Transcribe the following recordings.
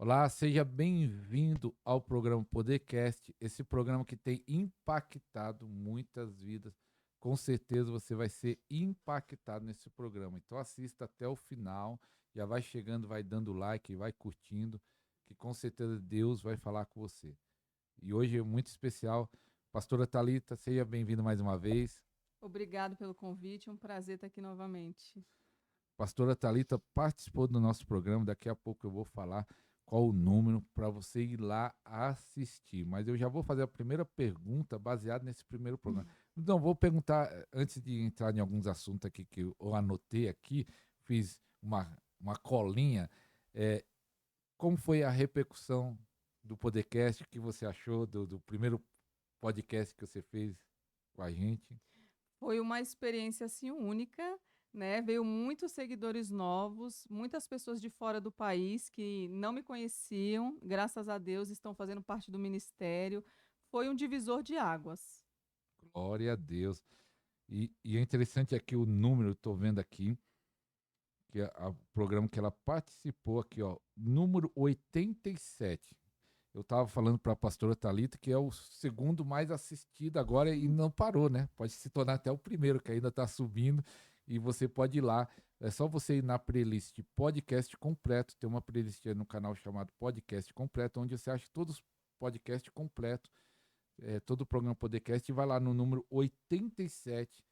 Olá, seja bem-vindo ao programa Podercast, esse programa que tem impactado muitas vidas. Com certeza você vai ser impactado nesse programa. Então assista até o final, já vai chegando, vai dando like, vai curtindo, que com certeza Deus vai falar com você. E hoje é muito especial. Pastora Thalita, seja bem-vinda mais uma vez. Obrigado pelo convite, um prazer estar aqui novamente. Pastora Thalita participou do nosso programa, daqui a pouco eu vou falar qual o número para você ir lá assistir. Mas eu já vou fazer a primeira pergunta baseada nesse primeiro programa. Então, vou perguntar, antes de entrar em alguns assuntos aqui que eu anotei aqui, fiz uma colinha, é, como foi a repercussão do podcast, o que você achou do primeiro podcast que você fez com a gente? Foi uma experiência assim única, né? Veio muitos seguidores novos, muitas pessoas de fora do país que não me conheciam, graças a Deus estão fazendo parte do ministério. Foi um divisor de águas. Glória a Deus. E é interessante aqui o número, estou vendo aqui, que é o programa que ela participou aqui, ó, número 87. Eu estava falando para a pastora Thalita que é o segundo mais assistido agora e não parou, né? Pode se tornar até o primeiro, que ainda está subindo, e você pode ir lá. É só você ir na playlist podcast completo. Tem uma playlist aí no canal chamado Podcast Completo, onde você acha todos os podcasts completos, todo o programa podcast, e vai lá no número 87.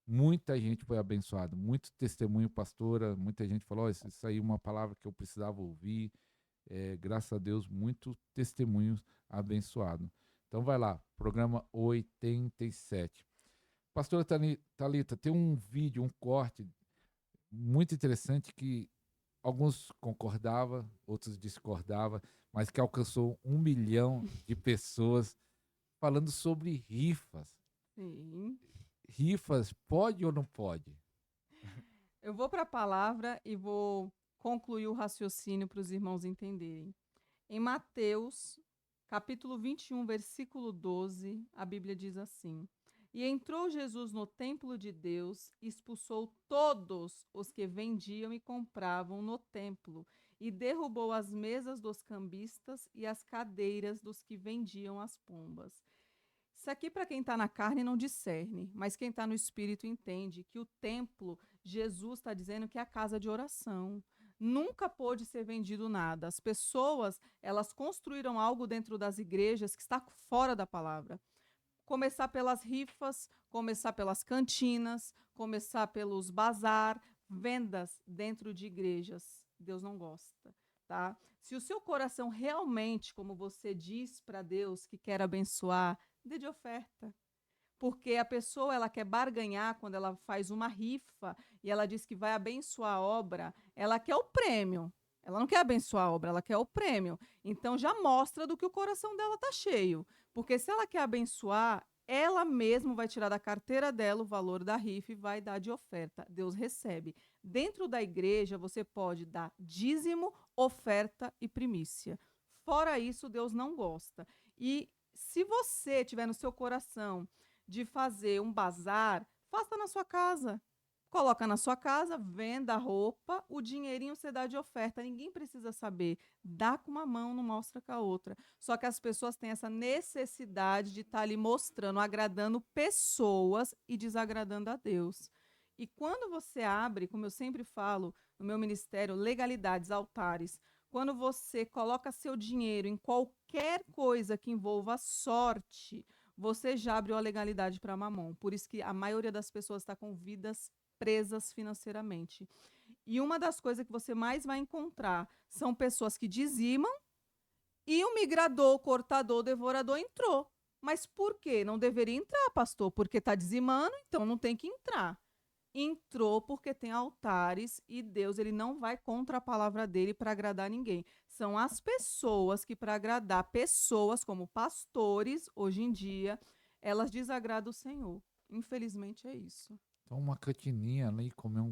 Muita gente foi abençoada, muito testemunho, pastora, muita gente falou, oh, isso aí é uma palavra que eu precisava ouvir, graças a Deus, muitos testemunhos abençoados. Então vai lá, programa 87. Pastora Thalita, tem um vídeo, um corte muito interessante que alguns concordavam, outros discordavam, mas que alcançou 1 milhão de pessoas falando sobre rifas. Sim. Rifas, pode ou não pode? Eu vou para a palavra e vou concluir o raciocínio para os irmãos entenderem. Em Mateus, capítulo 21, versículo 12, a Bíblia diz assim: E entrou Jesus no templo de Deus, e expulsou todos os que vendiam e compravam no templo, e derrubou as mesas dos cambistas e as cadeiras dos que vendiam as pombas. Isso aqui, para quem está na carne, não discerne, mas quem está no espírito entende que o templo, Jesus está dizendo que é a casa de oração. Nunca pôde ser vendido nada. As pessoas, elas construíram algo dentro das igrejas que está fora da palavra. Começar pelas rifas, começar pelas cantinas, começar pelos bazar, vendas dentro de igrejas. Deus não gosta, tá? Se o seu coração realmente, como você diz para Deus que quer abençoar, dê de oferta. Porque a pessoa ela quer barganhar quando ela faz uma rifa e ela diz que vai abençoar a obra, ela quer o prêmio. Ela não quer abençoar a obra, ela quer o prêmio. Então já mostra do que o coração dela está cheio. Porque se ela quer abençoar, ela mesma vai tirar da carteira dela o valor da rifa e vai dar de oferta. Deus recebe. Dentro da igreja, você pode dar dízimo, oferta e primícia. Fora isso, Deus não gosta. E se você tiver no seu coração de fazer um bazar, faça na sua casa. Coloca na sua casa, venda a roupa, o dinheirinho você dá de oferta. Ninguém precisa saber. Dá com uma mão, não mostra com a outra. Só que as pessoas têm essa necessidade de estar ali mostrando, agradando pessoas e desagradando a Deus. E quando você abre, como eu sempre falo no meu ministério, legalidades, altares, quando você coloca seu dinheiro em qualquer coisa que envolva sorte, você já abriu a legalidade para mamon. Por isso que a maioria das pessoas está com vidas presas financeiramente. E uma das coisas que você mais vai encontrar são pessoas que dizimam e o migrador, o cortador, o devorador entrou. Mas por quê? Não deveria entrar, pastor, porque está dizimando, então não tem que entrar. Entrou porque tem altares e Deus ele não vai contra a palavra dele para agradar ninguém. São as pessoas que, para agradar pessoas como pastores, hoje em dia, elas desagradam o Senhor. Infelizmente é isso. Então, uma cantininha ali, comer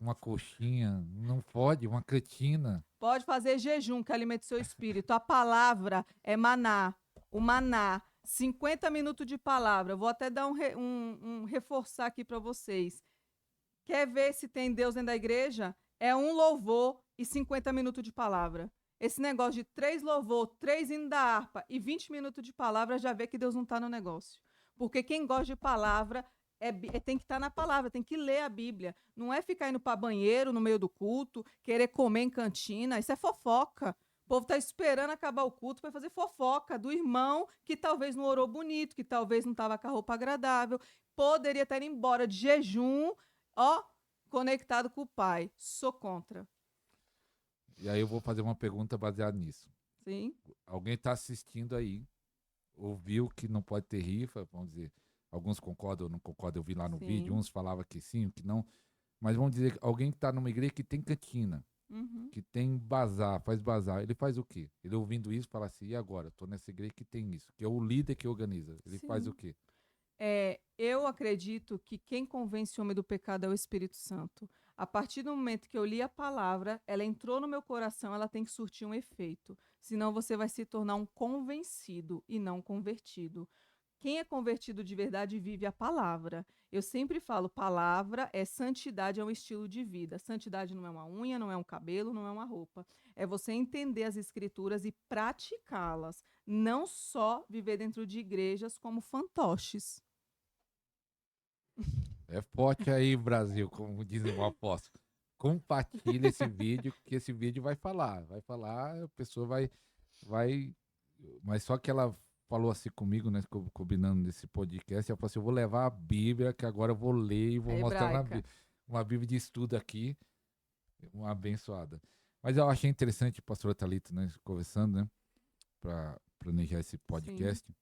uma coxinha, não pode, uma cantina. Pode fazer jejum que alimenta o seu espírito. A palavra é maná. O maná. 50 minutos de palavra. Vou até dar um reforçar aqui para vocês. Quer ver se tem Deus dentro da igreja? É um louvor e 50 minutos de palavra. Esse negócio de 3 louvor, 3 hinos da harpa e 20 minutos de palavra, já vê que Deus não está no negócio. Porque quem gosta de palavra tem que estar na palavra, tem que ler a Bíblia. Não é ficar indo para banheiro no meio do culto, querer comer em cantina. Isso é fofoca. O povo está esperando acabar o culto para fazer fofoca do irmão que talvez não orou bonito, que talvez não estava com a roupa agradável. Poderia estar indo embora de jejum, ó, conectado com o Pai. Sou contra. E aí eu vou fazer uma pergunta baseada nisso. Sim. Alguém está assistindo aí, ouviu que não pode ter rifa, vamos dizer, alguns concordam ou não concordam, eu vi lá no Sim. vídeo, uns falavam que sim, que não, mas vamos dizer, alguém que está numa igreja que tem cantina, Uhum. que tem bazar, faz bazar, ele faz o quê? Ele ouvindo isso, fala assim, e agora? Estou nessa igreja que tem isso, que é o líder que organiza, ele faz Sim. o quê? Eu acredito que quem convence o homem do pecado é o Espírito Santo. A partir do momento que eu li a palavra, ela entrou no meu coração, ela tem que surtir um efeito. Senão você vai se tornar um convencido e não convertido. Quem é convertido de verdade vive a palavra. Eu sempre falo, palavra é santidade, é um estilo de vida. Santidade não é uma unha, não é um cabelo, não é uma roupa. É você entender as escrituras e praticá-las. Não só viver dentro de igrejas como fantoches. É forte aí, Brasil, como diz o apóstolo. Compartilha esse vídeo, que esse vídeo vai falar, a pessoa vai, mas só que ela falou assim comigo, né, combinando nesse podcast, ela falou assim, eu vou levar a Bíblia, que agora eu vou ler e vou A mostrar hebraica. uma Bíblia de estudo aqui, uma abençoada. Mas eu achei interessante, pastora Thalita, né, conversando, né, para planejar esse Sim. podcast,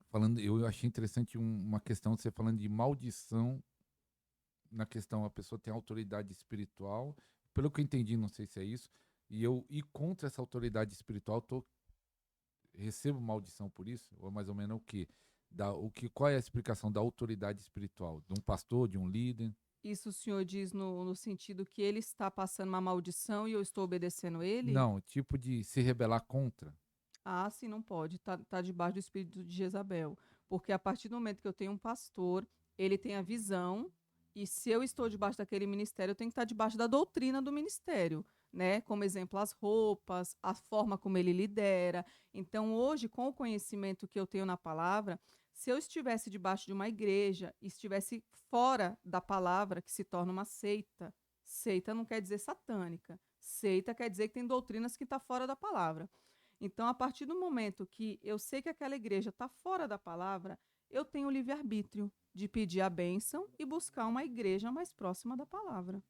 falando, eu achei interessante uma questão, você falando de maldição, na questão, a pessoa tem autoridade espiritual, pelo que eu entendi, não sei se é isso, e eu ir contra essa autoridade espiritual, recebo maldição por isso? Ou mais ou menos o quê? Qual é a explicação da autoridade espiritual? De um pastor, de um líder? Isso o senhor diz no sentido que ele está passando uma maldição e eu estou obedecendo ele? Não, tipo de se rebelar contra. Ah, sim, não pode. Tá debaixo do espírito de Jezabel. Porque a partir do momento que eu tenho um pastor, ele tem a visão, e se eu estou debaixo daquele ministério, eu tenho que estar debaixo da doutrina do ministério, né? Como exemplo, as roupas, a forma como ele lidera. Então, hoje, com o conhecimento que eu tenho na palavra, se eu estivesse debaixo de uma igreja e estivesse fora da palavra, que se torna uma seita, seita não quer dizer satânica. Seita quer dizer que tem doutrinas que estão fora da palavra. Então, a partir do momento que eu sei que aquela igreja está fora da palavra, eu tenho o livre-arbítrio de pedir a bênção e buscar uma igreja mais próxima da palavra.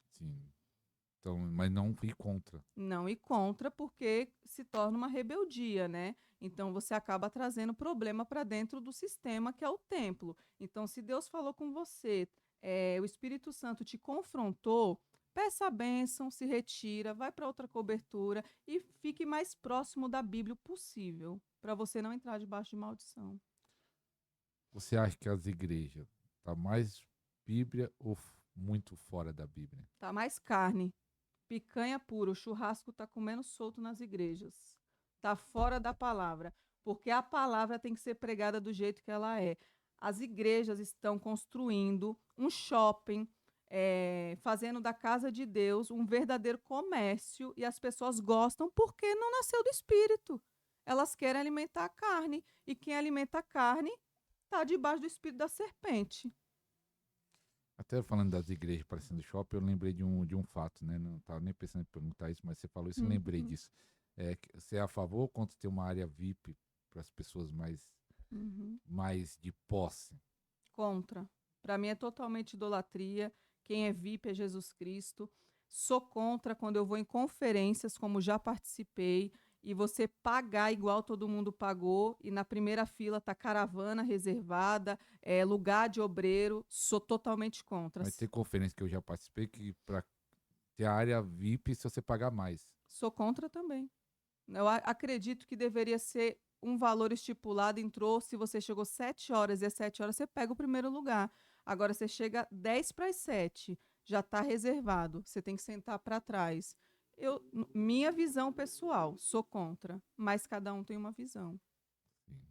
Sim. Então, mas não fui contra. Não ir contra, porque se torna uma rebeldia, né? Então você acaba trazendo problema para dentro do sistema que é o templo. Então, se Deus falou com você, o Espírito Santo te confrontou, peça a bênção, se retira, vai para outra cobertura e fique mais próximo da Bíblia possível, para você não entrar debaixo de maldição. Você acha que as igrejas tá mais Bíblia ou muito fora da Bíblia? Tá mais carne, picanha pura, o churrasco tá comendo solto nas igrejas. Tá fora da palavra, porque a palavra tem que ser pregada do jeito que ela é. As igrejas estão construindo um shopping, fazendo da casa de Deus um verdadeiro comércio e as pessoas gostam porque não nasceu do espírito. Elas querem alimentar a carne e quem alimenta a carne está debaixo do espírito da serpente. Até falando das igrejas parecendo shopping, eu lembrei de um fato, né? Não estava nem pensando em perguntar isso, mas você falou isso, eu lembrei Uhum, disso. Você é a favor ou contra ter uma área VIP para as pessoas uhum. mais de posse? Contra. Para mim é totalmente idolatria. Quem é VIP é Jesus Cristo. Sou contra quando eu vou em conferências, como já participei, e você pagar igual todo mundo pagou, e na primeira fila tá caravana reservada, lugar de obreiro. Sou totalmente contra. Mas tem conferência que eu já participei que para ter a área VIP, se você pagar mais. Sou contra também. Eu acredito que deveria ser um valor estipulado, entrou, se você chegou 7 horas e às 7 horas você pega o primeiro lugar. Agora você chega 10 para as 7, já está reservado, você tem que sentar para trás. Minha visão pessoal, sou contra, mas cada um tem uma visão. Sim.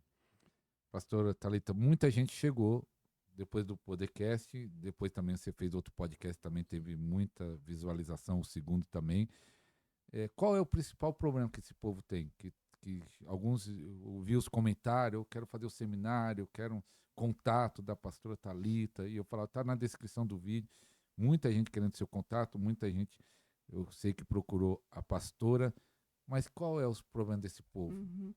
Pastora Thalita, muita gente chegou depois do podcast, depois também você fez outro podcast, também teve muita visualização, o segundo também. Qual é o principal problema que esse povo tem? Que alguns eu vi os comentários, eu quero fazer o seminário, eu quero um contato da pastora Thalita, e eu falava, tá na descrição do vídeo. Muita gente querendo seu contato, muita gente, eu sei que procurou a pastora, mas qual é os problemas desse povo? Uhum.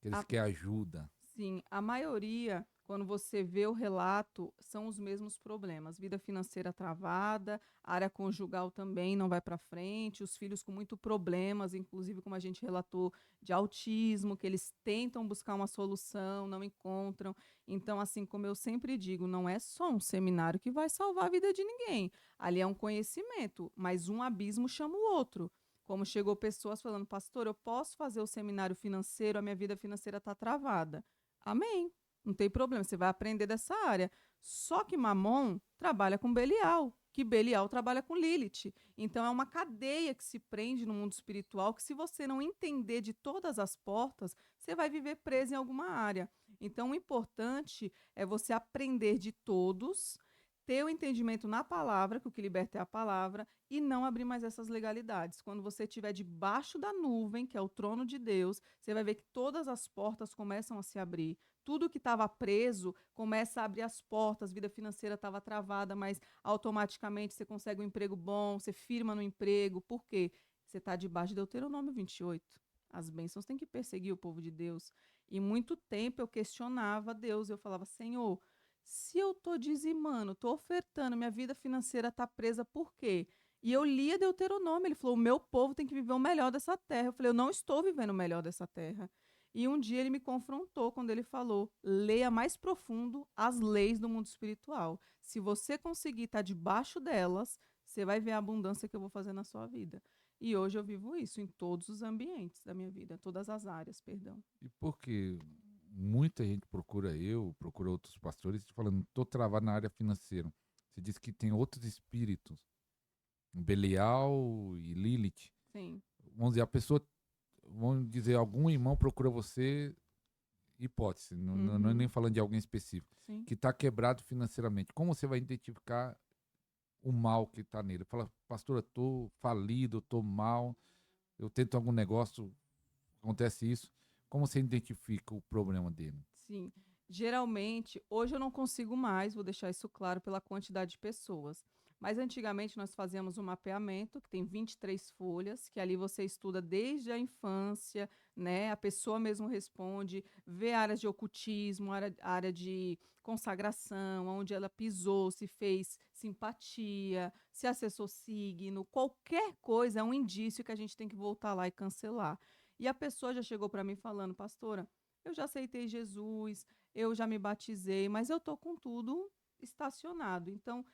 Que eles A- querem ajuda. Sim, a maioria, quando você vê o relato, são os mesmos problemas. Vida financeira travada, área conjugal também não vai para frente, os filhos com muito problemas, inclusive como a gente relatou, de autismo, que eles tentam buscar uma solução, não encontram. Então, assim como eu sempre digo, não é só um seminário que vai salvar a vida de ninguém. Ali é um conhecimento, mas um abismo chama o outro. Como chegou pessoas falando, pastor, eu posso fazer o seminário financeiro, a minha vida financeira está travada. Amém. Não tem problema, você vai aprender dessa área. Só que Mamon trabalha com Belial, que Belial trabalha com Lilith. Então é uma cadeia que se prende no mundo espiritual que se você não entender de todas as portas, você vai viver preso em alguma área. Então o importante é você aprender de todos, ter o entendimento na palavra, que o que liberta é a palavra, e não abrir mais essas legalidades. Quando você estiver debaixo da nuvem, que é o trono de Deus, você vai ver que todas as portas começam a se abrir. Tudo que estava preso começa a abrir as portas. Vida financeira estava travada, mas automaticamente você consegue um emprego bom, você firma no emprego. Por quê? Você está debaixo de Deuteronômio 28. As bênçãos têm que perseguir o povo de Deus. E muito tempo eu questionava Deus. Eu falava, Senhor, se eu estou dizimando, estou ofertando, minha vida financeira está presa, por quê? E eu lia Deuteronômio, ele falou: o meu povo tem que viver o melhor dessa terra. Eu falei: eu não estou vivendo o melhor dessa terra. E um dia ele me confrontou quando ele falou: leia mais profundo as leis do mundo espiritual. Se você conseguir estar debaixo delas, você vai ver a abundância que eu vou fazer na sua vida. E hoje eu vivo isso em todos os ambientes da minha vida, todas as áreas, perdão. E porque muita gente procura outros pastores, falando, estou travado na área financeira. Você diz que tem outros espíritos, Belial e Lilith. Sim. Vamos dizer, vamos dizer, algum irmão procura você, hipótese, não é nem Uhum. falando de alguém específico, Sim. que está quebrado financeiramente. Como você vai identificar o mal que está nele? Fala, pastor, eu estou falido, eu estou mal, eu tento algum negócio, acontece isso. Como você identifica o problema dele? Sim. Geralmente, hoje eu não consigo mais, vou deixar isso claro pela quantidade de pessoas. Mas antigamente nós fazíamos um mapeamento que tem 23 folhas, que ali você estuda desde a infância, né? A pessoa mesmo responde, vê áreas de ocultismo, área de consagração, onde ela pisou, se fez simpatia, se acessou signo, qualquer coisa é um indício que a gente tem que voltar lá e cancelar. E a pessoa já chegou para mim falando, pastora, eu já aceitei Jesus, eu já me batizei, mas eu tô com tudo estacionado. Então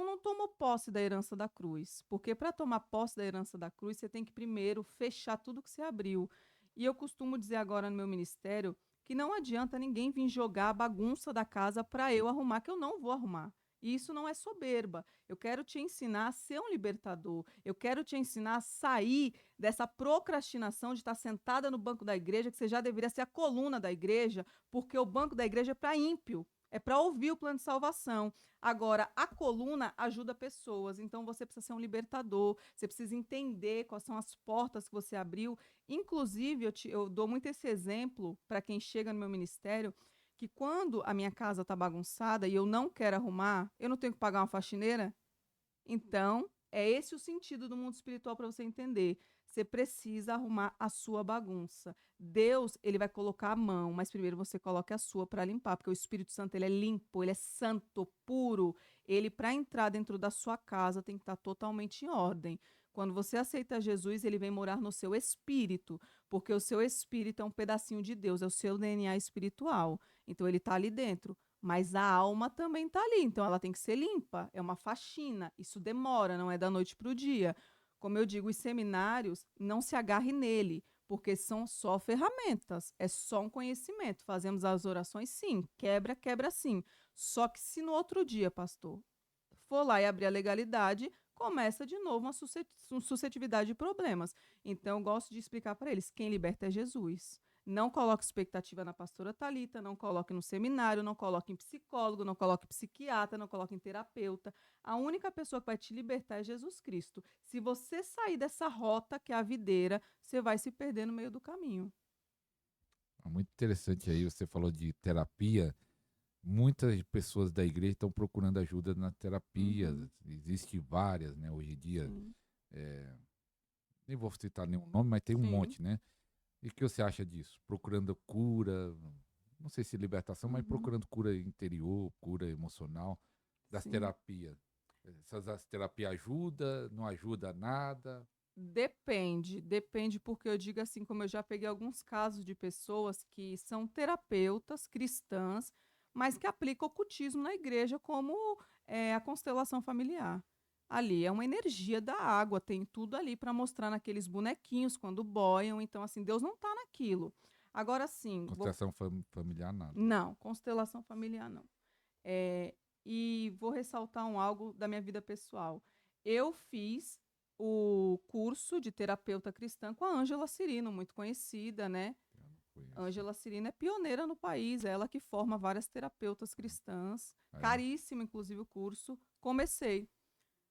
não toma posse da herança da cruz, porque para tomar posse da herança da cruz, você tem que primeiro fechar tudo que você abriu. E eu costumo dizer agora no meu ministério que não adianta ninguém vir jogar a bagunça da casa para eu arrumar, que eu não vou arrumar. E isso não é soberba. Eu quero te ensinar a ser um libertador. Eu quero te ensinar a sair dessa procrastinação de estar sentada no banco da igreja, que você já deveria ser a coluna da igreja, porque o banco da igreja é para ímpio, é para ouvir o plano de salvação. Agora, a coluna ajuda pessoas, então você precisa ser um libertador, você precisa entender quais são as portas que você abriu. Inclusive, eu dou muito esse exemplo para quem chega no meu ministério, que quando a minha casa está bagunçada e eu não quero arrumar, eu não tenho que pagar uma faxineira? Então, é esse o sentido do mundo espiritual para você entender. Você precisa arrumar a sua bagunça. Deus, ele vai colocar a mão, mas primeiro você coloca a sua para limpar, porque o Espírito Santo, ele é limpo, ele é santo, puro. Ele, para entrar dentro da sua casa, tem que estar totalmente em ordem. Quando você aceita Jesus, ele vem morar no seu espírito, porque o seu espírito é um pedacinho de Deus, é o seu DNA espiritual. Então, ele está ali dentro. Mas a alma também está ali, então ela tem que ser limpa, é uma faxina. Isso demora, não é da noite para o dia. Como eu digo, os seminários, não se agarre nele, porque são só ferramentas, é só um conhecimento. Fazemos as orações, sim, quebra, quebra sim. Só que se no outro dia, pastor, for lá e abrir a legalidade, começa de novo uma suscetibilidade de problemas. Então, eu gosto de explicar para eles: quem liberta é Jesus. Não coloque expectativa na pastora Thalita, não coloque no seminário, não coloque em psicólogo, não coloque em psiquiatra, não coloque em terapeuta. A única pessoa que vai te libertar é Jesus Cristo. Se você sair dessa rota, que é a videira, você vai se perder no meio do caminho. É muito interessante aí, você falou de terapia. Muitas pessoas da igreja estão procurando ajuda na terapia. Uhum, Existe várias, né, hoje em dia. sim, É, nem vou citar nenhum nome, mas tem um sim. monte, né? E o que você acha disso? Procurando cura, não sei se libertação, mas Uhum, procurando cura interior, cura emocional, das sim. terapias. Essas terapias ajudam, não ajuda nada? Depende, porque eu digo assim, como eu já peguei alguns casos de pessoas que são terapeutas cristãs, mas que aplicam ocultismo na igreja como a constelação familiar. Ali é uma energia da água, tem tudo ali para mostrar naqueles bonequinhos quando boiam, então assim, Deus não está naquilo. Agora sim, Constelação familiar, nada. não, constelação familiar não. É, e vou ressaltar algo da minha vida pessoal. Eu fiz o curso de terapeuta cristã com a Ângela Cirino, muito conhecida, né? Eu não conheço. Ângela Cirino é pioneira no país, é ela que forma várias terapeutas cristãs, É, caríssimo, inclusive, o curso. Comecei.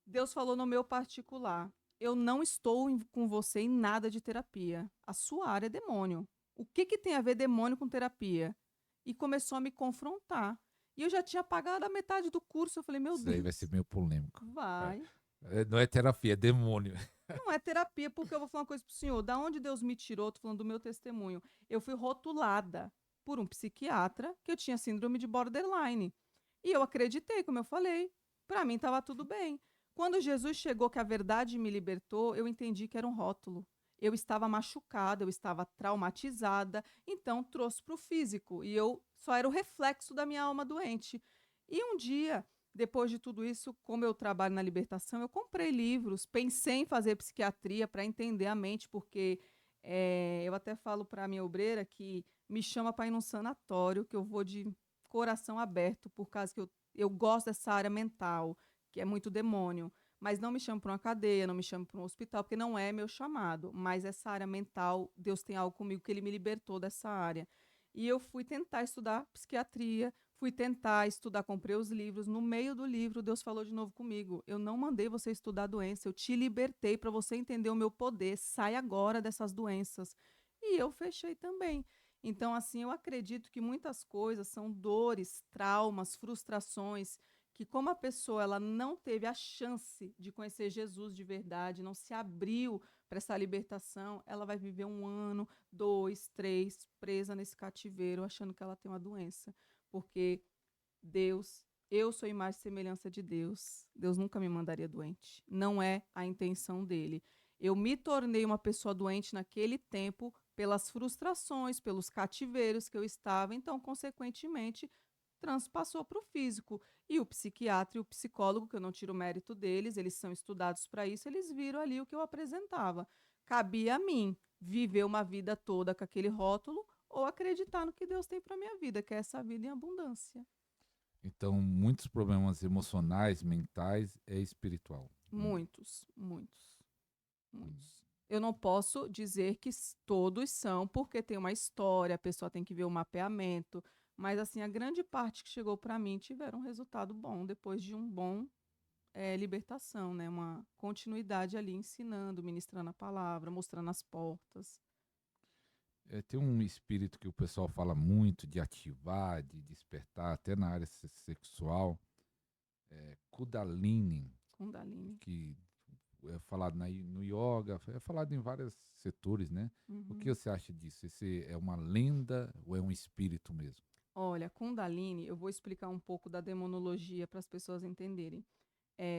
Deus falou no meu particular: eu não estou com você em nada de terapia. A sua área é demônio. O que, que tem a ver demônio com terapia? E começou a me confrontar. E eu já tinha pagado a metade do curso. Eu falei, meu isso aí vai ser Deus, meio polêmico. É, vai. não é terapia, é demônio. Não é terapia, porque eu vou falar uma coisa pro senhor. Da onde Deus me tirou, tô falando do meu testemunho. Eu fui rotulada por um psiquiatra que eu tinha síndrome de borderline. E eu acreditei, como eu falei. Para mim estava tudo bem. Quando Jesus chegou, que a verdade me libertou, eu entendi que era um rótulo. Eu estava machucada, eu estava traumatizada, então trouxe para o físico. E eu só era o reflexo da minha alma doente. E um dia depois de tudo isso, como eu trabalho na libertação, eu comprei livros, pensei em fazer psiquiatria para entender a mente, porque eu até falo para a minha obreira que me chama para ir num sanatório, que eu vou de coração aberto, por causa que eu gosto dessa área mental, que é muito demônio. Mas não me chama para uma cadeia, não me chama para um hospital, porque não é meu chamado. Mas essa área mental, Deus tem algo comigo que ele me libertou dessa área. E eu fui tentar estudar psiquiatria, fui tentar estudar, comprei os livros. No meio do livro, Deus falou de novo comigo. Eu não mandei você estudar a doença, eu te libertei para você entender o meu poder. Sai agora dessas doenças. E eu fechei também. Então, assim, eu acredito que muitas coisas são dores, traumas, frustrações, que como a pessoa ela não teve a chance de conhecer Jesus de verdade, não se abriu para essa libertação, ela vai viver 1 ano, 2, 3, presa nesse cativeiro, achando que ela tem uma doença. Porque Deus, eu sou imagem e semelhança de Deus. Deus nunca me mandaria doente. Não é a intenção dele. Eu me tornei uma pessoa doente naquele tempo pelas frustrações, pelos cativeiros que eu estava, então, consequentemente, transpassou para o físico. E o psiquiatra e o psicólogo, que eu não tiro o mérito deles, eles são estudados para isso, eles viram ali o que eu apresentava. Cabia a mim viver uma vida toda com aquele rótulo ou acreditar no que Deus tem para minha vida, que é essa vida em abundância. Então, muitos problemas emocionais, mentais, é espiritual. Muitos, muitos, Hum. muitos. Eu não posso dizer que todos são, porque tem uma história, a pessoa tem que ver o mapeamento, mas assim, a grande parte que chegou para mim tiveram um resultado bom depois de um bom libertação, né? Uma continuidade ali ensinando, ministrando a palavra, mostrando as portas. Tem um espírito que o pessoal fala muito de ativar, de despertar, até na área sexual, Kundalini, Kundalini. que é falado no yoga, é falado em vários setores, né? O que Uhum. você acha disso? Esse é uma lenda ou é um espírito mesmo? Olha, Kundalini, eu vou explicar um pouco da demonologia para as pessoas entenderem.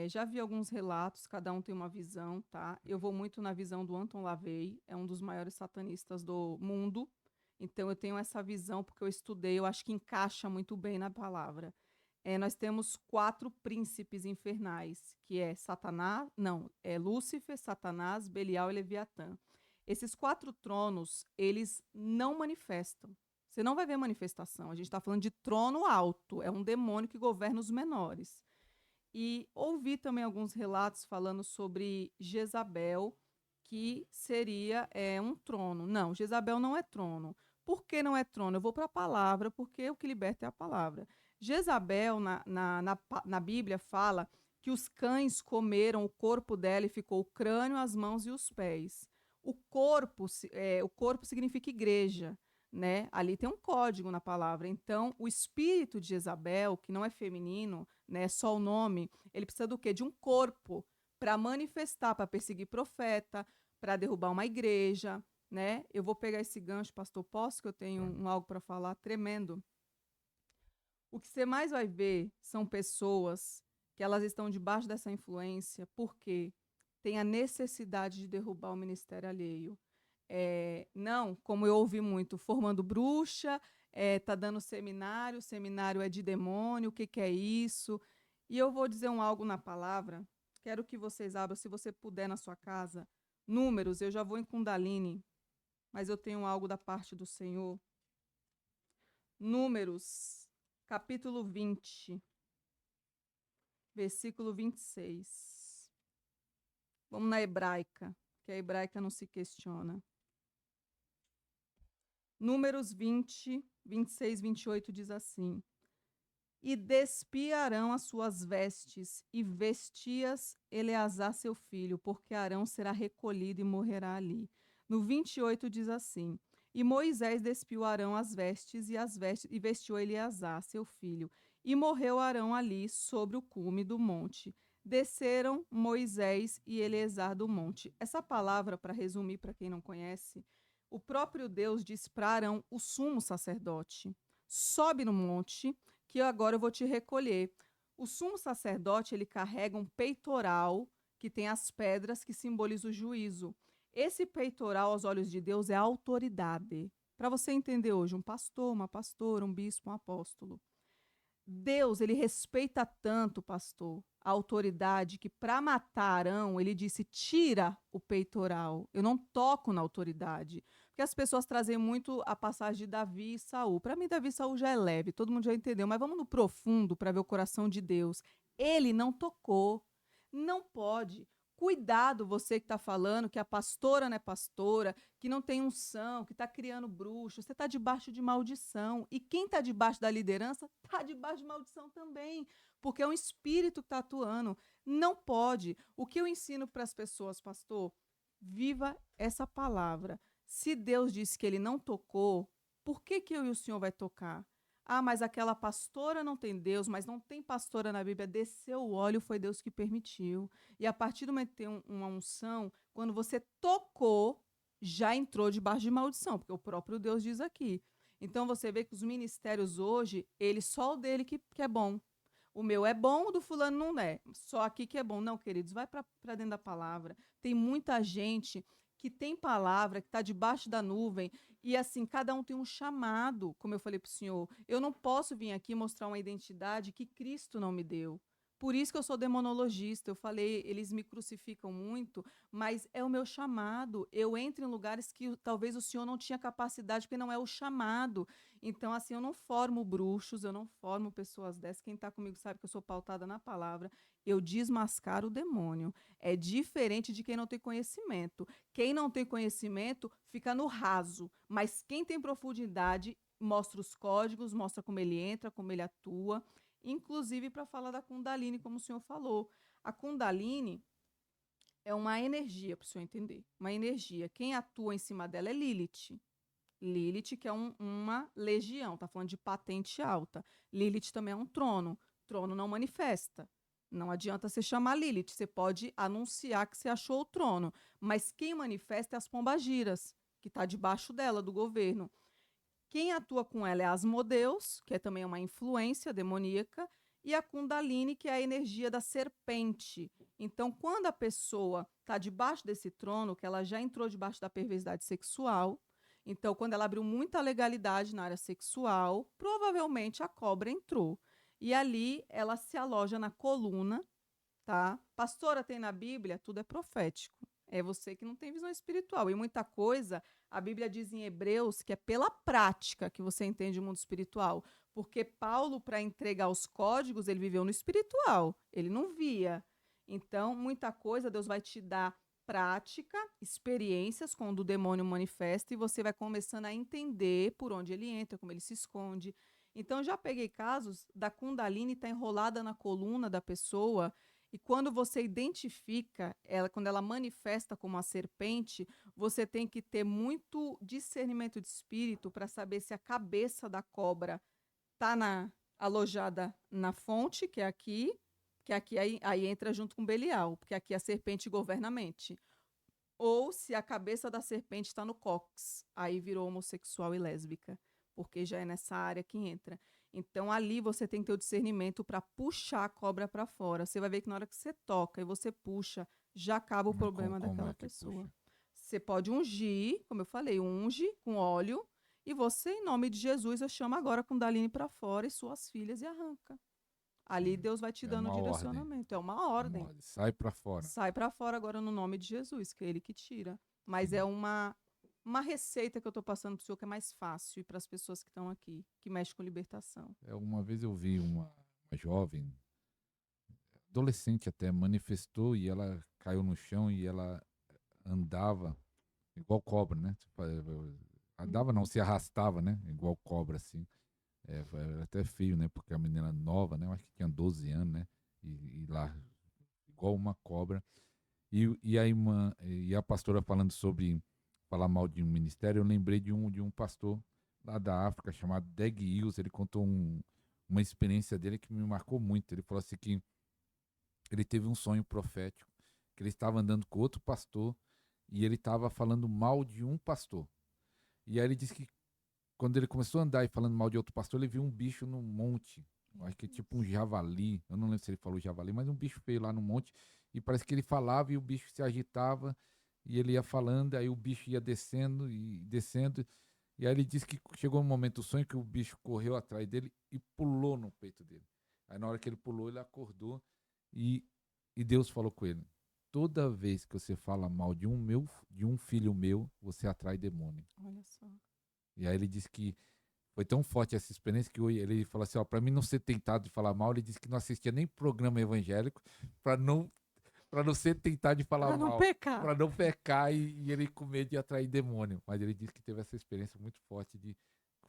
Já vi alguns relatos, cada um tem uma visão, tá? Eu vou muito na visão do Anton LaVey, é um dos maiores satanistas do mundo. Então eu tenho essa visão porque eu estudei, eu acho que encaixa muito bem na palavra. Nós temos 4 príncipes infernais, que é Satanás, não, é Lúcifer, Satanás, Belial e Leviatã. Esses 4 tronos, eles não manifestam. Você não vai ver manifestação. A gente está falando de trono alto, é um demônio que governa os menores. E ouvi também alguns relatos falando sobre Jezabel, que seria um trono. Não, Jezabel não é trono, Por que não é trono? Eu vou para a palavra, porque o que liberta é a palavra. Jezabel, na Bíblia, fala que os cães comeram o corpo dela e ficou o crânio, as mãos e os pés. O corpo significa igreja, né? Ali tem um código na palavra. Então, o espírito de Jezabel, que não é feminino, né, só o nome, ele precisa do quê? De um corpo para manifestar, para perseguir profeta, para derrubar uma igreja, né? Eu vou pegar esse gancho, pastor, posso, que eu tenho algo para falar tremendo. O que você mais vai ver são pessoas que elas estão debaixo dessa influência porque tem a necessidade de derrubar o ministério alheio. Não, como eu ouvi muito, formando bruxa, tá dando seminário é de demônio, o que, que é isso? E eu vou dizer algo na palavra, quero que vocês abram, se você puder, na sua casa, Números, eu já vou em Kundalini, mas eu tenho algo da parte do Senhor. Números, capítulo 20, versículo 26. Vamos na hebraica, que a hebraica não se questiona. Números 20, 26, 28 diz assim: E despiarão as suas vestes, e vestias Eleazar seu filho, porque Arão será recolhido e morrerá ali. No 28 diz assim: E Moisés despiu Arão as vestes, e vestiu Eleazar seu filho. E morreu Arão ali, sobre o cume do monte. Desceram Moisés e Eleazar do monte. Essa palavra, para resumir para quem não conhece, o próprio Deus disse para Arão, o sumo sacerdote: sobe no monte, que agora eu vou te recolher. O sumo sacerdote, ele carrega um peitoral que tem as pedras que simbolizam o juízo. Esse peitoral, aos olhos de Deus, é a autoridade. Para você entender hoje, um pastor, uma pastora, um bispo, um apóstolo. Deus, ele respeita tanto, pastor, a autoridade, que para matar Arão, ele disse: tira o peitoral, eu não toco na autoridade. Porque as pessoas trazem muito a passagem de Davi e Saul. Para mim, Davi e Saul já é leve, todo mundo já entendeu, mas vamos no profundo para ver o coração de Deus. Ele não tocou, não pode. Cuidado, você que está falando que a pastora não é pastora, que não tem unção, que está criando bruxo. Você está debaixo de maldição. E quem está debaixo da liderança está debaixo de maldição também, porque é um espírito que está atuando. Não pode. O que eu ensino para as pessoas, pastor? Viva essa palavra. Se Deus disse que ele não tocou, por que, que eu e o senhor vai tocar? Ah, mas aquela pastora não tem Deus, mas não tem pastora na Bíblia. Desceu o óleo, foi Deus que permitiu. E a partir do momento que tem uma unção, quando você tocou, já entrou debaixo de maldição, porque o próprio Deus diz aqui. Então você vê que os ministérios hoje, ele só o dele que é bom. O meu é bom, o do fulano não é. Só aqui que é bom. Não, queridos, vai para dentro da palavra. Tem muita gente que tem palavra, que está debaixo da nuvem, e assim, cada um tem um chamado, como eu falei para o senhor. Eu não posso vir aqui mostrar uma identidade que Cristo não me deu. Por isso que eu sou demonologista. Eu falei, eles me crucificam muito, mas é o meu chamado. Eu entro em lugares que talvez o senhor não tinha capacidade, porque não é o chamado. Então, assim, eu não formo bruxos, eu não formo pessoas dessas. Quem está comigo sabe que eu sou pautada na palavra. Eu desmascaro o demônio. É diferente de quem não tem conhecimento. Quem não tem conhecimento fica no raso, mas quem tem profundidade mostra os códigos, mostra como ele entra, como ele atua, inclusive para falar da Kundalini, como o senhor falou. A Kundalini é uma energia, para o senhor entender, uma energia. Quem atua em cima dela é Lilith. Lilith, que é uma legião, tá falando de patente alta. Lilith também é um trono. Trono não manifesta. Não adianta você chamar Lilith, você pode anunciar que você achou o trono, mas quem manifesta é as pombagiras, que está debaixo dela, do governo. Quem atua com ela é Asmodeus, que é também uma influência demoníaca, e a Kundalini, que é a energia da serpente. Então, quando a pessoa está debaixo desse trono, que ela já entrou debaixo da perversidade sexual, então, quando ela abriu muita legalidade na área sexual, provavelmente a cobra entrou. E ali ela se aloja na coluna, tá? Pastora, tem na Bíblia? Tudo é profético. É você que não tem visão espiritual. E muita coisa, a Bíblia diz em Hebreus que é pela prática que você entende o mundo espiritual. Porque Paulo, para entregar os códigos, ele viveu no espiritual. Ele não via. Então, muita coisa Deus vai te dar prática, experiências quando o demônio manifesta e você vai começando a entender por onde ele entra, como ele se esconde. Então, eu já peguei casos da Kundalini estar enrolada na coluna da pessoa e quando você identifica ela, quando ela manifesta como uma serpente, você tem que ter muito discernimento de espírito para saber se a cabeça da cobra está alojada na fonte, que aqui aí entra junto com Belial, porque aqui a serpente governa a mente. Ou se a cabeça da serpente está no cóccix, aí virou homossexual e lésbica, porque já é nessa área que entra. Então ali você tem que ter o discernimento para puxar a cobra para fora. Você vai ver que na hora que você toca e você puxa, já acaba o Mas problema como daquela é que pessoa. puxa? Você pode ungir, como eu falei, unge com óleo, e você, em nome de Jesus, eu chamo agora com Kundalini para fora e suas filhas e arranca. Ali Sim. Deus vai te É dando o uma ordem. direcionamento. É uma É uma ordem. ordem. Sai pra fora. Sai para fora agora no nome de Jesus, que é ele que tira. Mas é Sim. uma receita que eu estou passando para o senhor que é mais fácil e para as pessoas que estão aqui, que mexem com libertação. Uma vez eu vi uma jovem, adolescente até, manifestou e ela caiu no chão e ela andava igual cobra, né? Andava não, Uhum. se arrastava, né? Igual cobra, assim. Foi até feio, né? Porque a menina nova, né? Eu acho que tinha 12 anos, né? E lá, igual uma cobra. E a pastora falando sobre falar mal de um ministério, eu lembrei de um pastor lá da África chamado Dag Hills. Ele contou uma experiência dele que me marcou muito. Ele falou assim que ele teve um sonho profético, que ele estava andando com outro pastor e ele estava falando mal de um pastor. E aí ele disse que quando ele começou a andar e falando mal de outro pastor, ele viu um bicho no monte. Eu acho que é tipo um javali. Eu não lembro se ele falou javali, mas um bicho feio lá no monte. E parece que ele falava e o bicho se agitava. E ele ia falando, aí o bicho ia descendo e descendo. E aí ele disse que chegou um momento do sonho que o bicho correu atrás dele e pulou no peito dele. Aí na hora que ele pulou, ele acordou e, e Deus falou com ele: toda vez que você fala mal de um filho meu, você atrai demônio. Olha só. E aí ele disse que foi tão forte essa experiência que ele falou assim, ó, para mim não ser tentado de falar mal, ele disse que não assistia nem programa evangélico para não ser tentado de falar Para não mal, pecar. para não pecar e ele com medo de atrair demônio. Mas ele disse que teve essa experiência muito forte de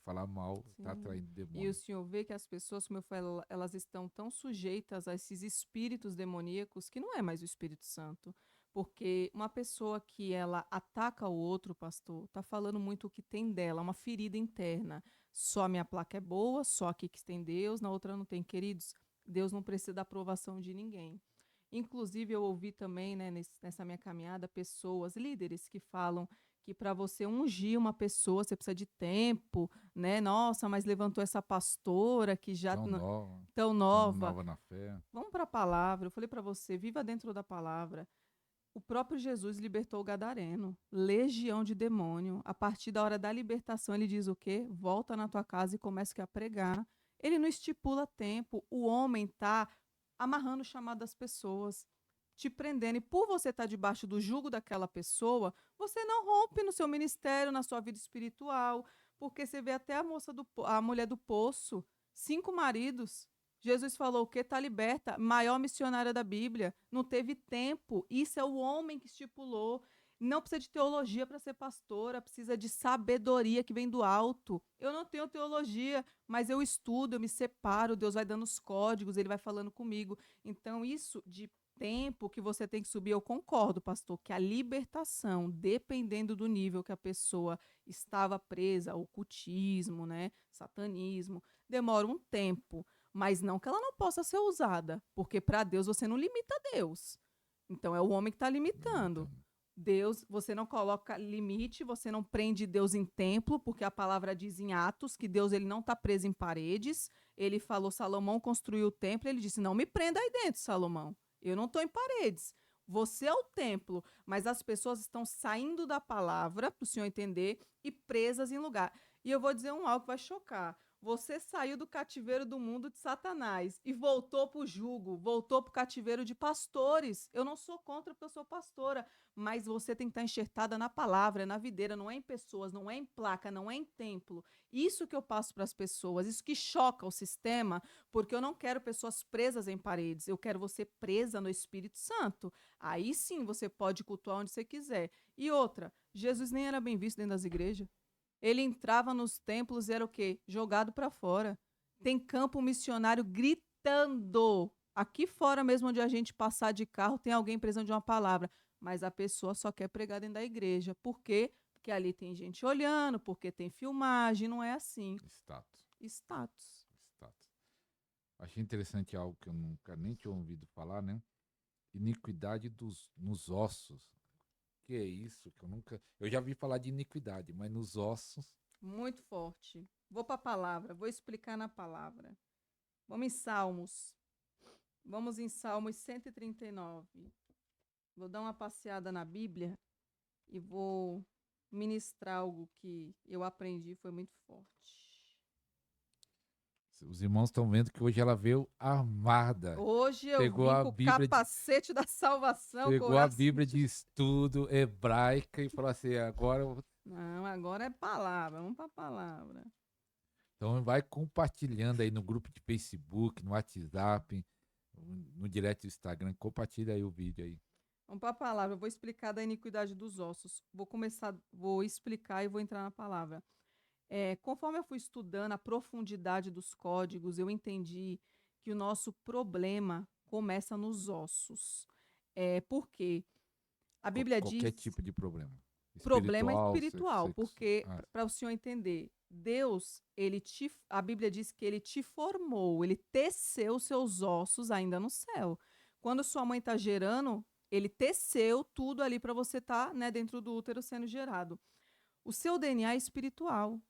falar mal, tá Sim. atraindo E o demônio. senhor vê que as pessoas, como eu falei, elas estão tão sujeitas a esses espíritos demoníacos que não é mais o Espírito Santo. Porque uma pessoa que ela ataca o outro, pastor, tá falando muito o que tem dela, uma ferida interna. Só a minha placa é boa, só aqui que tem Deus, na outra não tem. Queridos, Deus não precisa da aprovação de ninguém. Inclusive, eu ouvi também, né, nessa minha caminhada, pessoas, líderes, que falam que para você ungir uma pessoa, você precisa de tempo, né? Nossa, mas levantou essa pastora que já tão Tão nova. nova na fé. Vamos para a palavra. Eu falei para você, viva dentro da palavra. O próprio Jesus libertou o gadareno, legião de demônio. A partir da hora da libertação, ele diz o quê? Volta na tua casa e começa a pregar. Ele não estipula tempo. O homem está amarrando o chamado das pessoas, te prendendo. E por você estar debaixo do jugo daquela pessoa, você não rompe no seu ministério, na sua vida espiritual. Porque você vê até a mulher do poço, 5 maridos. Jesus falou o que está liberta, maior missionária da Bíblia, não teve tempo. Isso é o homem que estipulou. Não precisa de teologia para ser pastora, precisa de sabedoria que vem do alto. Eu não tenho teologia, mas eu estudo, eu me separo, Deus vai dando os códigos, ele vai falando comigo. Então, isso de tempo que você tem que subir, eu concordo, pastor, que a libertação, dependendo do nível que a pessoa estava presa, ao ocultismo, né, satanismo, demora um tempo, mas não que ela não possa ser usada, porque para Deus você não limita Deus. Então é o homem que está limitando. Limitando. Deus, você não coloca limite, você não prende Deus em templo, porque a palavra diz em Atos que Deus ele não está preso em paredes. Ele falou, Salomão construiu o templo, ele disse, não me prenda aí dentro, Salomão. Eu não estou em paredes. Você é o templo, mas as pessoas estão saindo da palavra, para o senhor entender, e presas em lugar. E eu vou dizer algo que vai chocar. Você saiu do cativeiro do mundo de Satanás e voltou para o jugo, voltou para o cativeiro de pastores. Eu não sou contra porque eu sou pastora, mas você tem que estar enxertada na palavra, na videira, não é em pessoas, não é em placa, não é em templo. Isso que eu passo para as pessoas, isso que choca o sistema, porque eu não quero pessoas presas em paredes, eu quero você presa no Espírito Santo. Aí sim você pode cultuar onde você quiser. E outra, Jesus nem era bem visto dentro das igrejas. Ele entrava nos templos e era o quê? Jogado para fora. Tem campo missionário gritando. Aqui fora mesmo, onde a gente passar de carro, tem alguém precisando de uma palavra. Mas a pessoa só quer pregar dentro da igreja. Por quê? Porque ali tem gente olhando, porque tem filmagem, não é assim. Status. Status. Status. Achei interessante algo que eu nunca nem tinha ouvido falar, né? Iniquidade nos ossos. Que é isso? Que eu nunca. Eu já vi falar de iniquidade, mas nos ossos. Muito forte. Vou para a palavra, vou explicar na palavra. Vamos em Salmos. Vamos em Salmos 139. Vou dar uma passeada na Bíblia e vou ministrar algo que eu aprendi, foi muito forte. Os irmãos estão vendo que hoje ela veio armada. Hoje eu Pegou vim a com o Bíblia capacete da salvação, Pegou a coração. Bíblia de estudo hebraica e falou assim: agora. Não, agora é palavra, vamos para a palavra. Então vai compartilhando aí no grupo de Facebook, no WhatsApp, no direct do Instagram. Compartilha aí o vídeo aí. Vamos para a palavra. Eu vou explicar da iniquidade dos ossos. Vou explicar e vou entrar na palavra. Conforme eu fui estudando a profundidade dos códigos, eu entendi que o nosso problema começa nos ossos. Por quê? A Bíblia Qualquer diz tipo de problema. problema espiritual, porque Ah, para o senhor entender, Deus, a Bíblia diz que ele te formou, ele teceu seus ossos ainda no céu. Quando sua mãe está gerando, ele teceu tudo ali para você estar, né, dentro do útero sendo gerado. O seu DNA é espiritual.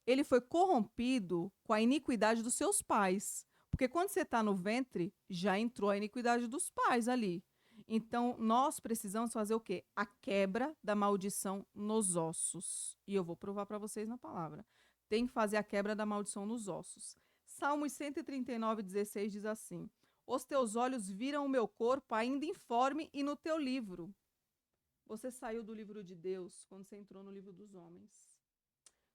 Ele foi corrompido com a iniquidade dos seus pais. Porque quando você está no ventre, já entrou a iniquidade dos pais ali. Então, nós precisamos fazer o quê? A quebra da maldição nos ossos. E eu vou provar para vocês na palavra. Tem que fazer a quebra da maldição nos ossos. Salmos 139, 16 diz assim: Os teus olhos viram o meu corpo ainda informe e no teu livro. Você saiu do livro de Deus quando você entrou no livro dos homens.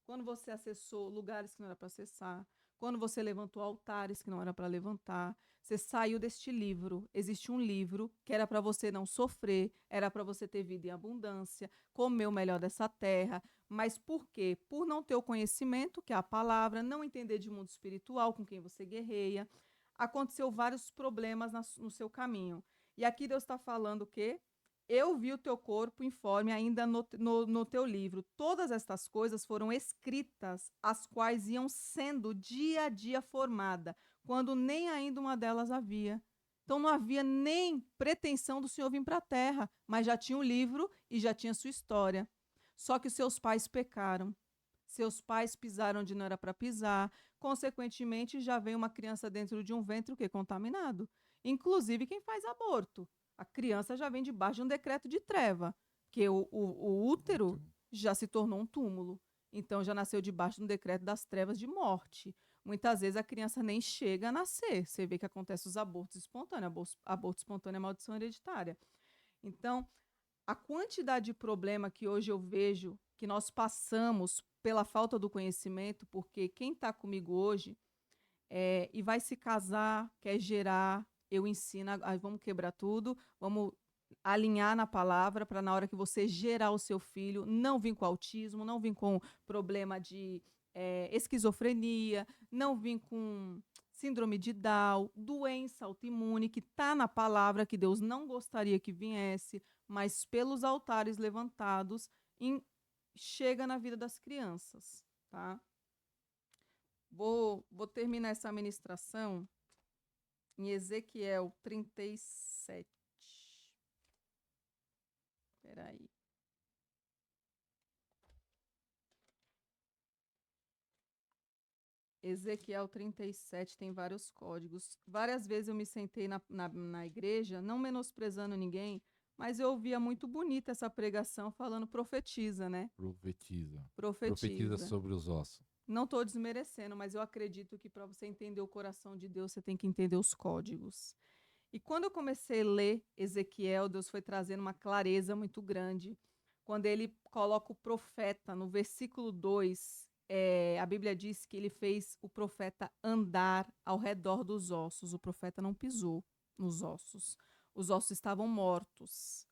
Quando você acessou lugares que não era para acessar, quando você levantou altares que não era para levantar, você saiu deste livro. Existe um livro que era para você não sofrer, era para você ter vida em abundância, comer o melhor dessa terra. Mas por quê? Por não ter o conhecimento, que é a palavra, não entender de mundo espiritual com quem você guerreia, aconteceu vários problemas no seu caminho. E aqui Deus está falando o quê? Eu vi o teu corpo informe ainda no teu livro. Todas estas coisas foram escritas, as quais iam sendo dia a dia formada, quando nem ainda uma delas havia. Então não havia nem pretensão do Senhor vir para a terra, mas já tinha um livro e já tinha sua história. Só que seus pais pecaram. Seus pais pisaram onde não era para pisar. Consequentemente, já vem uma criança dentro de um ventre o quê? Contaminado. Inclusive quem faz aborto. A criança já vem debaixo de um decreto de treva, que o útero já se tornou um túmulo. Então já nasceu debaixo de um decreto das trevas de morte. Muitas vezes a criança nem chega a nascer. Você vê que acontece os abortos espontâneos. Aborto espontâneo é maldição hereditária. Então, a quantidade de problema que hoje eu vejo que nós passamos pela falta do conhecimento, porque quem está comigo hoje e vai se casar, quer gerar, eu ensino, vamos quebrar tudo, vamos alinhar na palavra para na hora que você gerar o seu filho, não vir com autismo, não vir com problema de esquizofrenia, não vir com síndrome de Down, doença autoimune, que está na palavra, que Deus não gostaria que viesse, mas pelos altares levantados, chega na vida das crianças, tá? Vou terminar essa ministração em Ezequiel 37. Espera aí. Ezequiel 37 tem vários códigos. Várias vezes eu me sentei na igreja, não menosprezando ninguém, mas eu ouvia muito bonita essa pregação falando profetiza, né? Profetiza. Profetiza. Profetiza sobre os ossos. Não estou desmerecendo, mas eu acredito que para você entender o coração de Deus, você tem que entender os códigos. E quando eu comecei a ler Ezequiel, Deus foi trazendo uma clareza muito grande. Quando ele coloca o profeta no versículo 2, a Bíblia diz que ele fez o profeta andar ao redor dos ossos. O profeta não pisou nos ossos. Os ossos estavam mortos.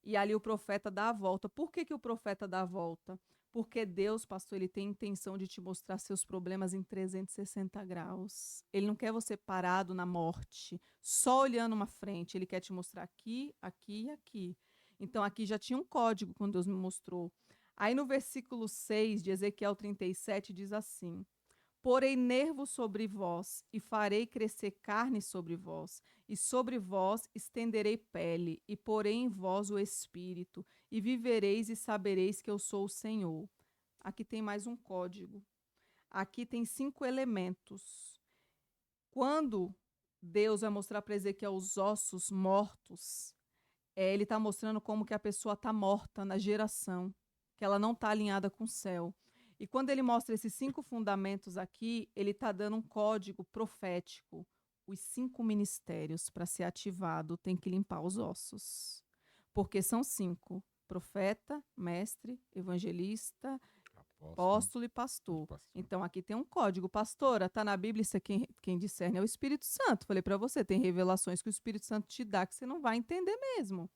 E ali o profeta dá a volta. Por que, que o profeta dá a volta? Porque Deus, pastor, ele tem intenção de te mostrar seus problemas em 360 graus. Ele não quer você parado na morte, só olhando uma frente. Ele quer te mostrar aqui, aqui e aqui. Então aqui já tinha um código quando Deus me mostrou. Aí no versículo 6 de Ezequiel 37 diz assim: Porei nervos sobre vós, e farei crescer carne sobre vós, e sobre vós estenderei pele, e porei em vós o espírito, e vivereis e sabereis que eu sou o Senhor. Aqui tem mais um código. Aqui tem 5 elementos. Quando Deus vai mostrar para Ezequiel os ossos mortos, ele está mostrando como que a pessoa está morta na geração, que ela não está alinhada com o céu. E quando ele mostra esses 5 fundamentos aqui, ele está dando um código profético. Os 5 ministérios, para ser ativado, tem que limpar os ossos. Porque são 5: profeta, mestre, evangelista, apóstolo e pastor. Então aqui tem um código. Pastora, está na Bíblia, isso é quem discerne é o Espírito Santo. Falei para você, tem revelações que o Espírito Santo te dá que você não vai entender mesmo.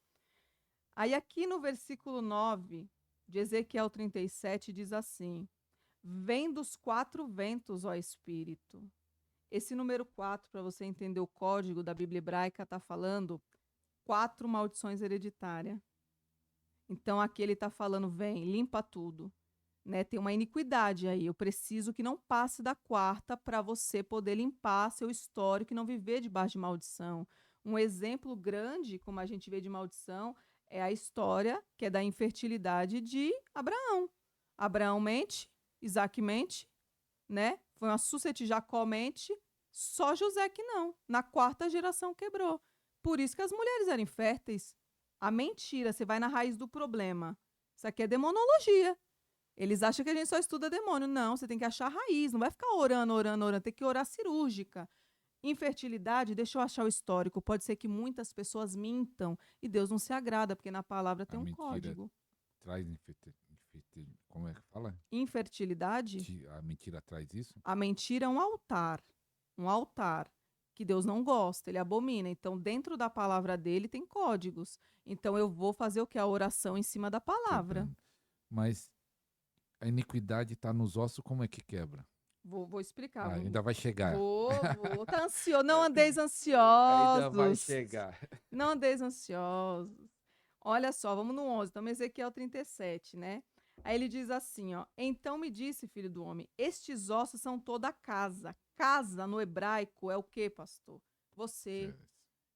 Aí aqui no versículo 9 de Ezequiel 37 diz assim: Vem dos 4 ventos, ó Espírito. Esse número 4, para você entender o código da Bíblia hebraica, está falando 4 maldições hereditárias. Então aqui ele está falando, vem, limpa tudo. Né? Tem uma iniquidade aí. Eu preciso que não passe da 4ª para você poder limpar seu histórico e não viver debaixo de maldição. Um exemplo grande, como a gente vê de maldição, é a história que é da infertilidade de Abraão. Abraão mente, Isaac mente, né? Foi uma sucete, Jacó mente, só José que não. Na 4ª geração quebrou. Por isso que as mulheres eram inférteis. A mentira, você vai na raiz do problema. Isso aqui é demonologia. Eles acham que a gente só estuda demônio. Não, você tem que achar a raiz. Não vai ficar orando. Tem que orar cirúrgica. Infertilidade, deixa eu achar o histórico. Pode ser que muitas pessoas mintam e Deus não se agrada, porque na palavra tem um código. Traz como é que fala? Infertilidade? A mentira traz isso? A mentira é um altar. Um altar que Deus não gosta, ele abomina. Então, dentro da palavra dele tem códigos. Então, eu vou fazer o que? A oração em cima da palavra. Mas a iniquidade está nos ossos, como é que quebra? Vou explicar. Ainda vai chegar. Vou. Tá ansioso. Não andeis ansiosos. Ainda vai chegar. Não andeis ansiosos. Olha só, vamos no 11. Então, Ezequiel 37, né? Aí ele diz assim, ó. Então me disse, filho do homem, estes ossos são toda a casa. Casa, no hebraico, é o quê, pastor? Você.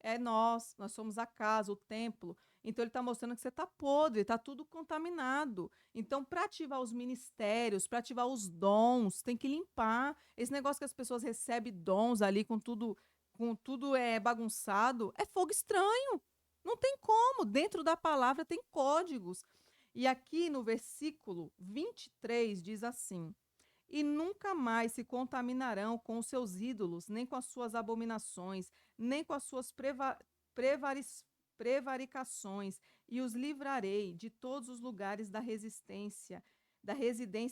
É nós somos a casa, o templo. Então ele está mostrando que você está podre, está tudo contaminado. Então, para ativar os ministérios, para ativar os dons, tem que limpar. Esse negócio que as pessoas recebem dons ali com tudo bagunçado, é fogo estranho. Não tem como. Dentro da palavra tem códigos. E aqui no versículo 23 diz assim: E nunca mais se contaminarão com os seus ídolos, nem com as suas abominações, nem com as suas prevaricações, e os livrarei de todos os lugares da residência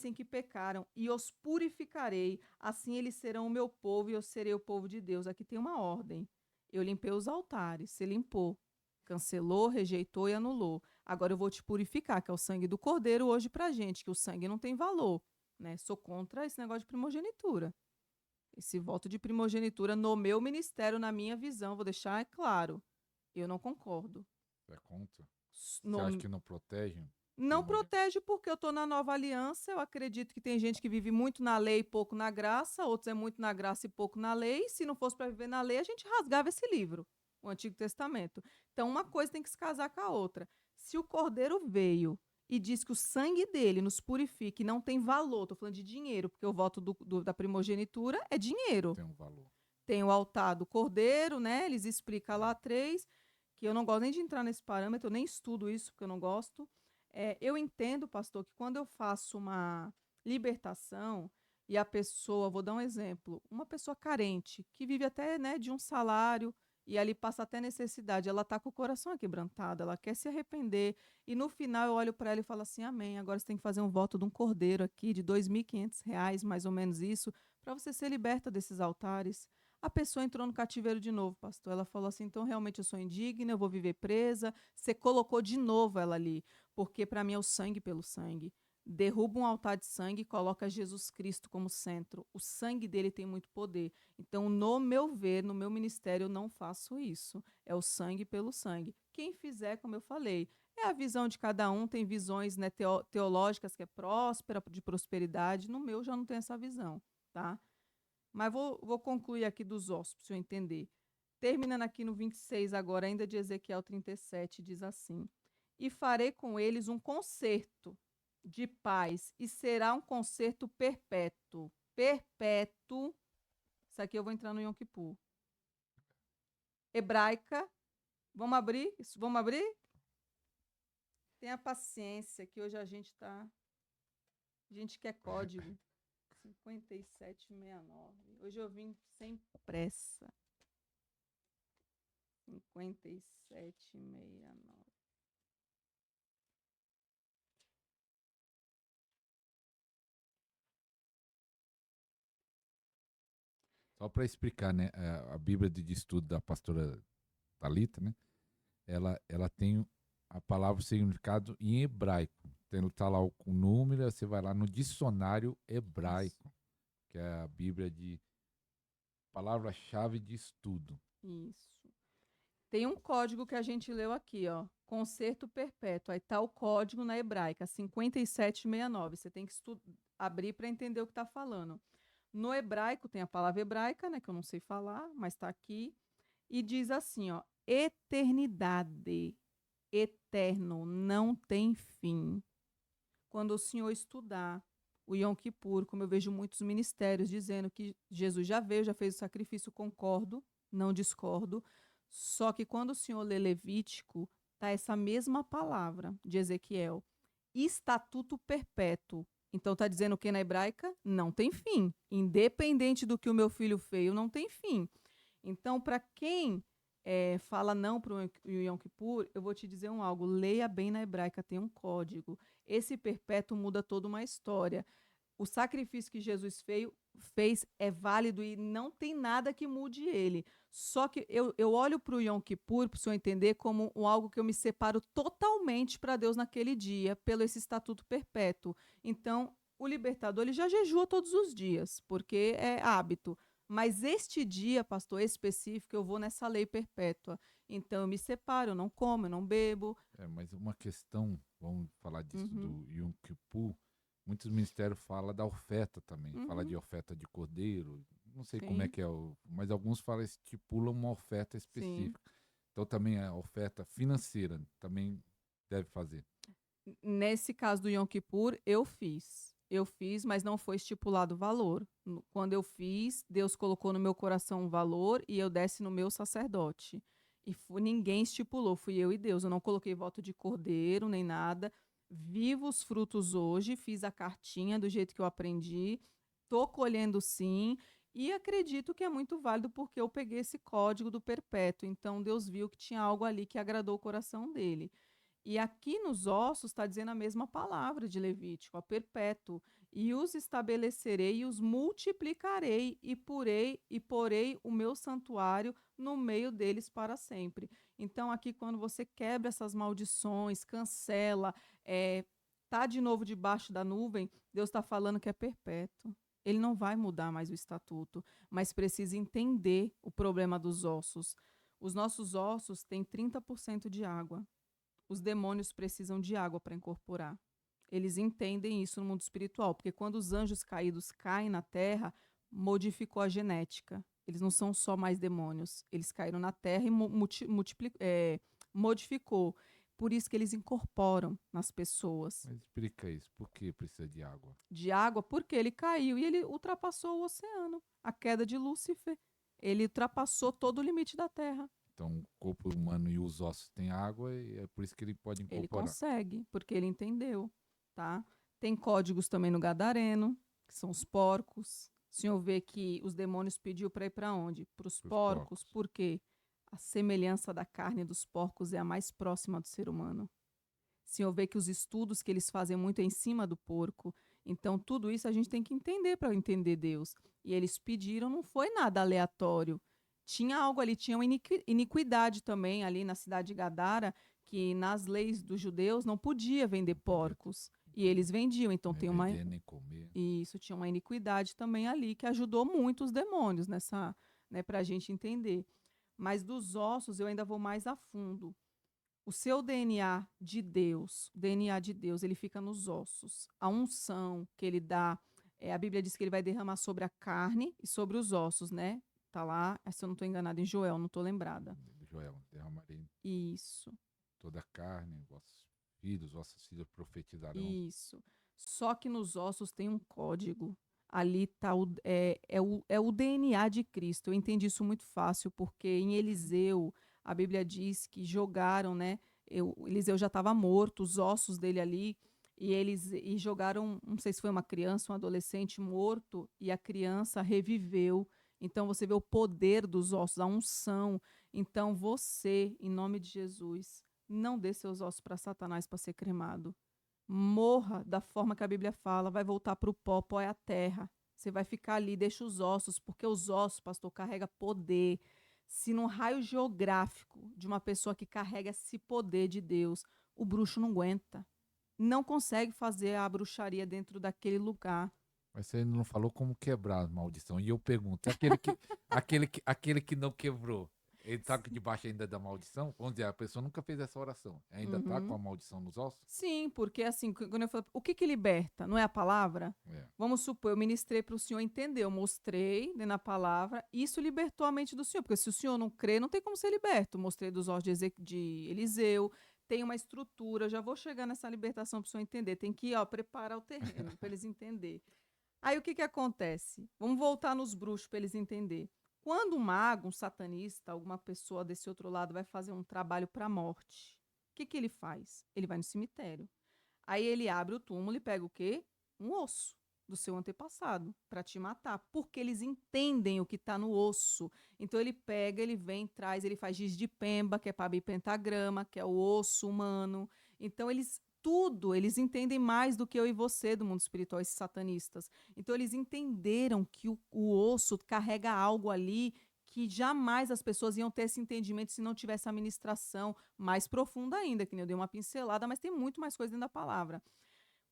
em que pecaram, e os purificarei. Assim eles serão o meu povo, e eu serei o povo de Deus. Aqui tem uma ordem. Eu limpei os altares, você limpou. Cancelou, rejeitou e anulou. Agora eu vou te purificar, que é o sangue do Cordeiro hoje pra gente, que o sangue não tem valor. Né? Sou contra esse negócio de primogenitura. Esse voto de primogenitura no meu ministério, na minha visão, vou deixar claro. Eu não concordo. Você é contra? Você acha que não protege? Não protege porque eu estou na nova aliança. Eu acredito que tem gente que vive muito na lei e pouco na graça. Outros é muito na graça e pouco na lei. Se não fosse para viver na lei, a gente rasgava esse livro, o Antigo Testamento. Então, uma coisa tem que se casar com a outra. Se o Cordeiro veio e diz que o sangue dele nos purifica e não tem valor, estou falando de dinheiro, porque o voto da primogenitura é dinheiro. Tem um valor. Tem o altar do Cordeiro, né? Eles explicam lá 3, que eu não gosto nem de entrar nesse parâmetro, eu nem estudo isso, porque eu não gosto. Eu entendo, pastor, que quando eu faço uma libertação, e a pessoa, vou dar um exemplo, uma pessoa carente, que vive até, né, de um salário e ali passa até necessidade, ela está com o coração aquebrantado, ela quer se arrepender, e no final eu olho para ela e falo assim, amém, agora você tem que fazer um voto de um cordeiro aqui, de R$ 2.500, mais ou menos isso, para você ser liberta desses altares. A pessoa entrou no cativeiro de novo, pastor. Ela falou assim: então realmente eu sou indigna, eu vou viver presa. Você colocou de novo ela ali, porque para mim é o sangue pelo sangue. Derruba um altar de sangue e coloca Jesus Cristo como centro. O sangue dele tem muito poder. Então, no meu ver, no meu ministério, eu não faço isso. É o sangue pelo sangue. Quem fizer, como eu falei, é a visão de cada um. Tem visões, né, teológicas que é próspera, de prosperidade. No meu já não tem essa visão, tá? Mas vou concluir aqui dos ossos, para o senhor entender. Terminando aqui no 26 agora, ainda de Ezequiel 37, diz assim: E farei com eles um concerto de paz, e será um concerto perpétuo. Perpétuo. Isso aqui eu vou entrar no Yom Kippur. Hebraica. Vamos abrir? Isso, vamos abrir? Tenha paciência, que hoje a gente tá. A gente quer código. 5769. Hoje eu vim sem pressa. 5769. Só para explicar, né? A Bíblia de estudo da pastora Thalita, né? Ela tem a palavra, o significado em hebraico. Então, tá lá o número, você vai lá no dicionário hebraico, Isso. que é a Bíblia de palavra-chave de estudo. Isso. Tem um código que a gente leu aqui, ó. Concerto perpétuo. Aí tá o código na hebraica, 5769. Você tem que abrir para entender o que está falando. No hebraico tem a palavra hebraica, né, que eu não sei falar, mas está aqui, e diz assim, ó: eternidade, eterno, não tem fim. Quando o senhor estudar o Yom Kippur, como eu vejo muitos ministérios dizendo que Jesus já veio, já fez o sacrifício, concordo, não discordo. Só que quando o senhor lê Levítico, tá essa mesma palavra de Ezequiel, estatuto perpétuo. Então tá dizendo o que na hebraica? Não tem fim. Independente do que o meu filho fez, não tem fim. Então, para quem fala não para o Yom Kippur, eu vou te dizer algo. Leia bem na hebraica, tem um código. Esse perpétuo muda toda uma história. O sacrifício que Jesus fez é válido e não tem nada que mude ele. Só que eu olho para o Yom Kippur, para o senhor entender, como algo que eu me separo totalmente para Deus naquele dia, pelo esse estatuto perpétuo. Então, o libertador ele já jejua todos os dias, porque é hábito. Mas este dia, pastor, específico, eu vou nessa lei perpétua. Então, eu me separo, eu não como, eu não bebo. Mas uma questão, vamos falar disso Uhum, do Yom Kippur, muitos ministérios falam da oferta também, fala uhum, de oferta de cordeiro, não sei como é sim, que é, mas alguns falam, estipulam uma oferta sim. específica. Então também a oferta financeira também deve fazer. Nesse caso do Yom Kippur, eu fiz. Eu fiz, mas não foi estipulado o valor. Quando eu fiz, Deus colocou no meu coração um valor e eu desse no meu sacerdote. E ninguém estipulou, fui eu e Deus. Eu não coloquei voto de cordeiro nem nada. Vivo os frutos hoje, fiz a cartinha do jeito que eu aprendi. Tô colhendo sim. E acredito que é muito válido porque eu peguei esse código do perpétuo. Então Deus viu que tinha algo ali que agradou o coração dele. E aqui nos ossos está dizendo a mesma palavra de Levítico, a perpétuo. E os estabelecerei e os multiplicarei e porei o meu santuário no meio deles para sempre. Então, aqui, quando você quebra essas maldições, cancela, tá de novo debaixo da nuvem, Deus está falando que é perpétuo. Ele não vai mudar mais o estatuto, mas precisa entender o problema dos ossos. Os nossos ossos têm 30% de água. Os demônios precisam de água para incorporar. Eles entendem isso no mundo espiritual, porque quando os anjos caídos caem na terra, modificou a genética. Eles não são só mais demônios. Eles caíram na terra e modificou. Por isso que eles incorporam nas pessoas. Mas explica isso, por que precisa de água? De água, porque ele caiu e ele ultrapassou o oceano. A queda de Lúcifer. Ele ultrapassou todo o limite da terra. Então o corpo humano e os ossos têm água e é por isso que ele pode Ele incorporar. consegue, porque ele entendeu, tá? Tem códigos também no Gadareno. que são os porcos. O Senhor vê que os demônios pediu para ir para onde? Para os Pros porcos. porcos. Por quê? A semelhança da carne dos porcos é a mais próxima do ser humano. O Senhor vê que os estudos que eles fazem muito é em cima do porco. Então, tudo isso a gente tem que entender para entender Deus. E eles pediram, não foi nada aleatório. Tinha algo ali, tinha uma iniquidade também ali na cidade de Gadara, que nas leis dos judeus não podia vender Não podia porcos. E eles vendiam. Então, nem tem uma. vender, nem comer. E isso tinha uma iniquidade também ali, que ajudou muito os demônios nessa, né, para a gente entender. Mas dos ossos eu ainda vou mais a fundo. O seu DNA de Deus, o DNA de Deus, ele fica nos ossos. A unção que ele dá, a Bíblia diz que ele vai derramar sobre a carne e sobre os ossos, né? Tá lá, se eu não estou enganada, em Joel, não estou lembrada. Joel, derramarei Isso, toda a carne, vossas filhas profetizarão. isso. Só que nos ossos tem um código. Ali está o DNA de Cristo. Eu entendi isso muito fácil, porque em Eliseu, a Bíblia diz que jogaram, né? Eliseu já estava morto, os ossos dele ali, e jogaram, não sei se foi uma criança, um adolescente morto, e a criança reviveu. Então você vê o poder dos ossos, a unção. Então você, em nome de Jesus, não dê seus ossos para Satanás para ser cremado. Morra da forma que a Bíblia fala, vai voltar para o pó, pó é a terra. Você vai ficar ali, deixa os ossos, porque os ossos, pastor, carrega poder. Se num raio geográfico de uma pessoa que carrega esse poder de Deus, o bruxo não aguenta. Não consegue fazer a bruxaria dentro daquele lugar. Mas você não falou como quebrar a maldição. E eu pergunto, aquele que não quebrou, ele tá debaixo ainda da maldição? Vamos dizer, a pessoa nunca fez essa oração. Ainda tá com Uhum. a maldição nos ossos? Sim, porque assim, quando eu falo, o que liberta? Não é a palavra? É. Vamos supor, eu ministrei para o senhor entender, eu mostrei né, na palavra, isso libertou a mente do senhor, porque se o senhor não crê, não tem como ser liberto. Mostrei dos olhos de Eliseu, tem uma estrutura, já vou chegar nessa libertação para o senhor entender. Tem que preparar o terreno para eles entenderem. Aí o que, que acontece? Vamos voltar nos bruxos para eles entenderem. Quando um mago, um satanista, alguma pessoa desse outro lado vai fazer um trabalho para a morte, o que, que ele faz? Ele vai no cemitério. Aí ele abre o túmulo e pega o quê? Um osso do seu antepassado para te matar, porque eles entendem o que está no osso. Então ele pega, ele vem, traz, ele faz giz de pemba, que é para abrir pentagrama, que é o osso humano. Então eles entendem mais do que eu e você do mundo espiritual, esses satanistas. Então eles entenderam que o osso carrega algo ali que jamais as pessoas iam ter esse entendimento se não tivesse a ministração mais profunda ainda, que nem eu dei uma pincelada, mas tem muito mais coisa dentro da palavra.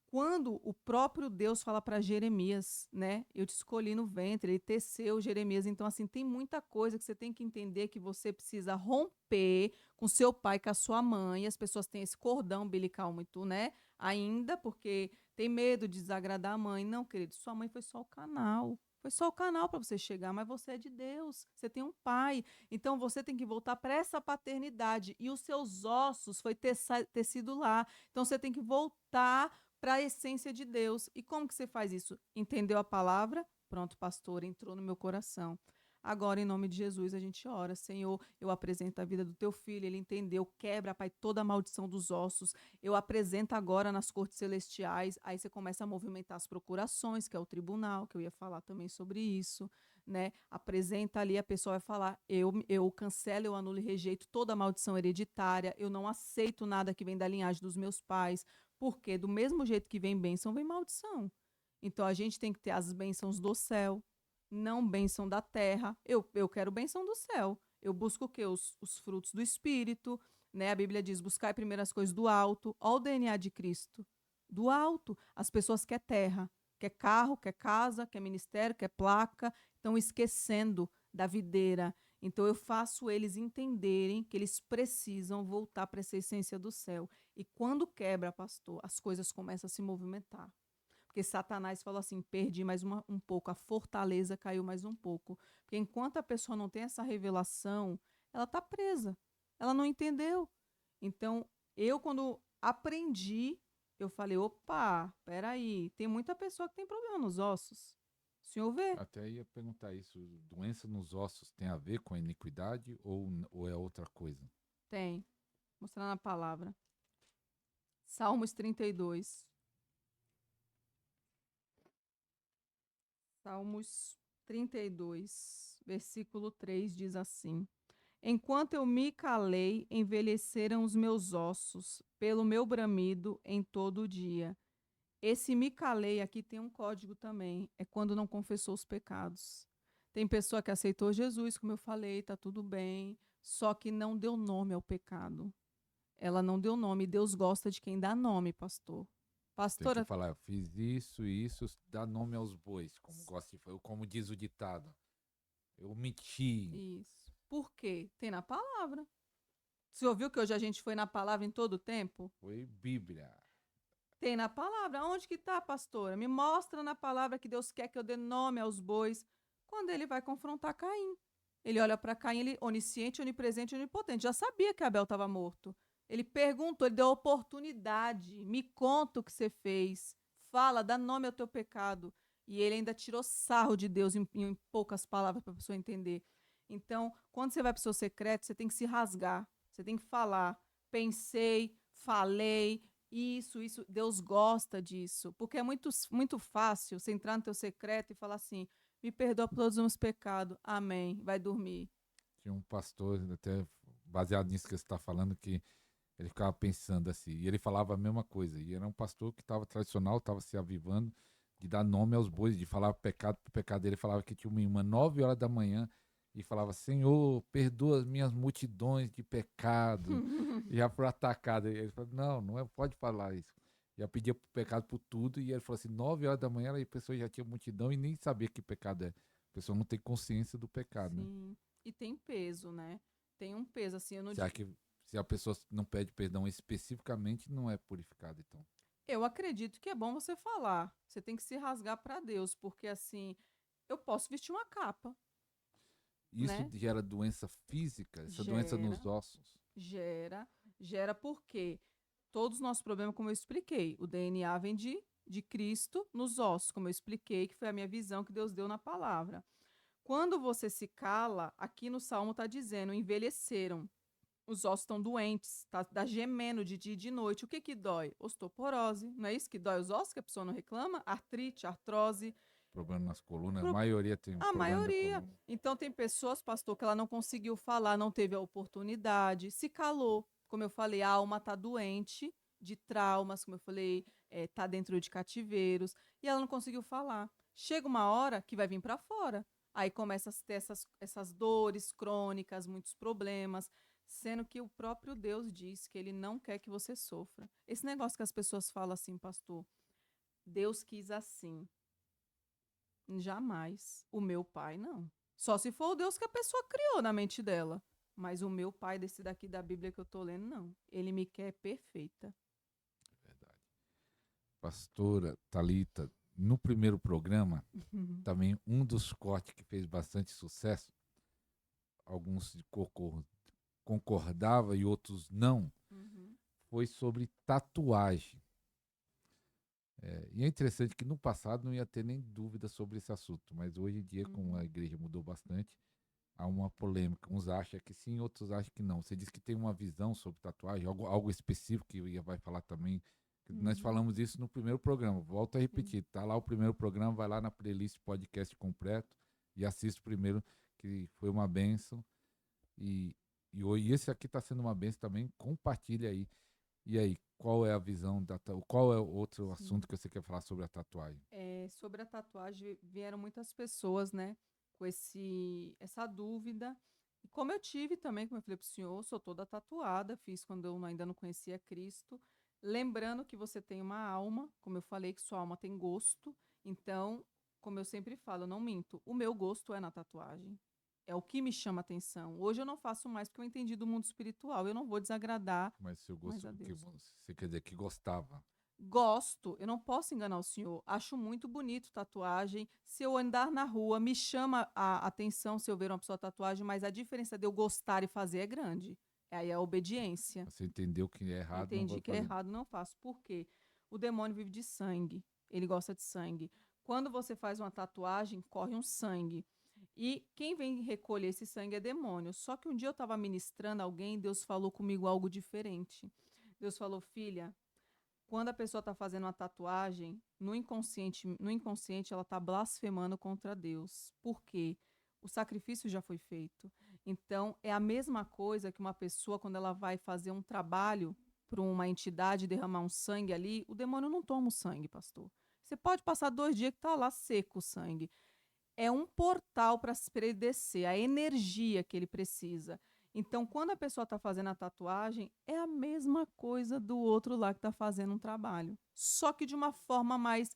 Quando o próprio Deus fala para Jeremias, né? Eu te escolhi no ventre, ele teceu Jeremias. Então, assim, tem muita coisa que você tem que entender que você precisa romper com seu pai, com a sua mãe. As pessoas têm esse cordão umbilical muito, né? Ainda, porque tem medo de desagradar a mãe. Não, querido, sua mãe foi só o canal. Foi só o canal para você chegar, mas você é de Deus, você tem um pai. Então você tem que voltar para essa paternidade. E os seus ossos foi tecido lá. Então você tem que voltar para a essência de Deus. E como que você faz isso? Entendeu a palavra? Pronto, pastor, entrou no meu coração. Agora, em nome de Jesus, a gente ora. Senhor, eu apresento a vida do teu filho. Ele entendeu. Quebra, Pai, toda a maldição dos ossos. Eu apresento agora nas cortes celestiais. Aí você começa a movimentar as procurações, que é o tribunal, que eu ia falar também sobre isso. Né? Apresenta ali, a pessoa vai falar: eu cancelo, eu anulo e rejeito toda a maldição hereditária. Eu não aceito nada que vem da linhagem dos meus pais. Porque do mesmo jeito que vem bênção, vem maldição. Então a gente tem que ter as bênçãos do céu, não bênção da terra. Eu quero bênção do céu. Eu busco o quê? Os frutos do Espírito. Né? A Bíblia diz: buscar primeiro as coisas do alto. Olha o DNA de Cristo. Do alto. As pessoas querem terra, quer carro, quer casa, quer ministério, quer placa. Estão esquecendo da videira. Então eu faço eles entenderem que eles precisam voltar para essa essência do céu. E quando quebra, pastor, as coisas começam a se movimentar. Porque Satanás falou assim: perdi mais um pouco, a fortaleza caiu mais um pouco. Porque enquanto a pessoa não tem essa revelação, ela está presa. Ela não entendeu. Então, eu, quando aprendi, eu falei: opa, peraí, tem muita pessoa que tem problema nos ossos. O senhor vê? Até ia perguntar isso. Doença nos ossos tem a ver com a iniquidade ou é outra coisa? Tem. Mostrar na palavra. Salmos 32. Salmos 32, versículo 3 diz assim: Enquanto eu me calei, envelheceram os meus ossos, pelo meu bramido em todo o dia. Esse me calei aqui tem um código também, é quando não confessou os pecados. Tem pessoa que aceitou Jesus, como eu falei, tá tudo bem, só que não deu nome ao pecado. Ela não deu nome, Deus gosta de quem dá nome, pastor. Tem que Pastora, falar, eu fiz isso e isso, dá nome aos bois, como gosta de falar, como diz o ditado. Eu menti. isso. Por quê? Tem na palavra. Você ouviu que hoje a gente foi na palavra em todo o tempo? Foi Bíblia. Tem na palavra. Onde que está, pastora? Me mostra na palavra que Deus quer que eu dê nome aos bois. Quando ele vai confrontar Caim. Ele olha para Caim, ele onisciente, onipresente, onipotente. Já sabia que Abel estava morto. Ele perguntou, ele deu oportunidade. Me conta o que você fez. Fala, dá nome ao teu pecado. E ele ainda tirou sarro de Deus em poucas palavras para a pessoa entender. Então, quando você vai para o seu secreto, você tem que se rasgar. Você tem que falar. Pensei, falei, isso, Deus gosta disso, porque é muito fácil você entrar no teu secreto e falar assim, me perdoa por todos os meus pecados, amém, vai dormir. Tinha um pastor, até baseado nisso que você está falando, que ele ficava pensando assim, e ele falava a mesma coisa. E era um pastor que estava tradicional, estava se avivando, de dar nome aos bois, de falar pecado por pecado. Ele falava que tinha uma irmã 9 horas da manhã e falava: Senhor, perdoa as minhas multidões de pecado. E já foi atacado. E ele falou: Não, não é, pode falar isso. Já pedia pecado por tudo. E ele falou assim: 9 horas da manhã, a pessoa já tinha multidão e nem sabia que pecado é. A pessoa não tem consciência do pecado, né? Sim, e tem peso, né? Tem um peso, assim, eu não Será digo. que se a pessoa não pede perdão especificamente, não é purificada, então? Eu acredito que é bom você falar, você tem que se rasgar para Deus, porque assim, eu posso vestir uma capa, Isso né? gera doença física, essa doença Gera, nos ossos. gera, gera porque todos os nossos problemas, como eu expliquei, o DNA vem de Cristo nos ossos, como eu expliquei, que foi a minha visão que Deus deu na palavra. Quando você se cala, aqui no Salmo está dizendo, envelheceram, os ossos estão doentes, tá gemendo de dia e de noite. O que que dói? Osteoporose, não é isso que dói os ossos, que a pessoa não reclama? Artrite, artrose, Problema nas colunas, a pro- maioria tem um a problema da maioria. coluna. Então, tem pessoas, pastor, que ela não conseguiu falar, não teve a oportunidade, se calou. Como eu falei, a alma está doente de traumas, como eu falei, está dentro de cativeiros, e ela não conseguiu falar. Chega uma hora que vai vir para fora. Aí começa a ter essas dores crônicas, muitos problemas, sendo que o próprio Deus diz que ele não quer que você sofra. Esse negócio que as pessoas falam assim, pastor, Deus quis assim. Jamais. O meu pai, não. Só se for o Deus que a pessoa criou na mente dela. Mas o meu pai, desse daqui da Bíblia que eu tô lendo, não. Ele me quer perfeita. Verdade. Pastora Talita, no primeiro programa, também um dos cortes que fez bastante sucesso, alguns concordava e outros não, Uhum. foi sobre tatuagem. E é interessante que no passado não ia ter nem dúvida sobre esse assunto, mas hoje em dia, como a Uhum. igreja mudou bastante, há uma polêmica. Uns acham que sim, outros acham que não. Você disse que tem uma visão sobre tatuagem, algo específico que vai falar também. Nós Uhum. falamos isso no primeiro programa. Volto a Sim. repetir, tá lá o primeiro programa, vai lá na playlist podcast completo e assiste o primeiro, que foi uma benção. E, e esse aqui está sendo uma benção também. Compartilha aí. E aí, qual é a visão qual é o outro Sim. assunto que você quer falar sobre a tatuagem? Sobre a tatuagem, vieram muitas pessoas, né, com essa dúvida. E como eu tive também, como eu falei para o senhor, sou toda tatuada, fiz quando eu ainda não conhecia Cristo. Lembrando que você tem uma alma, como eu falei, que sua alma tem gosto. Então, como eu sempre falo, eu não minto, o meu gosto é na tatuagem. É o que me chama atenção. Hoje eu não faço mais porque eu entendi do mundo espiritual. Eu não vou desagradar Mas seu mais gosto, a o que Deus. você quer dizer que gostava? Gosto, eu não posso enganar o senhor. Acho muito bonito tatuagem. Se eu andar na rua, me chama a atenção se eu ver uma pessoa tatuagem, mas a diferença de eu gostar e fazer é grande. Aí é a obediência. Você entendeu que é errado, não vai Entendi que é fazer. errado, não faço. Por quê? O demônio vive de sangue. Ele gosta de sangue. Quando você faz uma tatuagem, corre um sangue. E quem vem recolher esse sangue é demônio. Só que um dia eu estava ministrando alguém, Deus falou comigo algo diferente. Deus falou, filha, quando a pessoa está fazendo uma tatuagem, no inconsciente ela está blasfemando contra Deus. Por quê? O sacrifício já foi feito. Então, é a mesma coisa que uma pessoa, quando ela vai fazer um trabalho para uma entidade, derramar um sangue ali, o demônio não toma o sangue, pastor. Você pode passar 2 dias que está lá seco o sangue. É um portal para ele descer, a energia que ele precisa. Então, quando a pessoa está fazendo a tatuagem, é a mesma coisa do outro lá que está fazendo um trabalho. Só que de uma forma mais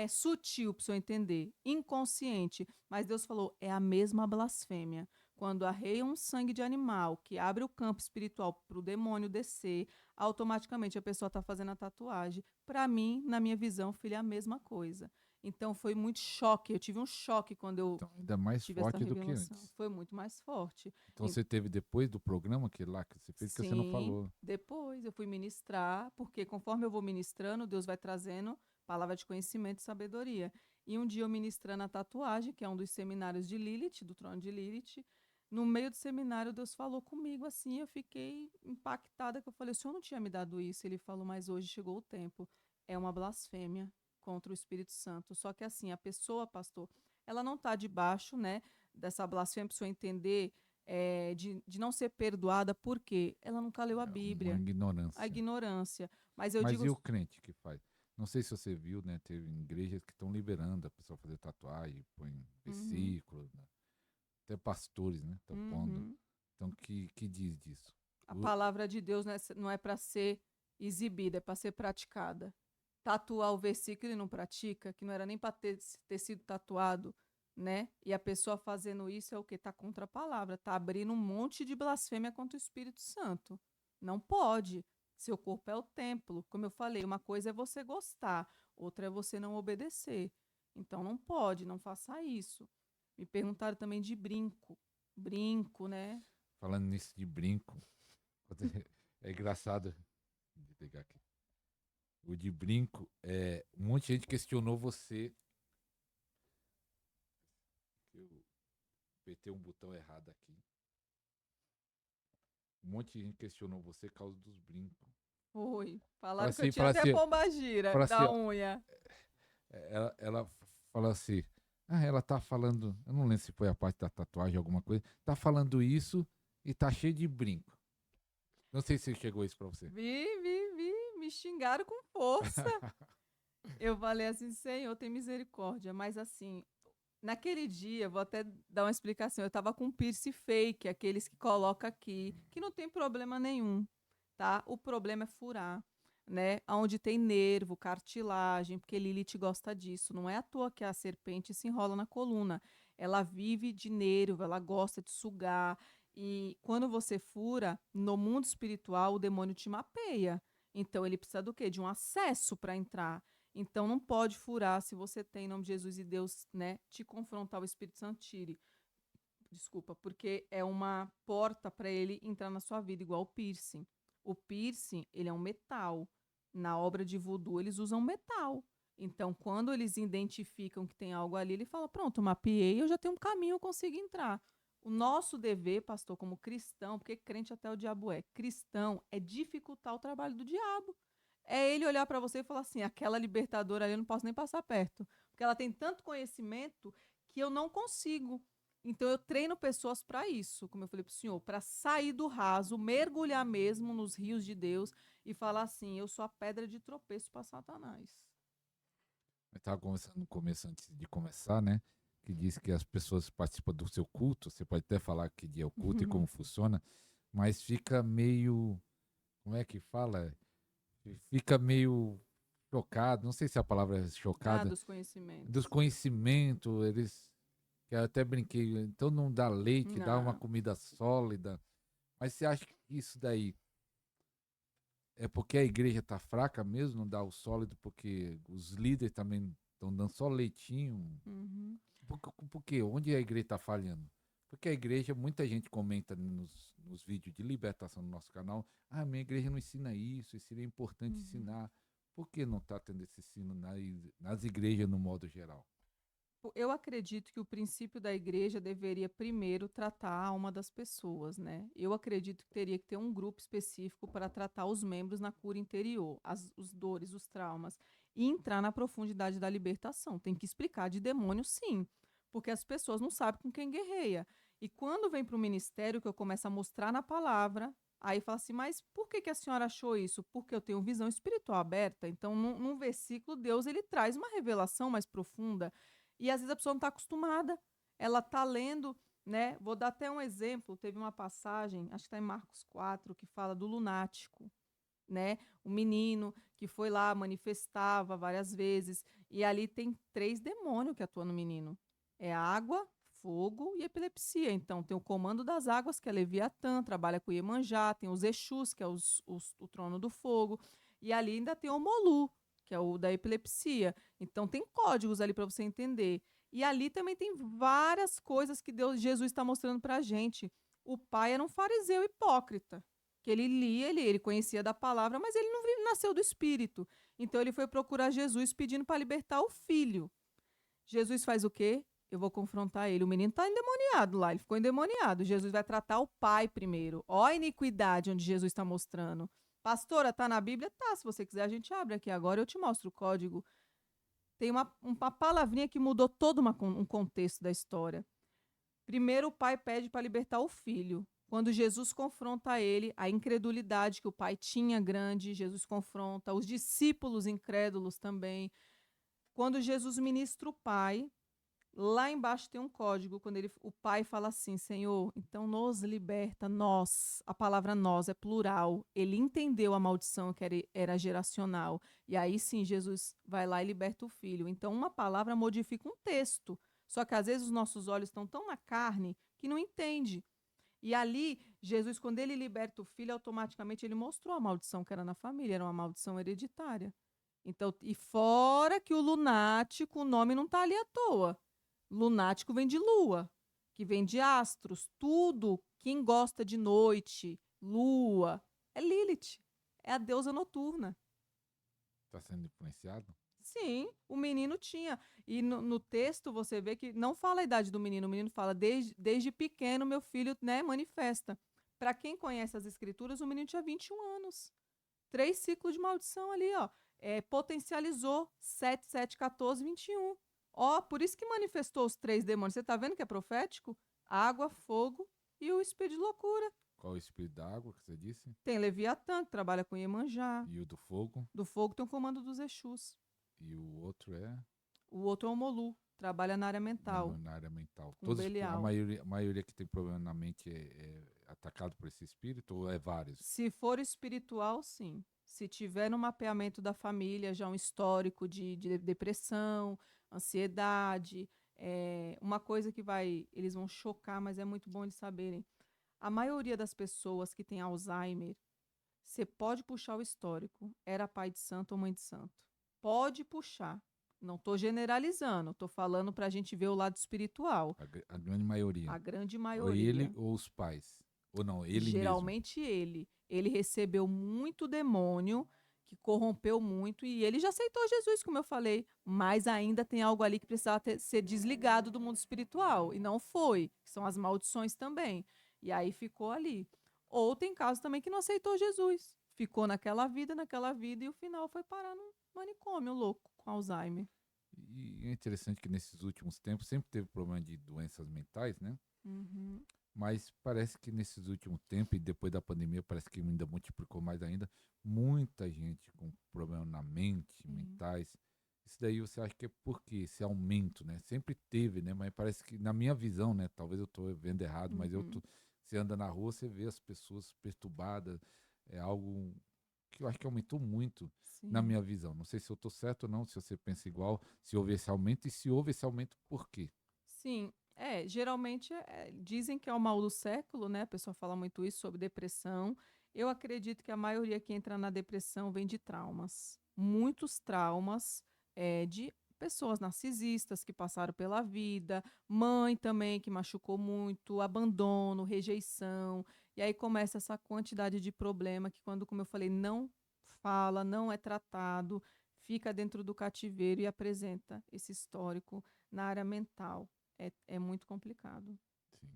sutil, para o senhor entender, inconsciente. Mas Deus falou, é a mesma blasfêmia. Quando arreia um sangue de animal que abre o campo espiritual para o demônio descer, automaticamente a pessoa está fazendo a tatuagem. Para mim, na minha visão, filho, é a mesma coisa. Então foi muito choque. Eu tive um choque quando eu Então, ainda mais tive essa forte do que revelação. antes. Foi muito mais forte. Então, você teve depois do programa que lá que você fez, que você não Sim, falou. depois eu fui ministrar, porque conforme eu vou ministrando, Deus vai trazendo palavra de conhecimento e sabedoria. E um dia eu ministrando a tatuagem, que é um dos seminários de Lilith, do trono de Lilith, no meio do seminário Deus falou comigo assim, eu fiquei impactada, que eu falei, o senhor não tinha me dado isso? Ele falou, mas hoje chegou o tempo. É uma blasfêmia contra o Espírito Santo. Só que assim, a pessoa, pastor, ela não está debaixo, né, dessa blasfêmia, para o senhor entender, de não ser perdoada, porque ela nunca leu a É uma Bíblia. A ignorância. ignorância. Mas eu Mas digo, e o crente que faz? Não sei se você viu, né? Teve igrejas que estão liberando a pessoa fazer tatuagem, põe uhum, versículos, né? Até pastores, né? Estão pondo. uhum. Então, que diz disso? A palavra de Deus não é para ser exibida, é para ser praticada. Tatuar o versículo e não pratica, que não era nem para ter sido tatuado, né? E a pessoa fazendo isso é o que? Está contra a palavra, está abrindo um monte de blasfêmia contra o Espírito Santo. Não pode. Seu corpo é o templo. Como eu falei, uma coisa é você gostar, outra é você não obedecer. Então não pode, não faça isso. Me perguntaram também de brinco. Brinco, né? Falando nisso de brinco, é engraçado. Deixa eu pegar aqui. O de brinco, um monte de gente questionou você. Eu apertei um botão errado aqui. Um monte de gente questionou você por causa dos brincos. Oi. Fala Falaram que eu assim, tinha fala até assim, pombagira fala assim, da ó, unha. ela fala assim, ela tá falando, eu não lembro se foi a parte da tatuagem, alguma coisa, tá falando isso e tá cheio de brinco. Não sei se chegou isso pra você. Vi. Me xingaram com força. Eu falei assim, Senhor, tem misericórdia. Mas assim, naquele dia, vou até dar uma explicação. Eu tava com um piercing fake, aqueles que coloca aqui, que não tem problema nenhum, tá? O problema é furar, né? Onde tem nervo, cartilagem, porque Lilith gosta disso. Não é à toa que a serpente se enrola na coluna. Ela vive de nervo, ela gosta de sugar. E quando você fura, no mundo espiritual, o demônio te mapeia. Então ele precisa do quê? De um acesso para entrar. Então não pode furar se você tem em nome de Jesus e Deus, né, te confrontar, o Espírito Santo tire. Desculpa, porque é uma porta para ele entrar na sua vida, igual o piercing. O piercing, ele é um metal. Na obra de voodoo, eles usam metal. Então, quando eles identificam que tem algo ali, ele fala: pronto, mapeei, eu já tenho um caminho, eu consigo entrar. O nosso dever, pastor, como cristão, porque crente até o diabo é, cristão é dificultar o trabalho do diabo. É ele olhar para você e falar assim: aquela libertadora ali eu não posso nem passar perto, porque ela tem tanto conhecimento que eu não consigo. Então eu treino pessoas para isso, como eu falei para o senhor, para sair do raso, mergulhar mesmo nos rios de Deus e falar assim: eu sou a pedra de tropeço para Satanás. Eu estava conversando no começo, antes de começar, né? Que diz que as pessoas participam do seu culto. Você pode até falar que dia é o culto e como funciona, mas fica meio. Como é que fala? Fica meio chocado. Não sei se a palavra é chocada. Dos Dos conhecimentos. conhecimentos, eles. Que eu até brinquei. Então não dá leite, dá uma Não. comida sólida. Mas você acha que isso daí é porque a igreja está fraca mesmo, não dá o sólido, porque os líderes também estão dando só leitinho? Uhum. Por quê? Onde a igreja está falhando? Porque a igreja, muita gente comenta nos vídeos de libertação no nosso canal, minha igreja não ensina isso seria importante Uhum. ensinar. Por que não está tendo esse ensino nas igrejas no modo geral? Eu acredito que o princípio da igreja deveria primeiro tratar a alma das pessoas, né? Eu acredito que teria que ter um grupo específico para tratar os membros na cura interior, os dores, os traumas, e entrar na profundidade da libertação. Tem que explicar de demônio, sim, porque as pessoas não sabem com quem guerreia. E quando vem para o ministério, que eu começo a mostrar na palavra, aí fala assim, mas por que a senhora achou isso? Porque eu tenho visão espiritual aberta. Então, num versículo, Deus ele traz uma revelação mais profunda e às vezes a pessoa não está acostumada. Ela está lendo, né? Vou dar até um exemplo. Teve uma passagem, acho que está em Marcos 4, que fala do lunático, né? O menino que foi lá, manifestava várias vezes. E ali tem 3 demônios que atuam no menino. É água, fogo e epilepsia. Então, tem o comando das águas, que é Leviatã, trabalha com Iemanjá, tem os Exus, que é o trono do fogo, e ali ainda tem o Molu, que é o da epilepsia. Então, tem códigos ali para você entender. E ali também tem várias coisas que Jesus está mostrando para a gente. O pai era um fariseu hipócrita, que ele lia, ele conhecia da palavra, mas ele não nasceu do Espírito. Então, ele foi procurar Jesus pedindo para libertar o filho. Jesus faz o quê? Eu vou confrontar ele. O menino está endemoniado lá, ele ficou endemoniado. Jesus vai tratar o pai primeiro. Ó a iniquidade onde Jesus está mostrando. Pastora, tá na Bíblia? Tá, se você quiser a gente abre aqui agora, eu te mostro o código. Tem uma palavrinha que mudou todo um contexto da história. Primeiro o pai pede para libertar o filho. Quando Jesus confronta ele, a incredulidade que o pai tinha grande, Jesus confronta, os discípulos incrédulos também. Quando Jesus ministra o pai, lá embaixo tem um código, quando o pai fala assim, Senhor, então nos liberta, nós, a palavra nós é plural, ele entendeu a maldição que era geracional, e aí sim Jesus vai lá e liberta o filho. Então uma palavra modifica um texto, só que às vezes os nossos olhos estão tão na carne que não entende. E ali, Jesus, quando ele liberta o filho, automaticamente ele mostrou a maldição que era na família, era uma maldição hereditária. Então, e fora que o lunático, o nome não está ali à toa. Lunático vem de lua, que vem de astros, tudo. Quem gosta de noite, lua, é Lilith, é a deusa noturna. Está sendo influenciado? Sim, o menino tinha. E no texto você vê que não fala a idade do menino, o menino fala, desde pequeno meu filho, né, manifesta. Para quem conhece as escrituras, o menino tinha 21 anos. 3 ciclos de maldição ali, ó. Potencializou 7, 7, 14, 21. Ó, por isso que manifestou os 3 demônios. Você tá vendo que é profético? Água, fogo e o espírito de loucura. Qual o espírito da água que você disse? Tem Leviatã, que trabalha com Iemanjá. E o do fogo? Do fogo tem o comando dos Exus. E o outro é? O outro é o Molu, trabalha na área mental. Na área mental. Com Belial. A maioria que tem problema na mente é atacado por esse espírito ou é vários? Se for espiritual, sim. Se tiver no mapeamento da família já um histórico de depressão, ansiedade, uma coisa que eles vão chocar, mas é muito bom eles saberem. A maioria das pessoas que tem Alzheimer, você pode puxar o histórico, era pai de santo ou mãe de santo. Pode puxar. Não estou generalizando, estou falando para a gente ver o lado espiritual. A grande maioria. A grande Ou maioria. ele ou os pais. Ou não, ele Geralmente mesmo. ele. Ele recebeu muito demônio, que corrompeu muito, e ele já aceitou Jesus, como eu falei. Mas ainda tem algo ali que precisava ser desligado do mundo espiritual. E não foi. Que são as maldições também. E aí ficou ali. Ou tem casos também que não aceitou Jesus. Ficou naquela vida, e o final foi parar num manicômio louco, com Alzheimer. E é interessante que nesses últimos tempos sempre teve problema de doenças mentais, né? Uhum. Mas parece que nesses últimos tempos, e depois da pandemia, parece que ainda multiplicou mais ainda, muita gente com problema na mente, mentais. Isso daí você acha que é porque esse aumento, né? Sempre teve, né? Mas parece que, na minha visão, né? Talvez eu estou vendo errado, mas você anda na rua, você vê as pessoas perturbadas. É algo que eu acho que aumentou muito na minha visão. Não sei se eu estou certo ou não, se você pensa igual, se houve esse aumento e se houve esse aumento, por quê? Sim, geralmente dizem que é o mal do século, né? A pessoa fala muito isso sobre depressão. Eu acredito que a maioria que entra na depressão vem de traumas. Muitos traumas de pessoas narcisistas que passaram pela vida, mãe também que machucou muito, abandono, rejeição. E aí começa essa quantidade de problema que quando, como eu falei, não fala, não é tratado, fica dentro do cativeiro e apresenta esse histórico na área mental. É muito complicado. Sim.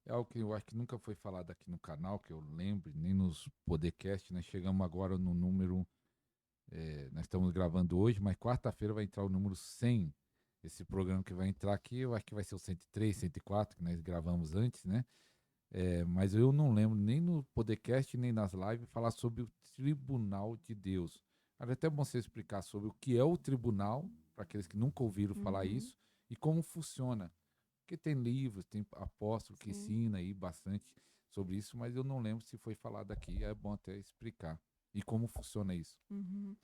É algo que eu acho que nunca foi falado aqui no canal, que eu lembre, nem nos podcasts, né? Chegamos agora no número, nós estamos gravando hoje, mas quarta-feira vai entrar o número 100. Esse programa que vai entrar aqui, eu acho que vai ser o 103, 104, que nós gravamos antes, né? Mas eu não lembro nem no podcast, nem nas lives, falar sobre o tribunal de Deus. Era até bom você explicar sobre o que é o tribunal, para aqueles que nunca ouviram falar Uhum, isso, e como funciona. Porque tem livros, tem apóstolo que sim. ensina aí bastante sobre isso, mas eu não lembro se foi falado aqui. É bom até explicar. E como funciona isso. Uhum.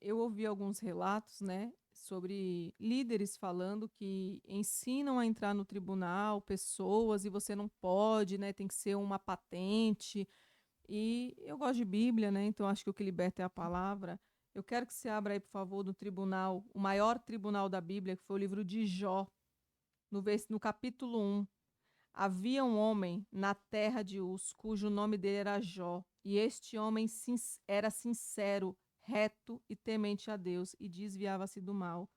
Eu ouvi alguns relatos, né, sobre líderes falando que ensinam a entrar no tribunal pessoas e você não pode, né, tem que ser uma patente. E eu gosto de Bíblia, né, então acho que o que liberta é a palavra. Eu quero que você abra aí, por favor, no tribunal, o maior tribunal da Bíblia, que foi o livro de Jó, no capítulo 1. Havia um homem na terra de Uz, cujo nome dele era Jó, e este homem era sincero, reto e temente a Deus, e desviava-se do mal.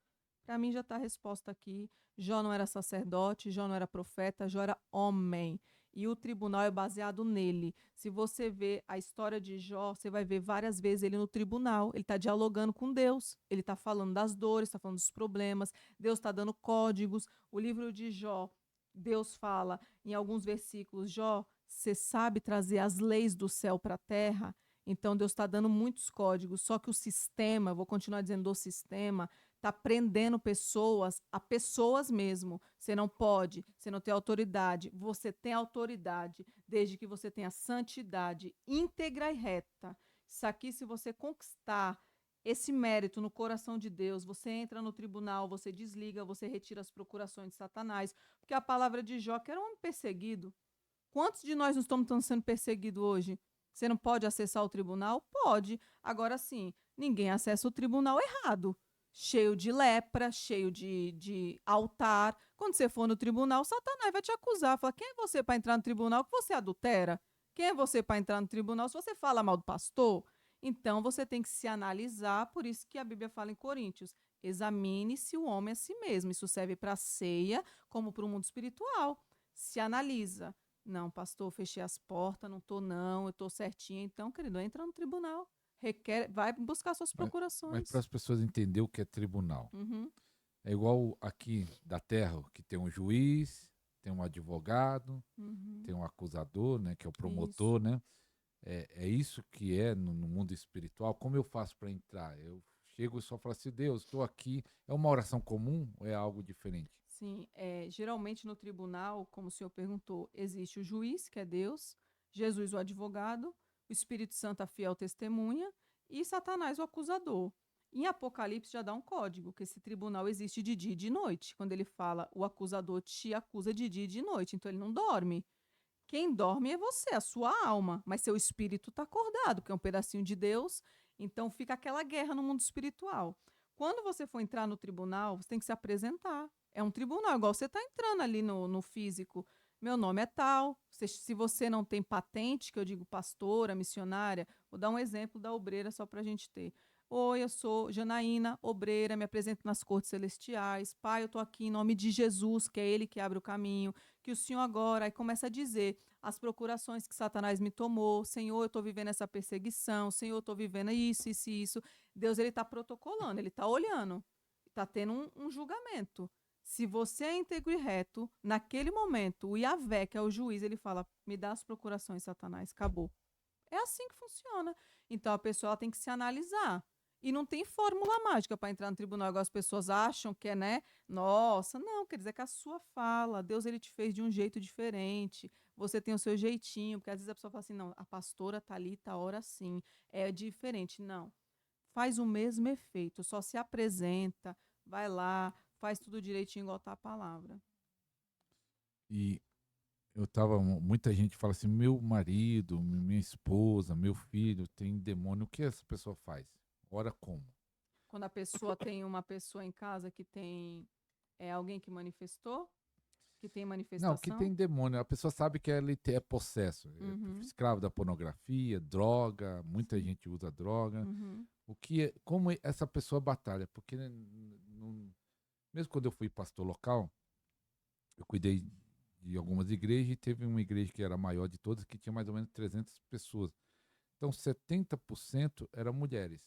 Para mim já está a resposta aqui. Jó não era sacerdote, Jó não era profeta, Jó era homem. E o tribunal é baseado nele. Se você vê a história de Jó, você vai ver várias vezes ele no tribunal. Ele está dialogando com Deus. Ele está falando das dores, está falando dos problemas. Deus está dando códigos. O livro de Jó, Deus fala em alguns versículos: Jó, você sabe trazer as leis do céu para a terra? Então Deus está dando muitos códigos. Só que o sistema, vou continuar dizendo do sistema, está prendendo pessoas a pessoas mesmo. Você não pode, você não tem autoridade. Você tem autoridade desde que você tenha santidade íntegra e reta. Isso aqui, se você conquistar esse mérito no coração de Deus, você entra no tribunal, você desliga, você retira as procurações de Satanás. Porque a palavra de Jó, que era um homem perseguido. Quantos de nós não estamos sendo perseguidos hoje? Você não pode acessar o tribunal? Pode. Agora sim, ninguém acessa o tribunal errado. Cheio de lepra, cheio de altar. Quando você for no tribunal, Satanás vai te acusar. Fala, quem é você para entrar no tribunal que você adultera? Quem é você para entrar no tribunal se você fala mal do pastor? Então você tem que se analisar, por isso que a Bíblia fala em Coríntios: examine-se o homem a si mesmo. Isso serve para a ceia, como para o mundo espiritual. Se analisa. Não, pastor, fechei as portas, não tô não, eu tô certinha. Então, querido, entra no tribunal. Requer, vai buscar suas Mas para procurações. as pessoas entenderem o que é tribunal. Uhum, É igual aqui da terra, que tem um juiz, tem um advogado, uhum, tem um acusador, né, que é o isso. promotor, né? É isso que é no mundo espiritual. Como eu faço para entrar? Eu chego e só falo assim, Deus, estou aqui. É uma oração comum ou é algo diferente? Sim, geralmente no tribunal, como o senhor perguntou, existe o juiz, que é Deus, Jesus, o advogado, o Espírito Santo, a fiel testemunha, e Satanás, o acusador. Em Apocalipse já dá um código, que esse tribunal existe de dia e de noite. Quando ele fala, o acusador te acusa de dia e de noite, então ele não dorme. Quem dorme é você, a sua alma, mas seu espírito está acordado, que é um pedacinho de Deus, então fica aquela guerra no mundo espiritual. Quando você for entrar no tribunal, você tem que se apresentar. É um tribunal, igual você está entrando ali no físico. Meu nome é tal. Se você não tem patente, que eu digo pastora, missionária, vou dar um exemplo da obreira só para a gente ter. Oi, eu sou Janaína, obreira, me apresento nas cortes celestiais. Pai, eu estou aqui em nome de Jesus, que é Ele que abre o caminho. Que o Senhor agora, aí começa a dizer as procurações que Satanás me tomou. Senhor, eu estou vivendo essa perseguição. Senhor, eu estou vivendo isso, isso e isso. Deus, ele está protocolando, ele está olhando. Está tendo um julgamento. Se você é íntegro e reto, naquele momento, o Yahvé, que é o juiz, ele fala: me dá as procurações, Satanás, acabou. É assim que funciona. Então a pessoa ela tem que se analisar. E não tem fórmula mágica para entrar no tribunal, igual as pessoas acham que é, né? Nossa, não, quer dizer que a sua fala, Deus ele te fez de um jeito diferente, você tem o seu jeitinho, porque às vezes a pessoa fala assim, não, a pastora tá ali, tá hora sim, é diferente. Não, faz o mesmo efeito, só se apresenta, vai lá, faz tudo direitinho, igual tá a palavra. E muita gente fala assim, meu marido, minha esposa, meu filho tem demônio. O que essa pessoa faz? Ora como? Quando a pessoa tem uma pessoa em casa que tem alguém que manifestou, que tem Não, que manifestação? tem demônio. A pessoa sabe que ela é possesso. É Uhum, escravo da pornografia, droga. Muita sim. gente usa droga. Uhum, Como essa pessoa batalha? Porque né, mesmo quando eu fui pastor local, eu cuidei de algumas igrejas e teve uma igreja que era a maior de todas, que tinha mais ou menos 300 pessoas. Então, 70% eram mulheres.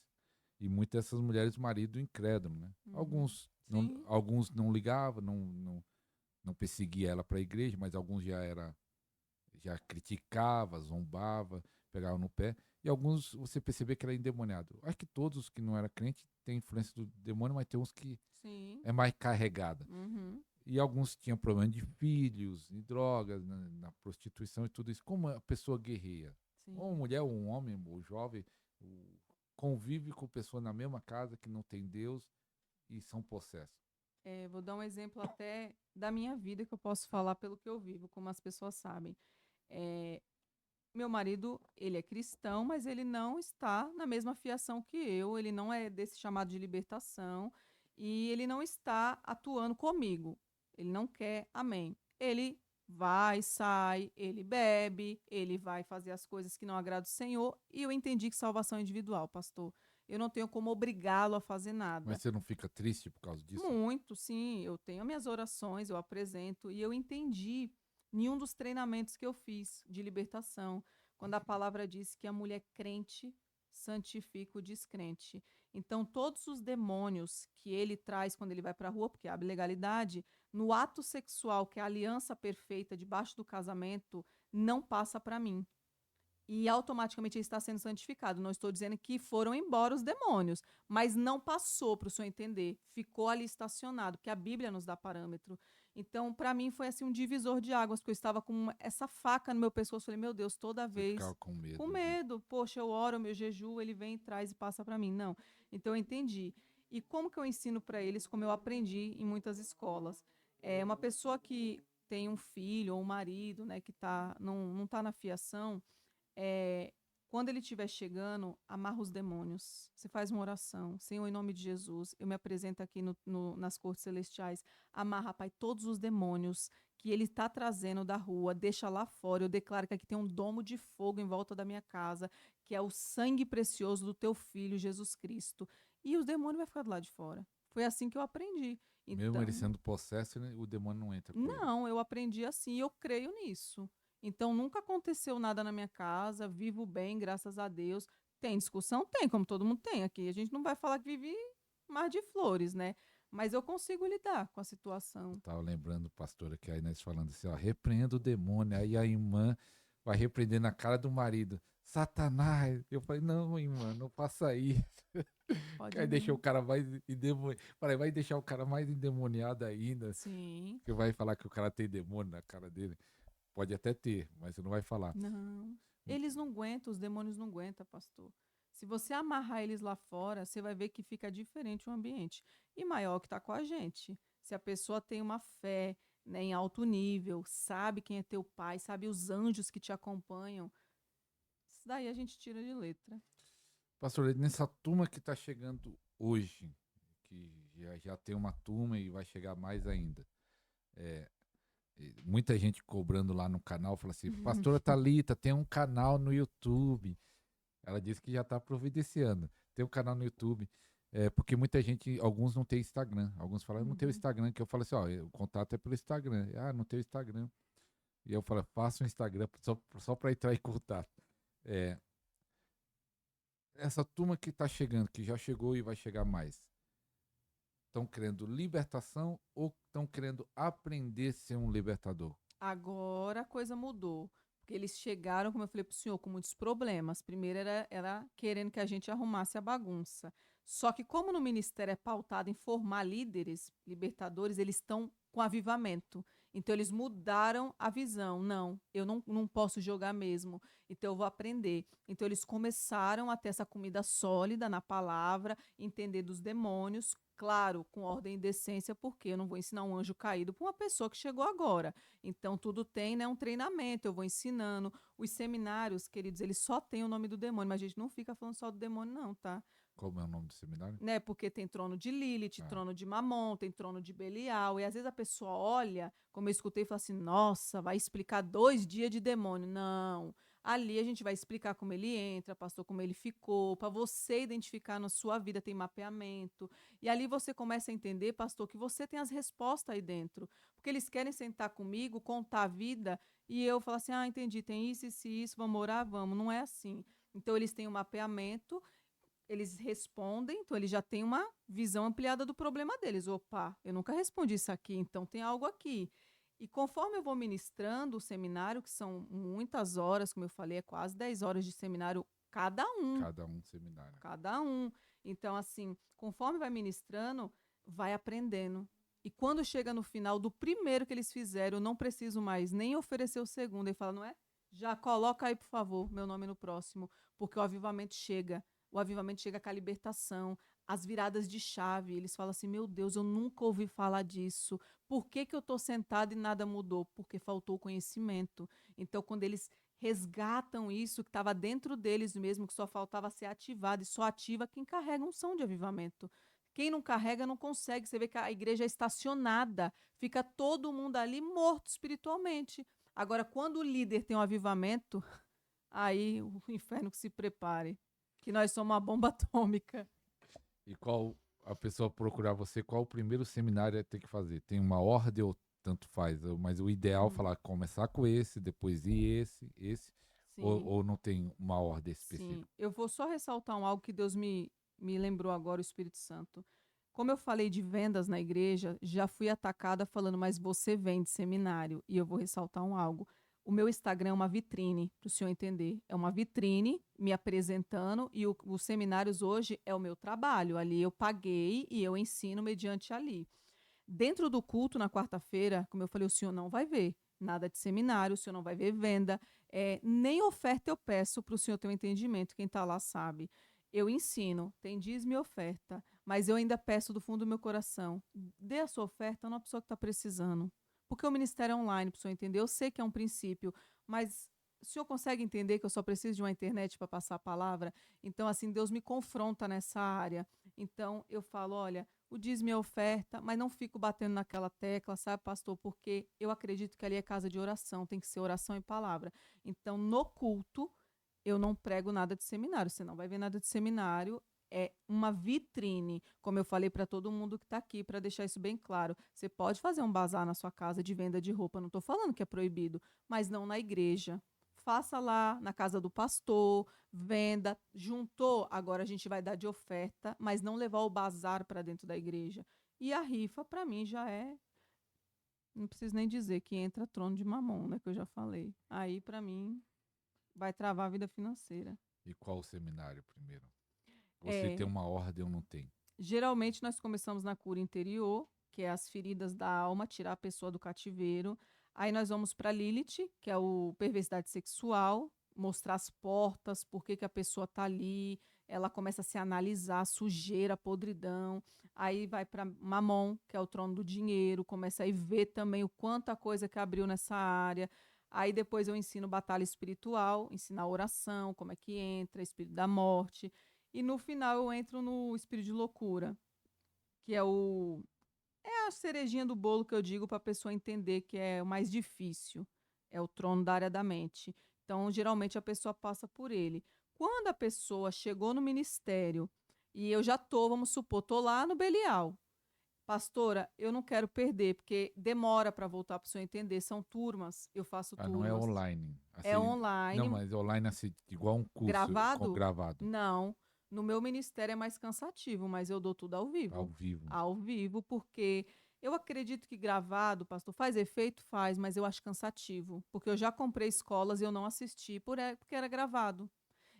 E muitas dessas mulheres, marido incrédulo, né? uhum. Sim. Alguns não ligavam, não perseguia ela para a igreja, mas alguns já criticava, zombava, pegava no pé. E alguns você percebia que era endemoniado. Acho que todos os que não eram crente têm influência do demônio, mas tem uns que Sim. é mais carregada. Uhum, E alguns tinham problema de filhos, de drogas, na prostituição e tudo isso. Como a pessoa guerreia, ou uma sim. mulher, ou um homem, ou jovem, convive com pessoas na mesma casa que não tem Deus e são possessos. Vou dar um exemplo até da minha vida que eu posso falar pelo que eu vivo, como as pessoas sabem. É, meu marido, ele é cristão, mas ele não está na mesma fiação que eu, ele não é desse chamado de libertação e ele não está atuando comigo. Ele não quer, amém. Ele vai, sai, ele bebe, ele vai fazer as coisas que não agradam o Senhor e eu entendi que salvação é individual, pastor. Eu não tenho como obrigá-lo a fazer Mas nada. você não fica triste por causa disso? Muito, sim. Eu tenho minhas orações, eu apresento e eu entendi em um dos treinamentos que eu fiz de libertação, quando a palavra diz que a mulher crente santifica o descrente. Então, todos os demônios que ele traz quando ele vai para a rua, porque abre legalidade, no ato sexual, que é a aliança perfeita debaixo do casamento, não passa para mim e automaticamente ele está sendo santificado. Não estou dizendo que foram embora os demônios, mas não passou para o senhor entender, ficou ali estacionado, porque a Bíblia nos dá parâmetro. Então, para mim foi assim um divisor de águas, porque eu estava com essa faca no meu pescoço, falei: "Meu Deus, toda Você ficava vez com com medo de. medo, poxa, eu oro, meu jejum, ele vem, traz e passa para mim". Não. Então eu entendi. E como que eu ensino para eles, como eu aprendi em muitas escolas? É uma pessoa que tem um filho ou um marido, né, que não tá na fiação, é, quando ele estiver chegando, amarra os demônios. Você faz uma oração. Senhor, em nome de Jesus, eu me apresento aqui nas cortes celestiais. Amarra, Pai, todos os demônios que ele está trazendo da rua. Deixa lá fora. Eu declaro que aqui tem um domo de fogo em volta da minha casa, que é o sangue precioso do teu filho, Jesus Cristo. E os demônios vão ficar do lado de fora. Foi assim que eu aprendi. Mesmo ele Então, sendo possesso, né, o demônio não entra com ele. não, eu aprendi assim e eu creio nisso. Então, nunca aconteceu nada na minha casa, vivo bem, graças a Deus. Tem discussão? Tem, como todo mundo tem aqui. A gente não vai falar que vive mar de flores, né? Mas eu consigo lidar com a Eu situação. estava lembrando, pastora, que a Inês falando assim, ó, repreenda o demônio. Aí a irmã vai repreender na cara do marido. Satanás! Eu falei, não, irmã, não faça isso. Que Pode aí deixa o vir. cara mais endemoniado. Vai deixar o cara mais endemoniado ainda. Sim. Que vai falar que o cara tem demônio na cara dele. Pode até ter, mas você não vai falar. Não. Eles não aguentam, os demônios não aguentam, pastor. Se você amarrar eles lá fora, você vai ver que fica diferente o ambiente. E maior que está com a gente. Se a pessoa tem uma fé, né, em alto nível, sabe quem é teu pai, sabe os anjos que te acompanham, isso daí a gente tira de letra. Pastor, nessa turma que está chegando hoje, que já tem uma turma e vai chegar mais ainda. É, muita gente cobrando lá no canal, fala assim, Pastora Thalita, tem um canal no YouTube. Ela disse que já está providenciando. Tem um canal no YouTube. Porque muita gente, alguns não tem Instagram. Alguns falam, não tem o Uhum. Instagram, que eu falo assim, ó, o contato é pelo Instagram. Ah, não tem o Instagram. E eu falo, faça um Instagram só para entrar em contato. É, essa turma que está chegando, que já chegou e vai chegar mais, estão querendo libertação ou estão querendo aprender a ser um libertador? Agora a coisa mudou. Porque eles chegaram, como eu falei para o senhor, com muitos problemas. Primeiro era querendo que a gente arrumasse a bagunça. Só que, como no ministério é pautado em formar líderes, libertadores, eles estão com avivamento. Então, eles mudaram a visão. Não, eu não posso jogar mesmo. Então, eu vou aprender. Então, eles começaram a ter essa comida sólida na palavra, entender dos demônios. Claro, com ordem e decência, porque eu não vou ensinar um anjo caído para uma pessoa que chegou agora. Então, tudo tem, né, um treinamento, eu vou ensinando. Os seminários, queridos, eles só têm o nome do demônio, mas a gente não fica falando só do demônio, não, tá? Como é o nome do seminário? né? Porque tem trono de Lilith, Ah, trono de Mamon, tem trono de Belial, e às vezes a pessoa olha, como eu escutei, e fala assim: nossa, vai explicar 2 dias de demônio. Não. Ali a gente vai explicar como ele entra, pastor, como ele ficou, para você identificar na sua vida, tem mapeamento. E ali você começa a entender, pastor, que você tem as respostas aí dentro. Porque eles querem sentar comigo, contar a vida, e eu falo assim: ah, entendi, tem isso, vamos orar, vamos. Não é assim. Então, eles têm um mapeamento, eles respondem, então eles já têm uma visão ampliada do problema deles. Opa, eu nunca respondi isso aqui, então tem algo aqui. E conforme eu vou ministrando o seminário, que são muitas horas, como eu falei, é quase 10 horas de seminário cada um, cada um seminário. cada um. Então, assim, conforme vai ministrando, vai aprendendo. E quando chega no final do primeiro que eles fizeram, eu não preciso mais nem oferecer o segundo. Ele fala, não é? Já coloca aí, por favor, meu nome no próximo, porque o avivamento chega. O avivamento chega com a libertação, as viradas de chave. Eles falam assim: meu Deus, eu nunca ouvi falar disso. Por que, que eu estou sentado e nada mudou? Porque faltou conhecimento. Então, quando eles resgatam isso que estava dentro deles mesmo, que só faltava ser ativado, e só ativa quem carrega um som de avivamento. Quem não carrega não consegue. Você vê que a igreja é estacionada, fica todo mundo ali morto espiritualmente. Agora, quando o líder tem um avivamento, aí o inferno que se prepare, que nós somos uma bomba atômica. E qual a pessoa procurar você, qual o primeiro seminário é ter que fazer? Tem uma ordem ou tanto faz? Mas o ideal é Hum, falar começar com esse, depois ir esse, sim, ou não tem uma ordem sim. específica? Eu vou só ressaltar algo que Deus me lembrou agora, o Espírito Santo. Como eu falei de vendas na igreja, já fui atacada falando, mas você vende seminário. E eu vou ressaltar algo. O meu Instagram é uma vitrine, para o senhor entender. É uma vitrine me apresentando e os seminários hoje é o meu trabalho. Ali eu paguei e eu ensino mediante ali. Dentro do culto, na quarta-feira, como eu falei, o senhor não vai ver nada de seminário, o senhor não vai ver venda, nem oferta eu peço para o senhor ter um entendimento, quem está lá sabe. Eu ensino, tem dízimo e oferta, mas eu ainda peço do fundo do meu coração, dê a sua oferta a uma pessoa que está precisando. Porque o ministério é online, para o senhor entender, eu sei que é um princípio, mas o senhor consegue entender que eu só preciso de uma internet para passar a palavra? Então, assim, Deus me confronta nessa área. Então, eu falo, olha, o dízimo é oferta, mas não fico batendo naquela tecla, sabe, pastor? Porque eu acredito que ali é casa de oração, tem que ser oração e palavra. Então, no culto, eu não prego nada de seminário, você não vai ver nada de seminário. É uma vitrine, como eu falei para todo mundo que está aqui, para deixar isso bem claro. Você pode fazer um bazar na sua casa de venda de roupa, não estou falando que é proibido, mas não na igreja. Faça lá na casa do pastor, venda, juntou, agora a gente vai dar de oferta, mas não levar o bazar para dentro da igreja. E a rifa, para mim, já é, não preciso nem dizer que entra trono de mamon, né, que eu já falei. Aí, para mim, vai travar a vida financeira. E qual o seminário primeiro? Você tem É, uma ordem ou não tem? geralmente nós começamos na cura interior, que é as feridas da alma, tirar a pessoa do cativeiro. Aí nós vamos para Lilith, que é o perversidade sexual, mostrar as portas, por que, que a pessoa está ali. Ela começa a se analisar, sujeira, podridão. Aí vai para Mamon, que é o trono do dinheiro, começa a ver também o quanta coisa que abriu nessa área. Aí depois eu ensino batalha espiritual, ensinar oração, como é que entra, espírito da morte. E no final eu entro no espírito de loucura, que é a cerejinha do bolo que eu digo para a pessoa entender que é o mais difícil. É o trono da área da mente. Então, geralmente a pessoa passa por ele. Quando a pessoa chegou no ministério e eu já tô, vamos supor, tô lá no Belial. Pastora, eu não quero perder, porque demora para voltar para o senhor entender. São turmas, eu faço Ah, não é turmas. online. É Assim, não, online, mas online assim, igual um curso gravado? gravado, Não. No meu ministério é mais cansativo, mas eu dou tudo ao ao vivo. vivo. Ao vivo, porque eu acredito que gravado, pastor, faz efeito? Faz, mas eu acho cansativo. Porque eu já comprei escolas e eu não assisti porque era gravado.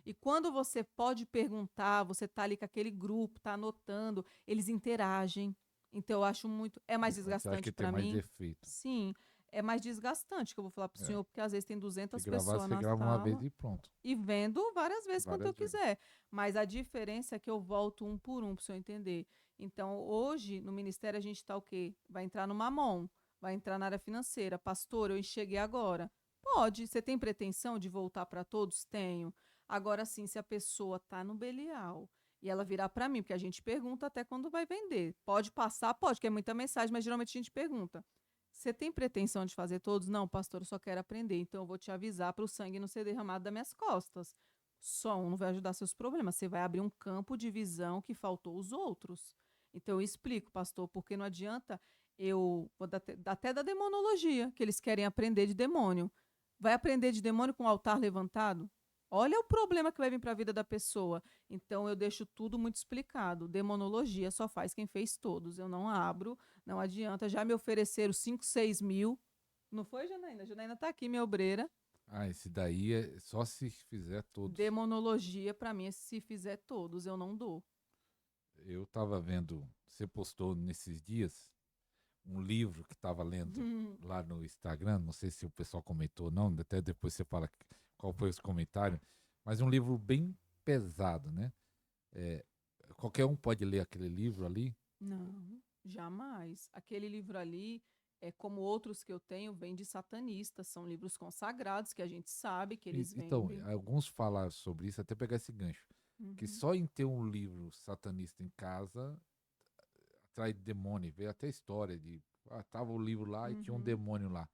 E quando você pode perguntar, você tá ali com aquele grupo, tá anotando, eles interagem. Então eu acho muito. É mais Você acha desgastante que tem para mais mim? efeito? Sim, é mais desgastante que eu vou falar para o É. senhor, porque às vezes tem Se 200 gravar, pessoas você na grava uma vez sala e pronto. e vendo várias vezes quanto eu Várias vezes. quiser. Mas a diferença é que eu volto um por um, para o senhor entender. Então, hoje, no ministério, a gente está o quê? Vai entrar no Mamon, vai entrar na área financeira. Pastor, eu enxerguei agora. Pode. Você tem pretensão de voltar para todos? Tenho. Agora sim, se a pessoa está no Belial E ela virar para mim, porque a gente pergunta até quando vai vender. Pode passar? Pode, que é muita mensagem, mas geralmente a gente pergunta. Você tem pretensão de fazer todos? Não, pastor, eu só quero aprender. Então eu vou te avisar para o sangue não ser derramado das minhas costas. Só um não vai ajudar seus problemas. Você vai abrir um campo de visão que faltou os outros. Então eu explico, pastor, porque não adianta eu vou dar até da demonologia, que eles querem aprender de demônio. Vai aprender de demônio com o altar levantado? Olha o problema que vai vir para a vida da pessoa. Então eu deixo tudo muito explicado. Demonologia só faz quem fez todos. Eu não abro, não adianta. Já me ofereceram 5, 6 mil. Não foi, Janaína? Janaína está aqui, minha obreira. Ah, esse daí é só se fizer todos. Demonologia, para mim, é se fizer todos, eu não dou. Eu tava vendo, você postou nesses dias um livro que tava lendo lá no Instagram, não sei se o pessoal comentou ou não, até depois você fala qual foi os comentários, mas um livro bem pesado, né? É, qualquer um pode ler aquele livro ali. Não, jamais. Aquele livro ali, como outros que eu tenho, vem de satanistas. São livros consagrados que a gente sabe que eles Então, vendem. alguns falaram sobre isso, até pegar esse gancho, que Uhum. só em ter um livro satanista em casa atrai demônio, veio até história de, tava o livro lá e tinha um Uhum. demônio lá.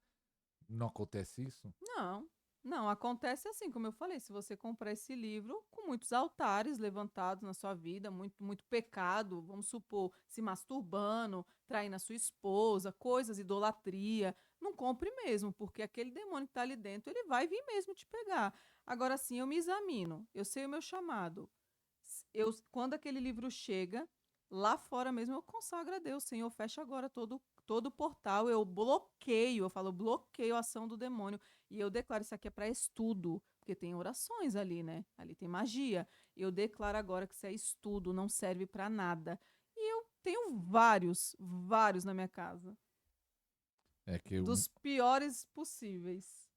Não acontece isso? Não, não, acontece assim, como eu falei, se você comprar esse livro com muitos altares levantados na sua vida, muito, muito pecado, vamos supor, se masturbando, traindo a sua esposa, coisas, idolatria, não compre mesmo, porque aquele demônio que está ali dentro, ele vai vir mesmo te pegar. Agora sim, eu me examino, eu sei o meu chamado. Quando aquele livro chega, lá fora mesmo eu consagro a Deus, Senhor, fecha agora todo o portal, eu bloqueio, eu falo, bloqueio a ação do demônio. E eu declaro, isso aqui é para estudo, porque tem orações ali, né? Ali tem magia. E eu declaro agora que isso é estudo, não serve para nada. E eu tenho vários, vários na minha casa. É que Dos piores possíveis.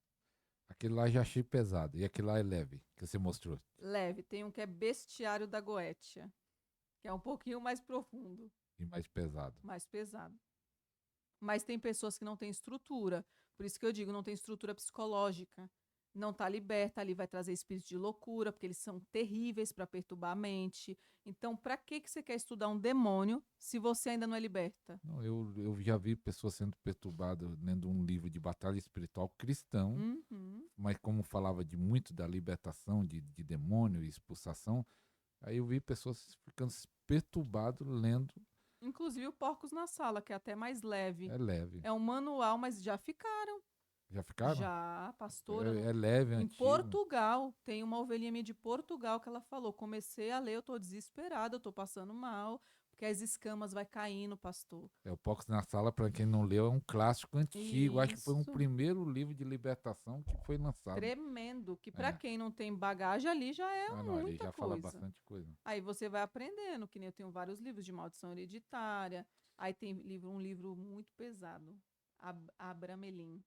aquele lá já achei pesado. E aquele lá é leve, que você mostrou. Leve, tem um que é Bestiário da Goétia, que é um pouquinho mais profundo, E mais pesado. mais pesado. Mas tem pessoas que não têm estrutura. Por isso que eu digo, não tem estrutura psicológica. Não está liberta, ali vai trazer espírito de loucura, porque eles são terríveis para perturbar a mente. Então, para que você quer estudar um demônio se você ainda não é liberta? Não, eu já vi pessoas sendo perturbadas lendo um livro de batalha espiritual cristão, Uhum. mas como falava de muito da libertação de demônio e expulsação, aí eu vi pessoas ficando perturbadas lendo. Inclusive o Porcos na Sala, que é até mais leve. É leve. É um manual, mas já ficaram. Já ficaram? Já, pastora, É leve, é em antigo. Portugal, tem uma ovelhinha minha de Portugal que ela falou: comecei a ler, eu tô desesperada, eu tô passando mal, porque as escamas vai caindo, pastor. É o Pox na Sala, para quem não leu, é um clássico antigo. Acho que foi um Isso, primeiro livro de libertação que foi lançado. tremendo, que para É. quem não tem bagagem ali já é Ah, não, ali muita já fala coisa. bastante coisa. Aí você vai aprendendo, que nem eu tenho vários livros de maldição hereditária. Aí tem um livro muito pesado, Abramelin.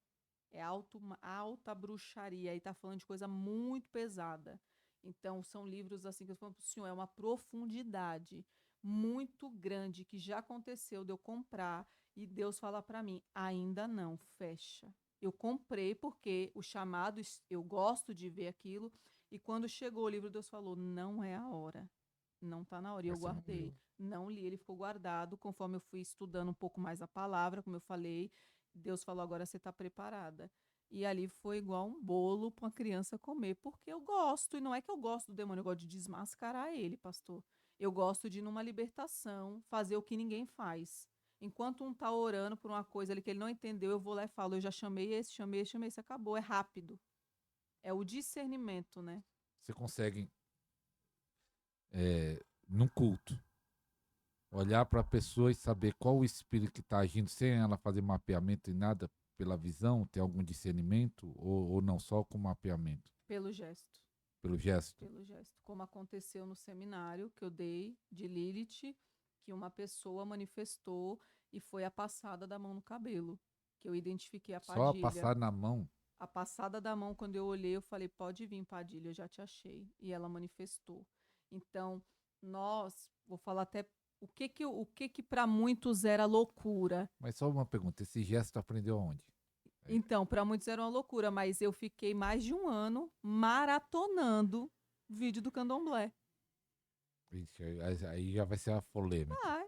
É alta bruxaria. Aí tá falando de coisa muito pesada. Então, são livros assim que eu falo pro senhor, é uma profundidade muito grande que já aconteceu de eu comprar e Deus fala para mim, ainda não, fecha. Eu comprei porque o chamado, eu gosto de ver aquilo, e quando chegou o livro, Deus falou, não é a hora. Não tá na hora. E eu Mas você não guardei. leu. Não li, ele ficou guardado. Conforme eu fui estudando um pouco mais a palavra, como eu falei, Deus falou: agora você está preparada. E ali foi igual um bolo para uma criança comer, porque eu gosto, e não é que eu gosto do demônio, eu gosto de desmascarar ele, pastor. Eu gosto de, numa libertação, fazer o que ninguém faz. Enquanto um está orando por uma coisa ali que ele não entendeu, eu vou lá e falo: eu já chamei esse, acabou. É rápido. É o discernimento, né? Você consegue, num culto, olhar para a pessoa e saber qual o espírito que está agindo sem ela fazer mapeamento e nada pela visão, ter algum discernimento ou não só com mapeamento, Pelo gesto. pelo gesto. Pelo gesto. Como aconteceu no seminário que eu dei de Lilith, que uma pessoa manifestou e foi a passada da mão no cabelo, que eu identifiquei a Só Padilha. passar na mão. A passada da mão, quando eu olhei, eu falei: pode vir, Padilha, eu já te achei. E ela manifestou. Então, vou falar até o que para muitos era loucura. Mas só uma pergunta, esse gesto aprendeu aonde? Então, para muitos era uma loucura, mas eu fiquei mais de um ano maratonando vídeo do candomblé. Vixe, aí já vai ser a polêmica. Ah,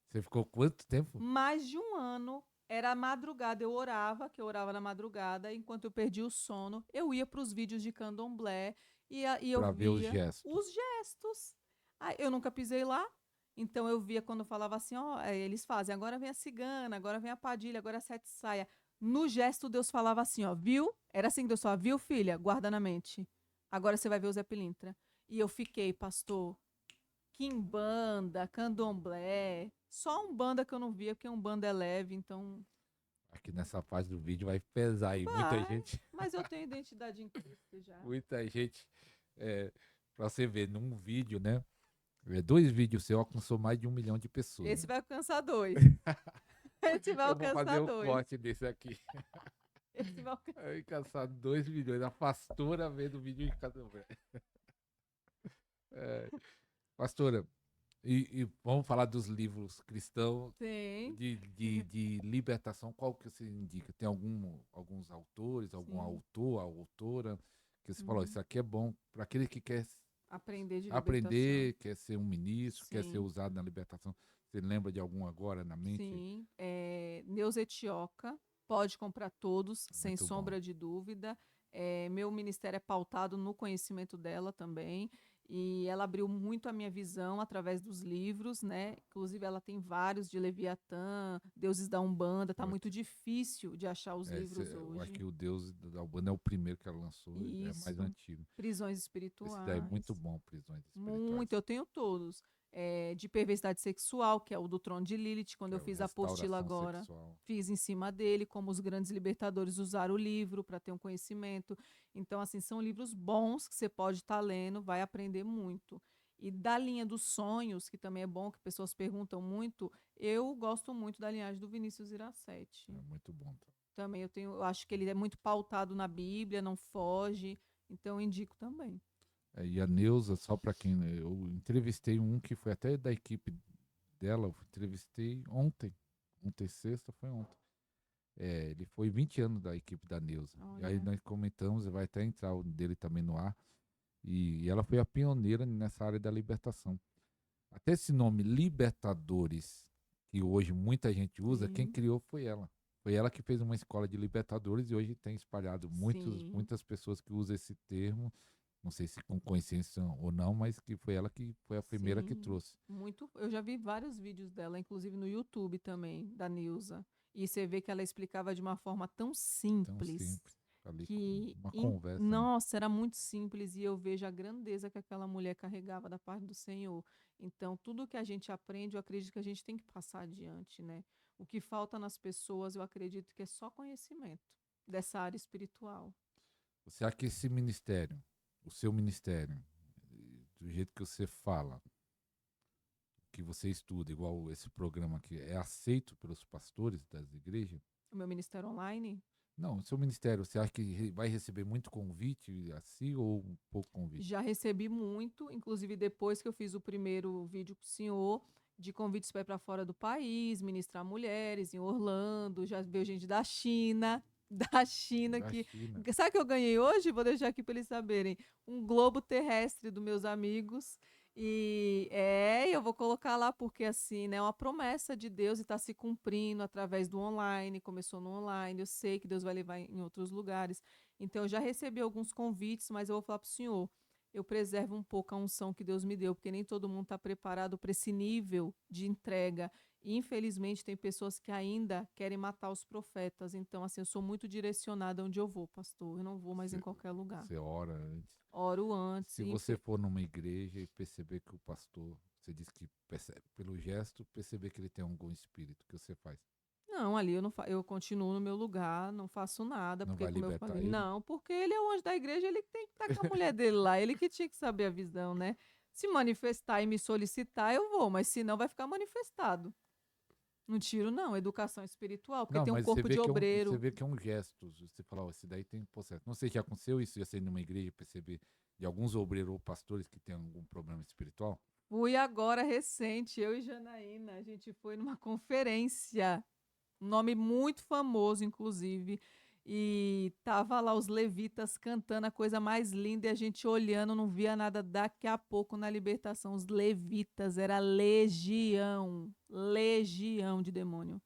Você ficou quanto tempo mais de um ano. Era madrugada, eu orava, que eu orava na madrugada, enquanto eu perdia o sono, eu ia para os vídeos de candomblé e eu para ver os via gestos? os gestos. Ah, eu nunca pisei lá, então eu via quando falava assim, ó, eles fazem, agora vem a cigana, agora vem a padilha, agora a sete saia. No gesto, Deus falava assim, ó, viu? Era assim que Deus falava, viu, filha? Guarda na mente. Agora você vai ver o Zé Pilintra. E eu fiquei, pastor, quimbanda, candomblé, só umbanda que eu não via, porque umbanda é leve, então Aqui nessa parte do vídeo vai pesar aí. Muita vai, gente, mas eu tenho identidade em Cristo já. muita gente, pra você ver, num vídeo, né? 2 vídeos você alcançou mais de 1 milhão de pessoas, Esse né? vai alcançar dois. Esse vai Eu vou fazer alcançar o dois. corte desse aqui. Esse vai alcançar. Aí alcançar 2 milhões. A pastora vendo o vídeo de cada um. É, pastora, e vamos falar dos livros cristãos Sim, de libertação. Qual que você indica? Tem alguns autores, algum sim. autor, autora, que você falou, Uhum. isso aqui é bom para aquele que quer Aprender de libertação. aprender, quer ser um ministro, quer ser Sim, usado na libertação. Você lembra de algum agora na mente? sim. Neuza Etioca, pode comprar todos, sem Muito bom. sombra de dúvida. Meu ministério é pautado no conhecimento dela também. E ela abriu muito a minha visão através dos livros, né? Inclusive, ela tem vários de Leviatã, Deuses da Umbanda. Tá Eu muito aqui- difícil de achar os livros eu acho hoje. que o Deus da Albana é o primeiro que ela lançou, é mais Isso. antigo. Prisões Esse daí é muito espirituais. bom, Prisões Espirituais, Muito, eu tenho todos. De perversidade sexual, que é o do trono de Lilith, quando que eu é o fiz a apostila Restauração agora, Sexual. fiz em cima dele, como os grandes libertadores usaram o livro para ter um conhecimento. Então, assim, são livros bons que você pode estar lendo, vai aprender muito. E da linha dos sonhos, que também é bom, que pessoas perguntam muito, eu gosto muito da linhagem do Vinícius É Iracete. muito bom. Também eu acho que ele é muito pautado na Bíblia, não foge, então eu indico também. E a Neuza, só para quem, né, eu entrevistei um que foi até da equipe dela, eu entrevistei ontem. Ontem, sexta, foi ontem. Ele foi 20 anos da equipe da Neuza. E aí Olha, nós comentamos, vai até entrar o dele também no ar. E ela foi a pioneira nessa área da libertação. Até esse nome Libertadores, que hoje muita gente usa, quem sim. criou foi ela. Foi ela que fez uma escola de libertadores e hoje tem espalhado Sim, muitas pessoas que usam esse termo, não sei se com consciência ou não, mas que foi ela que foi a primeira que sim. trouxe. Muito. Eu já vi vários vídeos dela, inclusive no YouTube também, da Nilza. E você vê que ela explicava de uma forma tão Tão simples simples, ali com que, uma conversa, né? nossa, era muito simples e eu vejo a grandeza que aquela mulher carregava da parte do Senhor. Então, tudo que a gente aprende, eu acredito que a gente tem que passar adiante, né? O que falta nas pessoas, eu acredito que é só conhecimento dessa área espiritual. Você acha que esse ministério, o seu ministério, do jeito que você fala, que você estuda, igual esse programa aqui, é aceito pelos pastores das igrejas? O meu ministério online. Não, o seu ministério, você acha que vai receber muito convite assim ou um pouco convite? Já recebi muito, inclusive depois que eu fiz o primeiro vídeo com o senhor, de convites para ir para fora do país, ministrar mulheres em Orlando, já veio gente da China, da China Da que. China. Sabe o que eu ganhei hoje? Vou deixar aqui para eles saberem. Um globo terrestre dos meus amigos. E eu vou colocar lá porque assim, né, é uma promessa de Deus e está se cumprindo através do online, começou no online, eu sei que Deus vai levar em outros lugares. Então, eu já recebi alguns convites, mas eu vou falar para o senhor, eu preservo um pouco a unção que Deus me deu, porque nem todo mundo está preparado para esse nível de entrega. E, infelizmente, tem pessoas que ainda querem matar os profetas. Então, assim, eu sou muito direcionada onde eu vou, pastor. Eu não vou mais em Você, qualquer lugar. você ora antes. Oro antes. Se você for numa igreja e perceber que o pastor, você diz que percebe, pelo gesto, perceber que ele tem algum espírito, o que você faz? Não, ali eu não eu continuo no meu lugar, não faço nada, Não porque vai como eu libertar falei, ele? não, porque ele é o anjo da igreja, ele que tem que estar com a mulher dele lá, ele que tinha que saber a visão, né? Se manifestar e me solicitar, eu vou, mas se não, vai ficar manifestado. Não tiro, não, educação espiritual, porque Não, tem um mas você corpo vê de que você obreiro. vê que é um gesto. Você fala, ó, esse daí tem processo. Não sei se já aconteceu isso, já ser numa igreja e perceber de alguns obreiros ou pastores que têm algum problema espiritual. Fui agora recente, eu e Janaína, a gente foi numa conferência, um nome muito famoso, inclusive. E tava lá os levitas cantando a coisa mais linda e a gente olhando, não via nada. Daqui a pouco, na libertação, os levitas, era legião de demônio.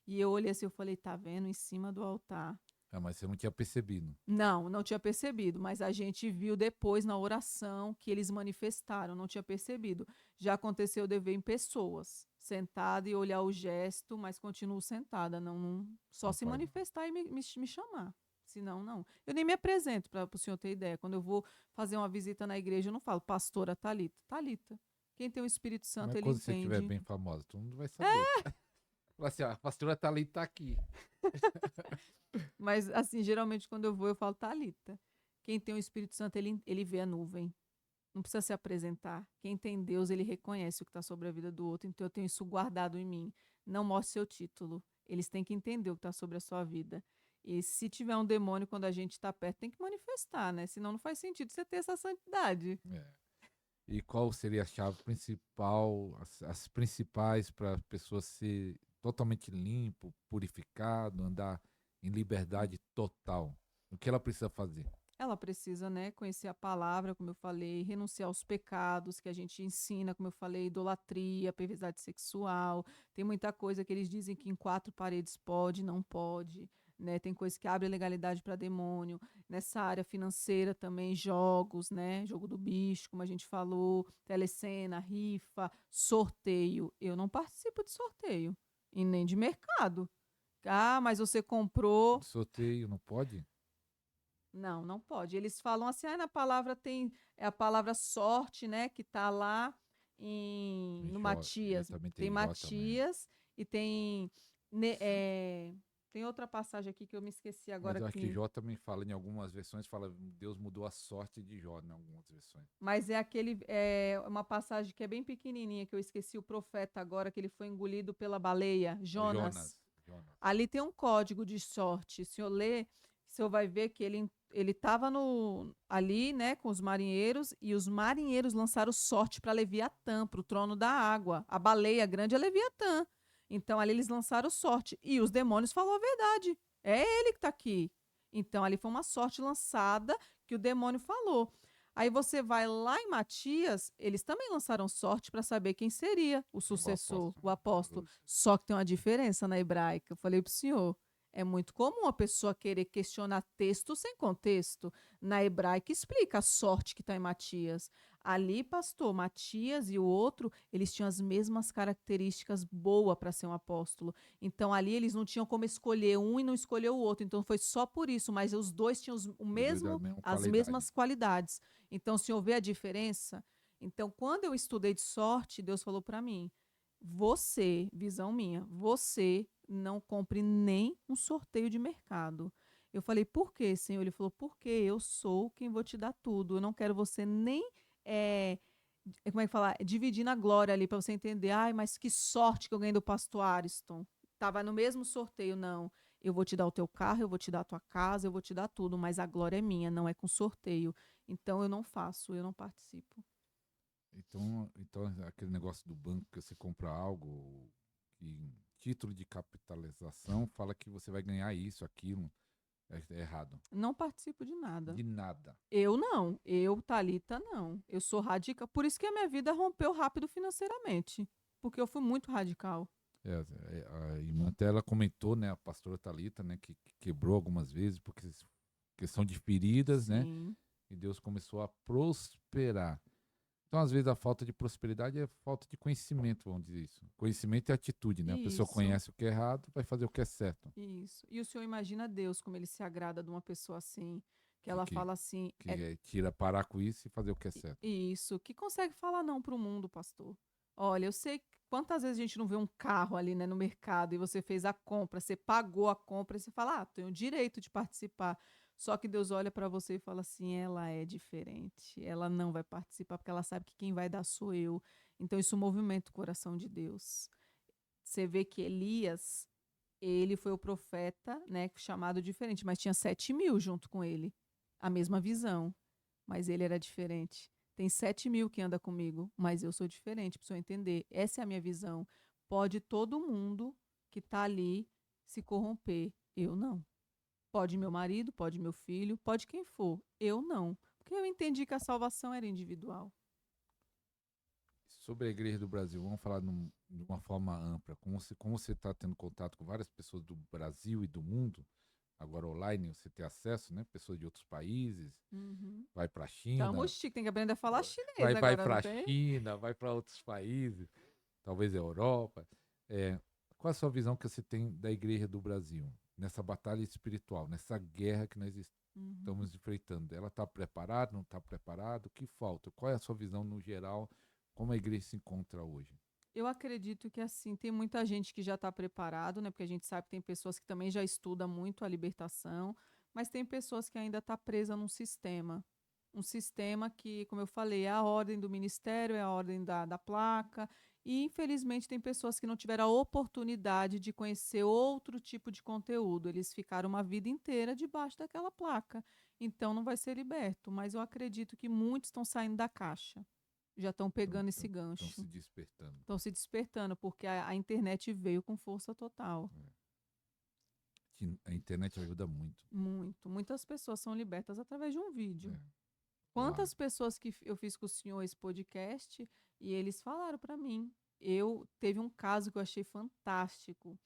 E eu olhei assim, eu falei, tá vendo, em cima do altar. Ah, mas você não tinha percebido. Não, não tinha percebido, mas a gente viu depois na oração que eles manifestaram, não tinha percebido. Já aconteceu de ver em pessoas, sentada e olhar o gesto, mas continuo sentada, só Não se pode. manifestar e me chamar. Senão, não. Eu nem me apresento para o senhor ter ideia. Quando eu vou fazer uma visita na igreja, eu não falo pastora Talita. Talita. Quem tem o Espírito Santo, Mas ele quando você estiver entende. bem famosa, todo mundo vai saber. Fala assim, ó, a pastora Thalita tá aqui. Mas, assim, geralmente quando eu vou, eu falo Talita. Quem tem o Espírito Santo, ele vê a nuvem. Não precisa se apresentar. Quem tem Deus, ele reconhece o que está sobre a vida do outro. Então eu tenho isso guardado em mim. Não mostre seu título. Eles têm que entender o que está sobre a sua vida. E se tiver um demônio quando a gente está perto, tem que manifestar, né? Senão não faz sentido você ter essa santidade. É. E qual seria a chave principal, as principais para a pessoa ser totalmente limpo, purificado, andar em liberdade total? O que ela precisa fazer? Ela precisa, né, conhecer a palavra, como eu falei, renunciar aos pecados que a gente ensina, como eu falei, idolatria, perversidade sexual. Tem muita coisa que eles dizem que em quatro paredes pode, não pode, né? Tem coisa que abre legalidade para demônio. Nessa área financeira também, jogos, né? Jogo do bicho, como a gente falou, telecena, rifa, sorteio. Eu não participo de sorteio e nem de mercado. Ah, mas você comprou. Sorteio não pode? Não, não pode. Eles falam assim, na palavra tem é a palavra sorte, né, que está lá no É, Matias. também Tem tem J também. Matias e tem tem outra passagem aqui que eu me esqueci Mas agora eu acho que aqui. Jó também fala em algumas versões, fala Deus mudou a sorte de Jó em algumas versões. Mas é uma passagem que é bem pequenininha que eu esqueci o profeta agora que ele foi engolido pela baleia, É Jonas. Jonas. Ali tem um código de sorte. Se eu ler, o senhor vai ver que ele estava ali, né, com os marinheiros, e os marinheiros lançaram sorte para Leviatã, para o trono da água. A baleia grande é Leviatã. Então ali eles lançaram sorte. E os demônios falaram a verdade. É ele que está aqui. Então ali foi uma sorte lançada que o demônio falou. Aí você vai lá em Matias, eles também lançaram sorte para saber quem seria o O sucessor, apóstolo. o apóstolo. Só que tem uma diferença na hebraica. Eu falei para o senhor, é muito comum a pessoa querer questionar texto sem contexto. Na hebraica explica a sorte que está em Matias. Ali, pastor, Matias e o outro, eles tinham as mesmas características boas para ser um apóstolo. Então ali eles não tinham como escolher um e não escolher o outro. Então foi só por isso, mas os dois tinham Os dois da mesma as qualidade. mesmas qualidades. Então, se houver a diferença, então quando eu estudei de sorte, Deus falou para mim: você, visão minha, você não compre nem um sorteio de mercado. Eu falei: por quê, Senhor? Ele falou: porque eu sou quem vou te dar tudo. Eu não quero você nem como é que fala? Dividindo a glória ali para você entender. Ai, mas que sorte que eu ganhei do pastor Ariston. Tava no mesmo sorteio, não. Eu vou te dar o teu carro, eu vou te dar a tua casa, eu vou te dar tudo, mas a glória é minha, não é com sorteio. Então eu não faço, eu não participo. Então aquele negócio do banco que você compra algo que título de capitalização fala que você vai ganhar isso, aquilo, é errado. Não participo de nada. De nada. Eu não, eu, Thalita, não. Eu sou radical. Por isso que a minha vida rompeu rápido financeiramente. Porque eu fui muito radical. A irmã até ela comentou, né, a pastora Thalita, né, que quebrou algumas vezes porque questão de feridas, né, Sim. e Deus começou a prosperar. Então, às vezes, a falta de prosperidade é falta de conhecimento, vamos dizer isso. Conhecimento é atitude, né? A pessoa Isso. conhece o que é errado, vai fazer o que é certo. Isso. E o senhor imagina Deus, como ele se agrada de uma pessoa assim, que Que, ela que, fala assim, tira parar com isso e fazer o que é certo. isso, que consegue falar não para o mundo, pastor. Olha, eu sei quantas vezes a gente não vê um carro ali, né, no mercado e você fez a compra, você pagou a compra e você fala, tenho o direito de participar. Só que Deus olha para você e fala assim, ela é diferente, ela não vai participar porque ela sabe que quem vai dar sou eu. Então isso movimenta o coração de Deus. Você vê que Elias, ele foi o profeta, né, chamado diferente, mas tinha 7.000 junto com ele. A mesma visão, mas ele era diferente. Tem 7.000 que anda comigo, mas eu sou diferente, para você entender. Essa é a minha visão. Pode todo mundo que está ali se corromper, eu não. Pode meu marido, pode meu filho, pode quem for. Eu não. Porque eu entendi que a salvação era individual. Sobre a Igreja do Brasil, vamos falar de uma forma ampla. Como você está tendo contato com várias pessoas do Brasil e do mundo, agora online você tem acesso, né? Pessoas de outros países, Uhum. vai para a Tamo China, chique, tem que aprender a falar chinês vai agora, para não a tem? China, vai para outros países, talvez a Europa. É, qual a sua visão que você tem da Igreja do Brasil nessa batalha espiritual, nessa guerra que nós Uhum. estamos enfrentando? Ela está preparada? Não está preparada? O que falta? Qual é a sua visão no geral? Como a igreja se encontra hoje? Eu acredito que assim, tem muita gente que já está preparado, né? Porque a gente sabe que tem pessoas que também já estudam muito a libertação, mas tem pessoas que ainda estão presas num sistema. Um sistema que, como eu falei, é a ordem do ministério, é a ordem da placa. E, infelizmente, tem pessoas que não tiveram a oportunidade de conhecer outro tipo de conteúdo. Eles ficaram uma vida inteira debaixo daquela placa. Então, não vai ser liberto. Mas eu acredito que muitos estão saindo da caixa. Já estão pegando esse Estão gancho. se despertando. Estão se despertando, porque a internet veio com força total. A internet ajuda muito. Muito. Muitas pessoas são libertas através de um vídeo. É, claro. Quantas pessoas que eu fiz com o senhor esse podcast e eles falaram para mim. Eu teve um caso que eu achei fantástico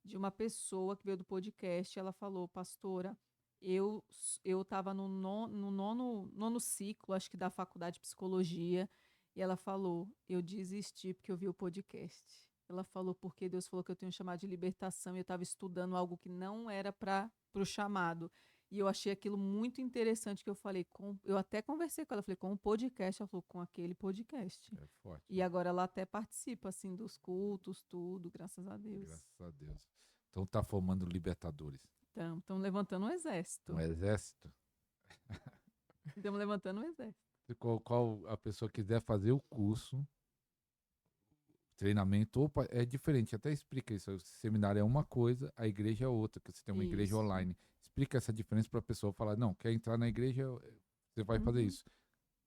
de uma pessoa que veio do podcast. Ela falou, pastora, eu estava no nono ciclo, acho que da faculdade de psicologia, e ela falou, eu desisti porque eu vi o podcast. Ela falou porque Deus falou que eu tenho um chamado de libertação e eu estava estudando algo que não era para o chamado. E eu achei aquilo muito interessante que eu falei, eu até conversei com ela, falei, com o podcast, ela falou, com aquele podcast. É forte. E agora ela até participa, assim, dos cultos, tudo, graças a Deus. Graças a Deus. Então tá formando libertadores. Estão levantando um exército. Um exército. Estamos levantando um exército. Se qual a pessoa quiser fazer o curso, treinamento, opa, é diferente. Até explica isso. O seminário é uma coisa, a igreja é outra, que você tem uma igreja Isso. online. Explica essa diferença para a pessoa falar, não, quer entrar na igreja, você vai fazer isso.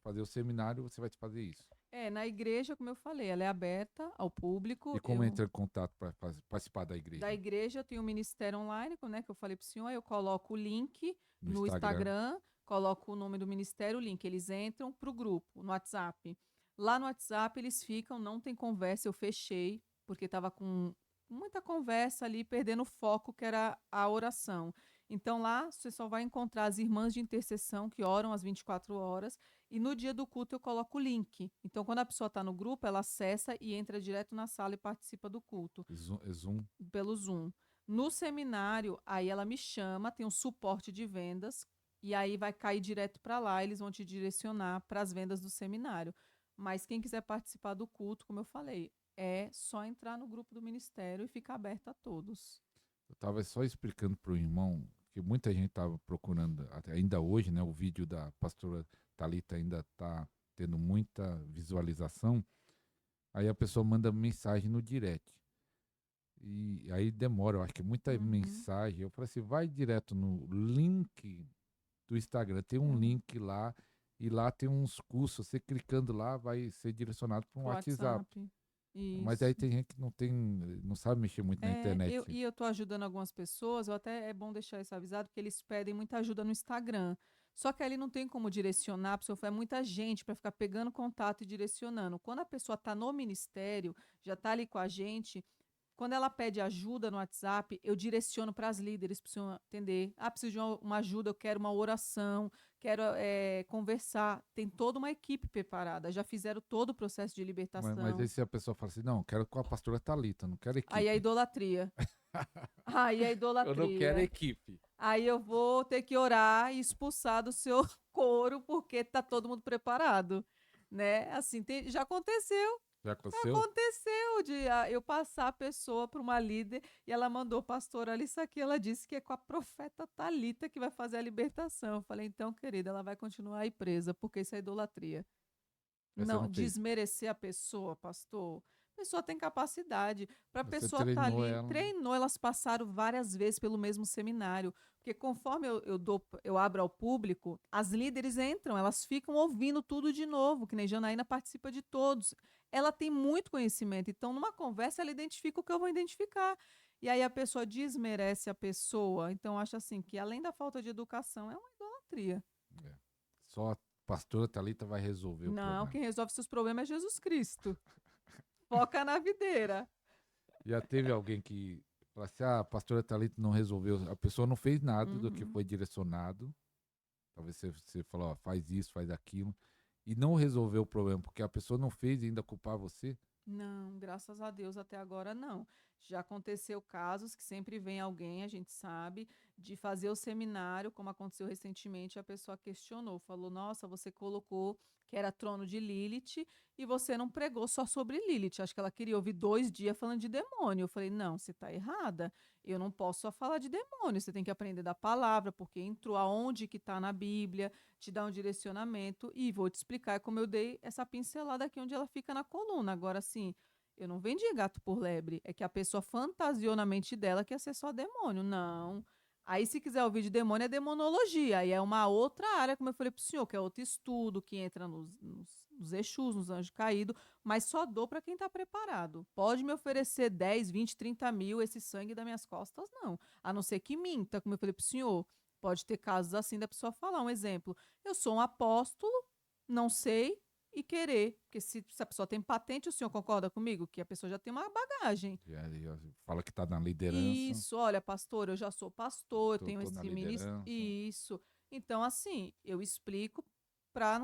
Fazer o seminário, você vai fazer isso. Na igreja, como eu falei, ela é aberta ao público. E como entra em contato para participar da igreja? Da igreja eu tenho o ministério online, né, que eu falei para o senhor, aí eu coloco o link no Instagram, coloco o nome do ministério, o link, eles entram para o grupo, no WhatsApp. Lá no WhatsApp eles ficam, não tem conversa, eu fechei, porque estava com muita conversa ali, perdendo o foco, que era a oração. Então lá você só vai encontrar as irmãs de intercessão que oram às 24 horas, e no dia do culto eu coloco o link. Então quando a pessoa está no grupo, ela acessa e entra direto na sala e participa do culto. Zoom? Pelo Zoom. No seminário, aí ela me chama, tem um suporte de vendas, e aí vai cair direto para lá, eles vão te direcionar para as vendas do seminário. Mas quem quiser participar do culto, como eu falei, é só entrar no grupo do ministério e ficar aberto a todos. Eu estava só explicando para o irmão que muita gente estava procurando, ainda hoje, né? O vídeo da pastora Thalita ainda está tendo muita visualização. Aí a pessoa manda mensagem no direct. E aí demora, eu acho que muita mensagem. Eu falei assim, vai direto no link do Instagram. Tem um link lá e lá tem uns cursos. Você clicando lá vai ser direcionado para um WhatsApp. Isso. Mas aí tem gente que não sabe mexer muito na internet. Eu estou ajudando algumas pessoas, até é bom deixar isso avisado, porque eles pedem muita ajuda no Instagram. Só que ali não tem como direcionar, a pessoa é muita gente para ficar pegando contato e direcionando. Quando a pessoa está no ministério, já está ali com a gente, quando ela pede ajuda no WhatsApp, eu direciono para as líderes, para você entender. Preciso de uma ajuda, eu quero uma oração, quero conversar. Tem toda uma equipe preparada, já fizeram todo o processo de libertação. Mas aí se a pessoa fala assim, não, quero com a pastora Thalita, não quero equipe. Aí é idolatria. Eu não quero equipe. Aí eu vou ter que orar e expulsar do seu coro, porque tá todo mundo preparado, né? Assim, já aconteceu. Já aconteceu? Aconteceu de eu passar a pessoa para uma líder e ela mandou, pastora, olha isso aqui, ela disse que é com a profeta Thalita que vai fazer a libertação. Eu falei, então, querida, ela vai continuar aí presa, porque isso é idolatria. Não desmerecer a pessoa, pastor. A pessoa tem capacidade. Para a pessoa estar ali, treinou, elas passaram várias vezes pelo mesmo seminário. Porque conforme eu abro ao público, as líderes entram, elas ficam ouvindo tudo de novo, que nem Janaína participa de todos. Ela tem muito conhecimento, então numa conversa ela identifica o que eu vou identificar. E aí a pessoa desmerece a pessoa. Então, acho assim que além da falta de educação, é uma idolatria. É. Só a pastora Thalita vai resolver o Não, problema. quem resolve seus problemas é Jesus Cristo. Foca na videira. Já teve alguém que falou assim, a pastora Thalita não resolveu, a pessoa não fez nada do que Uhum. foi direcionado. Talvez você falou, ó, faz isso, faz aquilo, e não resolveu o problema, porque a pessoa não fez e ainda culpar você. Não, graças a Deus até agora não. Já aconteceu casos que sempre vem alguém, a gente sabe, de fazer o seminário, como aconteceu recentemente, a pessoa questionou, falou: Nossa, você colocou que era trono de Lilith e você não pregou só sobre Lilith. Acho que ela queria ouvir 2 dias falando de demônio. Eu falei: Não, você está errada. Eu não posso só falar de demônio. Você tem que aprender da palavra, porque entrou aonde que está na Bíblia, te dar um direcionamento e vou te explicar como eu dei essa pincelada aqui onde ela fica na coluna. Agora, sim, eu não vendi gato por lebre. É que a pessoa fantasiou na mente dela que ia ser só demônio. Não. Aí, se quiser ouvir de demônio, é demonologia. Aí é uma outra área, como eu falei para o senhor, que é outro estudo, que entra nos Exus, nos anjos caídos, mas só dou para quem está preparado. Pode me oferecer 10, 20, 30 mil esse sangue das minhas costas? Não. A não ser que minta, como eu falei para o senhor. Pode ter casos assim da pessoa falar. Um exemplo: eu sou um apóstolo, não sei e querer. Porque se a pessoa tem patente, o senhor concorda comigo? Que a pessoa já tem uma bagagem. Já fala que está na liderança, Isso, olha, pastor, eu já sou pastor, eu tenho tô na esse ministério. liderança. Isso. Então, assim, eu explico para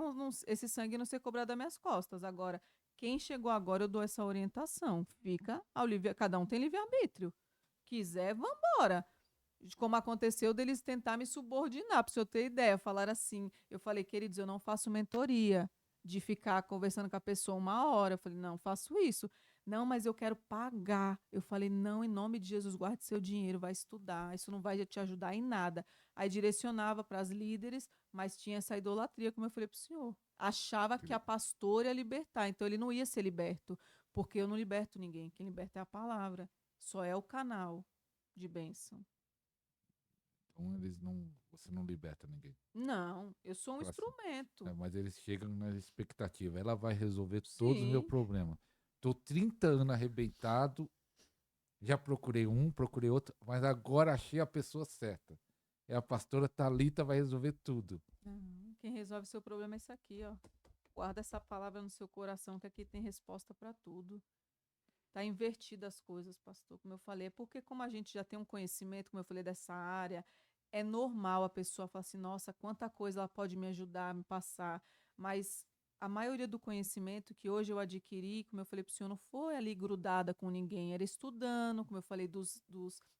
esse sangue não ser cobrado das minhas costas. Agora, quem chegou agora, eu dou essa orientação. Fica ao livre, cada um tem livre-arbítrio. Quiser, vambora. Como aconteceu deles tentar me subordinar, para o senhor ter ideia. Falar assim, eu falei, queridos, eu não faço mentoria de ficar conversando com a pessoa 1 hora. Eu falei, não faço isso. Não, mas eu quero pagar. Eu falei, não, em nome de Jesus, guarde seu dinheiro, vai estudar. Isso não vai te ajudar em nada. Aí direcionava para as líderes, mas tinha essa idolatria, como eu falei para o senhor. Achava que a pastora ia libertar, então ele não ia ser liberto, porque eu não liberto ninguém. Quem liberta é a palavra. Só é o canal de bênção. Então você não liberta ninguém. Não, eu sou um Fala assim, instrumento. mas eles chegam na expectativa, ela vai resolver todos os meus Sim. problemas. Tô 30 anos arrebentado, já procurei outro, mas agora achei a pessoa certa. É a pastora Thalita, vai resolver tudo. Não, quem resolve seu problema é isso aqui, ó. Guarda essa palavra no seu coração, que aqui tem resposta para tudo. Tá invertida as coisas, pastor, como eu falei. É porque como a gente já tem um conhecimento, como eu falei, dessa área, é normal a pessoa falar assim, nossa, quanta coisa ela pode me ajudar, me passar. Mas a maioria do conhecimento que hoje eu adquiri, como eu falei para o senhor, não foi ali grudada com ninguém, era estudando, como eu falei, dos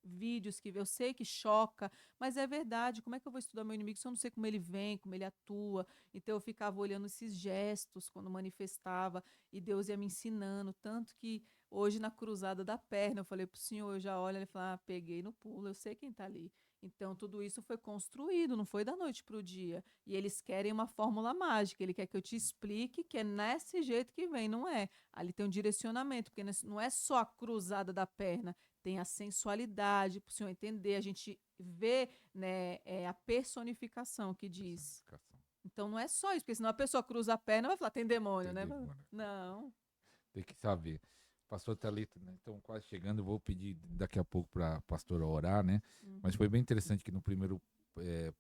vídeos que eu sei que choca, mas é verdade. Como é que eu vou estudar meu inimigo se eu não sei como ele vem, como ele atua? Então eu ficava olhando esses gestos quando manifestava e Deus ia me ensinando, tanto que hoje, na cruzada da perna, eu falei pro senhor, eu já olho, ele fala, ah, peguei no pulo, eu sei quem tá ali. Então, tudo isso foi construído, não foi da noite para o dia. E eles querem uma fórmula mágica, ele quer que eu te explique que é nesse jeito que vem, não é? Ali tem um direcionamento, porque não é só a cruzada da perna, tem a sensualidade, para o senhor entender, a gente vê, né, a personificação que diz. Personificação. Então, não é só isso, porque senão a pessoa cruza a perna e vai falar, tem demônio, né? Entendi, mano. Não. Tem que saber. Pastor Thalita, né? Então quase chegando, eu vou pedir daqui a pouco para a pastora orar, né? Mas foi Uhum. bem interessante que no primeiro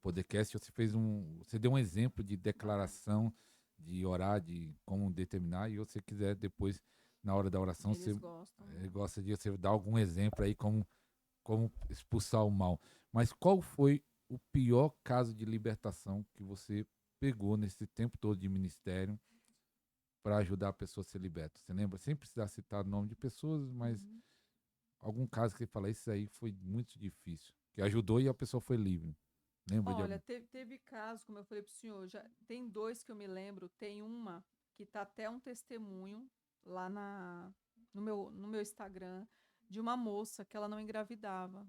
podcast você deu um exemplo de declaração, de orar, de como determinar, e se você quiser depois, na hora da oração, você Eles gostam, né? gosta de você dar algum exemplo aí como expulsar o mal. Mas qual foi o pior caso de libertação que você pegou nesse tempo todo de ministério para ajudar a pessoa a ser liberta? Você lembra? Sem precisar citar o nome de pessoas, mas Uhum. algum caso que você fala, isso aí foi muito difícil, que ajudou e a pessoa foi livre. Lembra de Olha, algum? teve casos, como eu falei para o senhor, já tem 2 que eu me lembro. Tem uma que está até um testemunho lá no meu Instagram de uma moça que ela não engravidava,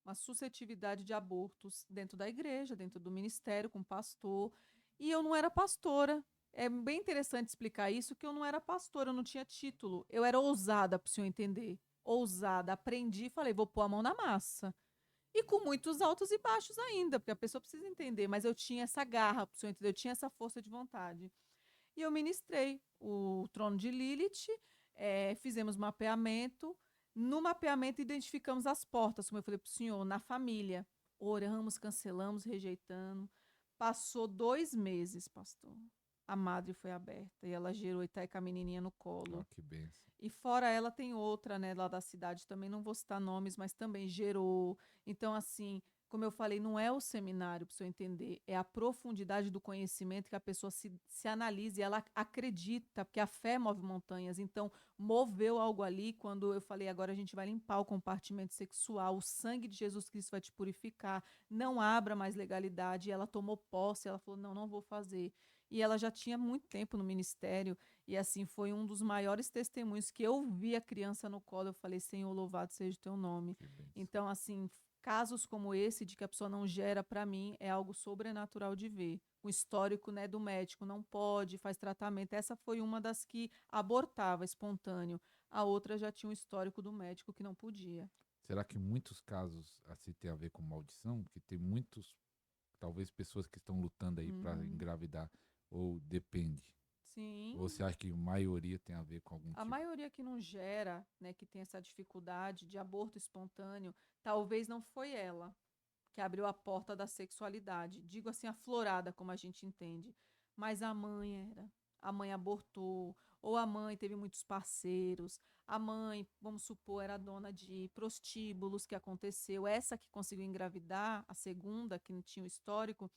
uma suscetividade de abortos dentro da igreja, dentro do ministério, com pastor, e eu não era pastora. É bem interessante explicar isso, que eu não era pastora, eu não tinha título. Eu era ousada, para o senhor entender. Ousada, aprendi e falei, vou pôr a mão na massa. E com muitos altos e baixos ainda, porque a pessoa precisa entender, mas eu tinha essa garra, para o senhor entender, eu tinha essa força de vontade. E eu ministrei o trono de Lilith, fizemos mapeamento, No mapeamento, identificamos as portas, como eu falei para o senhor, na família. Oramos, cancelamos, rejeitando. Passou 2 meses, pastor. A madre foi aberta e ela gerou e tá aí com a menininha no Ó, colo. que benção. E fora ela tem outra, né, lá da cidade também, não vou citar nomes, mas também gerou. Então, assim, como eu falei, não é o seminário, para o senhor entender, é a profundidade do conhecimento que a pessoa se analisa e ela acredita, porque a fé move montanhas. Então, moveu algo ali quando eu falei, agora a gente vai limpar o compartimento sexual, o sangue de Jesus Cristo vai te purificar, não abra mais legalidade. E ela tomou posse, ela falou, não, não vou fazer. E ela já tinha muito tempo no ministério, e assim, foi um dos maiores testemunhos que eu vi a criança no colo. Eu falei, Senhor, louvado seja o teu nome. Que benção. Então, assim, casos como esse, de que a pessoa não gera, para mim, é algo sobrenatural de ver. O histórico, né, do médico, não pode, faz tratamento. Essa foi uma das que abortava espontâneo. A outra já tinha um histórico do médico que não podia. Será que muitos casos assim tem a ver com maldição? Porque tem muitos, talvez, pessoas que estão lutando aí para Uhum. engravidar, ou depende? Ou Sim, você acha que a maioria tem a ver com algum a tipo? maioria que não gera, né, que tem essa dificuldade de aborto espontâneo, talvez não foi ela que abriu a porta da sexualidade. Digo assim, aflorada, como a gente entende. Mas a mãe era. A mãe abortou, ou a mãe teve muitos parceiros. A mãe, vamos supor, era dona de prostíbulos que aconteceu. Essa que conseguiu engravidar, a segunda, que não tinha o histórico,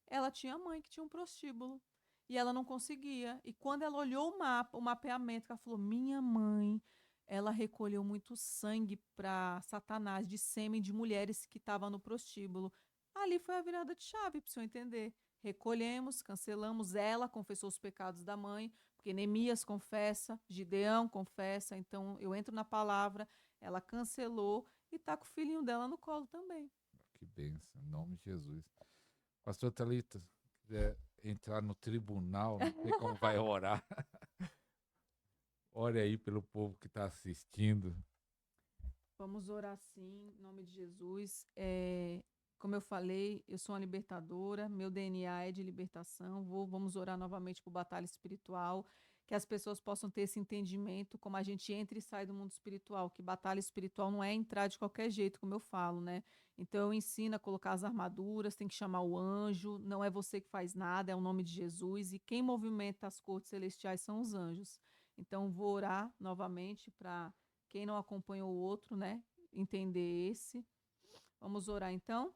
ela tinha mãe que tinha um prostíbulo. E ela não conseguia. E quando ela olhou o mapa, o mapeamento, ela falou: minha mãe, ela recolheu muito sangue para Satanás, de sêmen de mulheres que estavam no prostíbulo. Ali foi a virada de chave, para o senhor entender. Recolhemos, cancelamos. Ela confessou os pecados da mãe, porque Neemias confessa, Gideão confessa. Então eu entro na palavra, ela cancelou e está com o filhinho dela no colo também. Que benção, em nome de Jesus. Pastor Thalita, se quiser entrar no tribunal, não sei como vai orar. Ore aí pelo povo que está assistindo. Vamos orar sim, em nome de Jesus. Como eu falei, eu sou uma libertadora, meu DNA é de libertação. Vamos orar novamente por batalha espiritual, que as pessoas possam ter esse entendimento, como a gente entra e sai do mundo espiritual, que batalha espiritual não é entrar de qualquer jeito, como eu falo, né? Então eu ensino a colocar as armaduras, tem que chamar o anjo, não é você que faz nada, é o nome de Jesus, e quem movimenta as cortes celestiais são os anjos. Então vou orar novamente para quem não acompanhou o outro, né? Entender esse. Vamos orar então?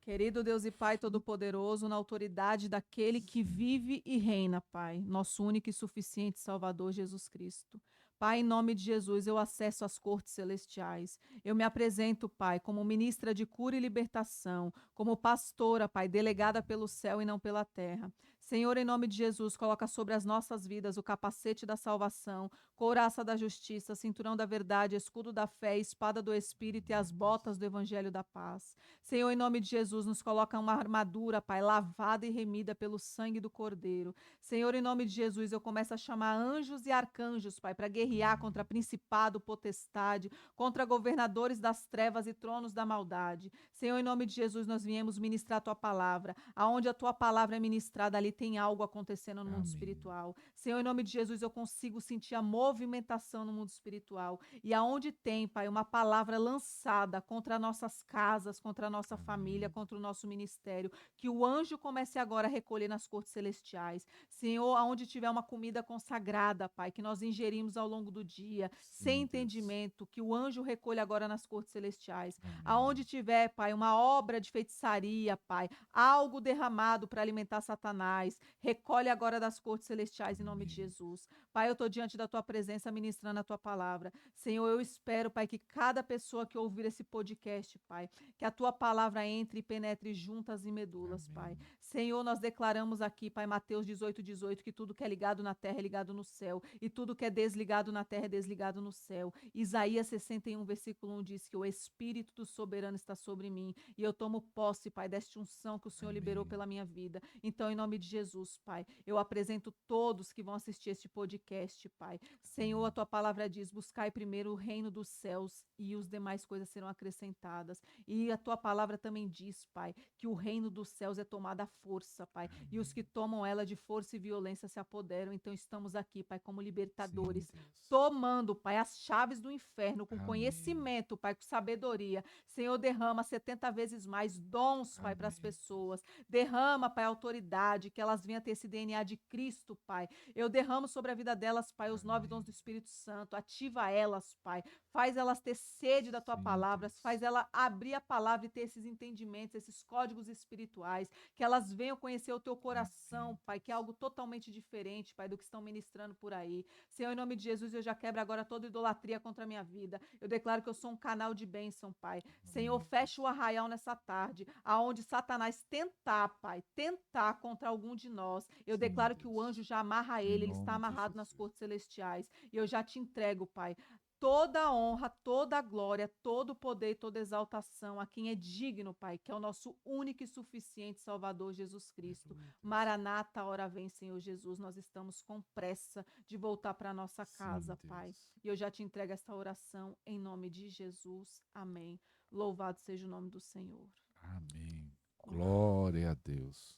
Querido Deus e Pai Todo-Poderoso, na autoridade daquele que Sim. vive e reina, Pai, nosso único e suficiente Salvador Jesus Cristo. Pai, em nome de Jesus, eu acesso às cortes celestiais. Eu me apresento, Pai, como ministra de cura e libertação, como pastora, Pai, delegada pelo céu e não pela terra. Senhor, em nome de Jesus, coloca sobre as nossas vidas o capacete da salvação, couraça da justiça, cinturão da verdade, escudo da fé, espada do Espírito e as botas do evangelho da paz. Senhor, em nome de Jesus, nos coloca uma armadura, Pai, lavada e remida pelo sangue do Cordeiro. Senhor, em nome de Jesus, eu começo a chamar anjos e arcanjos, Pai, para guerrear contra principado, potestade, contra governadores das trevas e tronos da maldade. Senhor, em nome de Jesus, nós viemos ministrar a tua palavra. Aonde a tua palavra é ministrada, ali tem algo acontecendo no mundo Amém. espiritual. Senhor, em nome de Jesus, eu consigo sentir a movimentação no mundo espiritual. E aonde tem, Pai, uma palavra lançada contra nossas casas, contra a nossa família, Amém. contra o nosso ministério, que o anjo comece agora a recolher nas cortes celestiais. Senhor, aonde tiver uma comida consagrada, Pai, que nós ingerimos ao longo do dia, sem Sim, Deus. entendimento, que o anjo recolha agora nas cortes celestiais. Amém. Aonde tiver, Pai, uma obra de feitiçaria, Pai, algo derramado para alimentar Satanás, recolhe agora das cortes celestiais em nome de Amém. Jesus. Pai, eu estou diante da tua presença ministrando a tua palavra. Senhor, eu espero, Pai, que cada pessoa que ouvir esse podcast, Pai, que a tua palavra entre e penetre juntas e medulas, Pai. Amém. Senhor, nós declaramos aqui, Pai, Mateus 18:18, que tudo que é ligado na terra é ligado no céu, e tudo que é desligado na terra é desligado no céu. Isaías 61, versículo 1 diz que o Espírito do Soberano está sobre mim, e eu tomo posse, Pai, desta unção que o Senhor liberou Amém. pela minha vida. Então, em nome de Jesus, Pai. Eu apresento todos que vão assistir este podcast, Pai. Senhor, a tua palavra diz: buscai primeiro o reino dos céus e os demais coisas serão acrescentadas. E a tua palavra também diz, Pai, que o reino dos céus é tomado à força, Pai. E os que tomam ela de força e violência se apoderam. Então estamos aqui, Pai, como libertadores, Sim, Deus. tomando, Pai, as chaves do inferno com Amém. conhecimento, Pai, com sabedoria. Senhor, derrama 70 vezes mais dons, Pai, para as Amém. pessoas. Derrama, Pai, autoridade, que elas venham ter esse DNA de Cristo, Pai. Eu derramo sobre a vida delas, Pai, os 9 dons do Espírito Santo. Ativa elas, Pai. Faz elas ter sede da tua Sim, palavra. Deus. Faz ela abrir a palavra e ter esses entendimentos, esses códigos espirituais. Que elas venham conhecer o teu coração, Amém, Pai, que é algo totalmente diferente, Pai, do que estão ministrando por aí. Senhor, em nome de Jesus, eu já quebro agora toda idolatria contra a minha vida. Eu declaro que eu sou um canal de bênção, Pai. Senhor, Amém. fecha o arraial nessa tarde, aonde Satanás tentar, Pai, tentar contra algum de nós. Eu Sim, declaro que o Deus. anjo já amarra Em ele está nome de amarrado nas Jesus. cortes celestiais. E eu já te entrego, Pai, toda a honra, toda a glória, todo o poder e toda a exaltação a quem é digno, Pai, que é o nosso único e suficiente Salvador Jesus Cristo. Aleluia, Deus. Maranata, hora vem, Senhor Jesus. Nós estamos com pressa de voltar para nossa casa, Sim, Pai. Deus. E eu já te entrego esta oração em nome de Jesus. Amém. Louvado seja o nome do Senhor. Amém. Glória a Deus.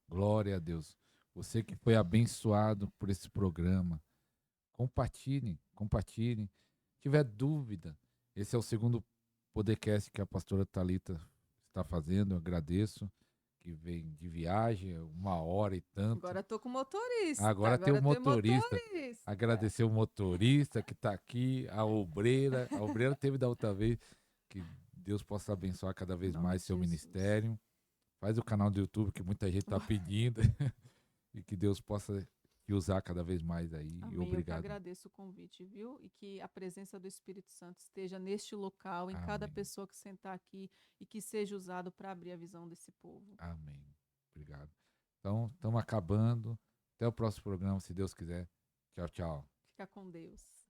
Glória a Deus. Você que foi abençoado por esse programa, compartilhem, compartilhem. Se tiver dúvida, esse é o segundo podcast que a pastora Thalita está fazendo. Eu agradeço, que vem de viagem, 1 hora e tanto. Agora eu tô com motorista. Agora tem o tem motorista. Agradecer o motorista que está aqui, a obreira. A obreira teve da outra vez. Que Deus possa abençoar cada Em vez nome mais de seu Jesus. ministério. Faz o canal do YouTube, que muita gente está pedindo. E que Deus possa te usar cada vez mais aí. E Amém. Eu que obrigado. agradeço o convite, viu? E que a presença do Espírito Santo esteja neste local, em cada Amém. pessoa que sentar aqui e que seja usado para abrir a visão desse povo. Amém. Obrigado. Então, estamos acabando. Até o próximo programa, se Deus quiser. Tchau, tchau. Fica com Deus.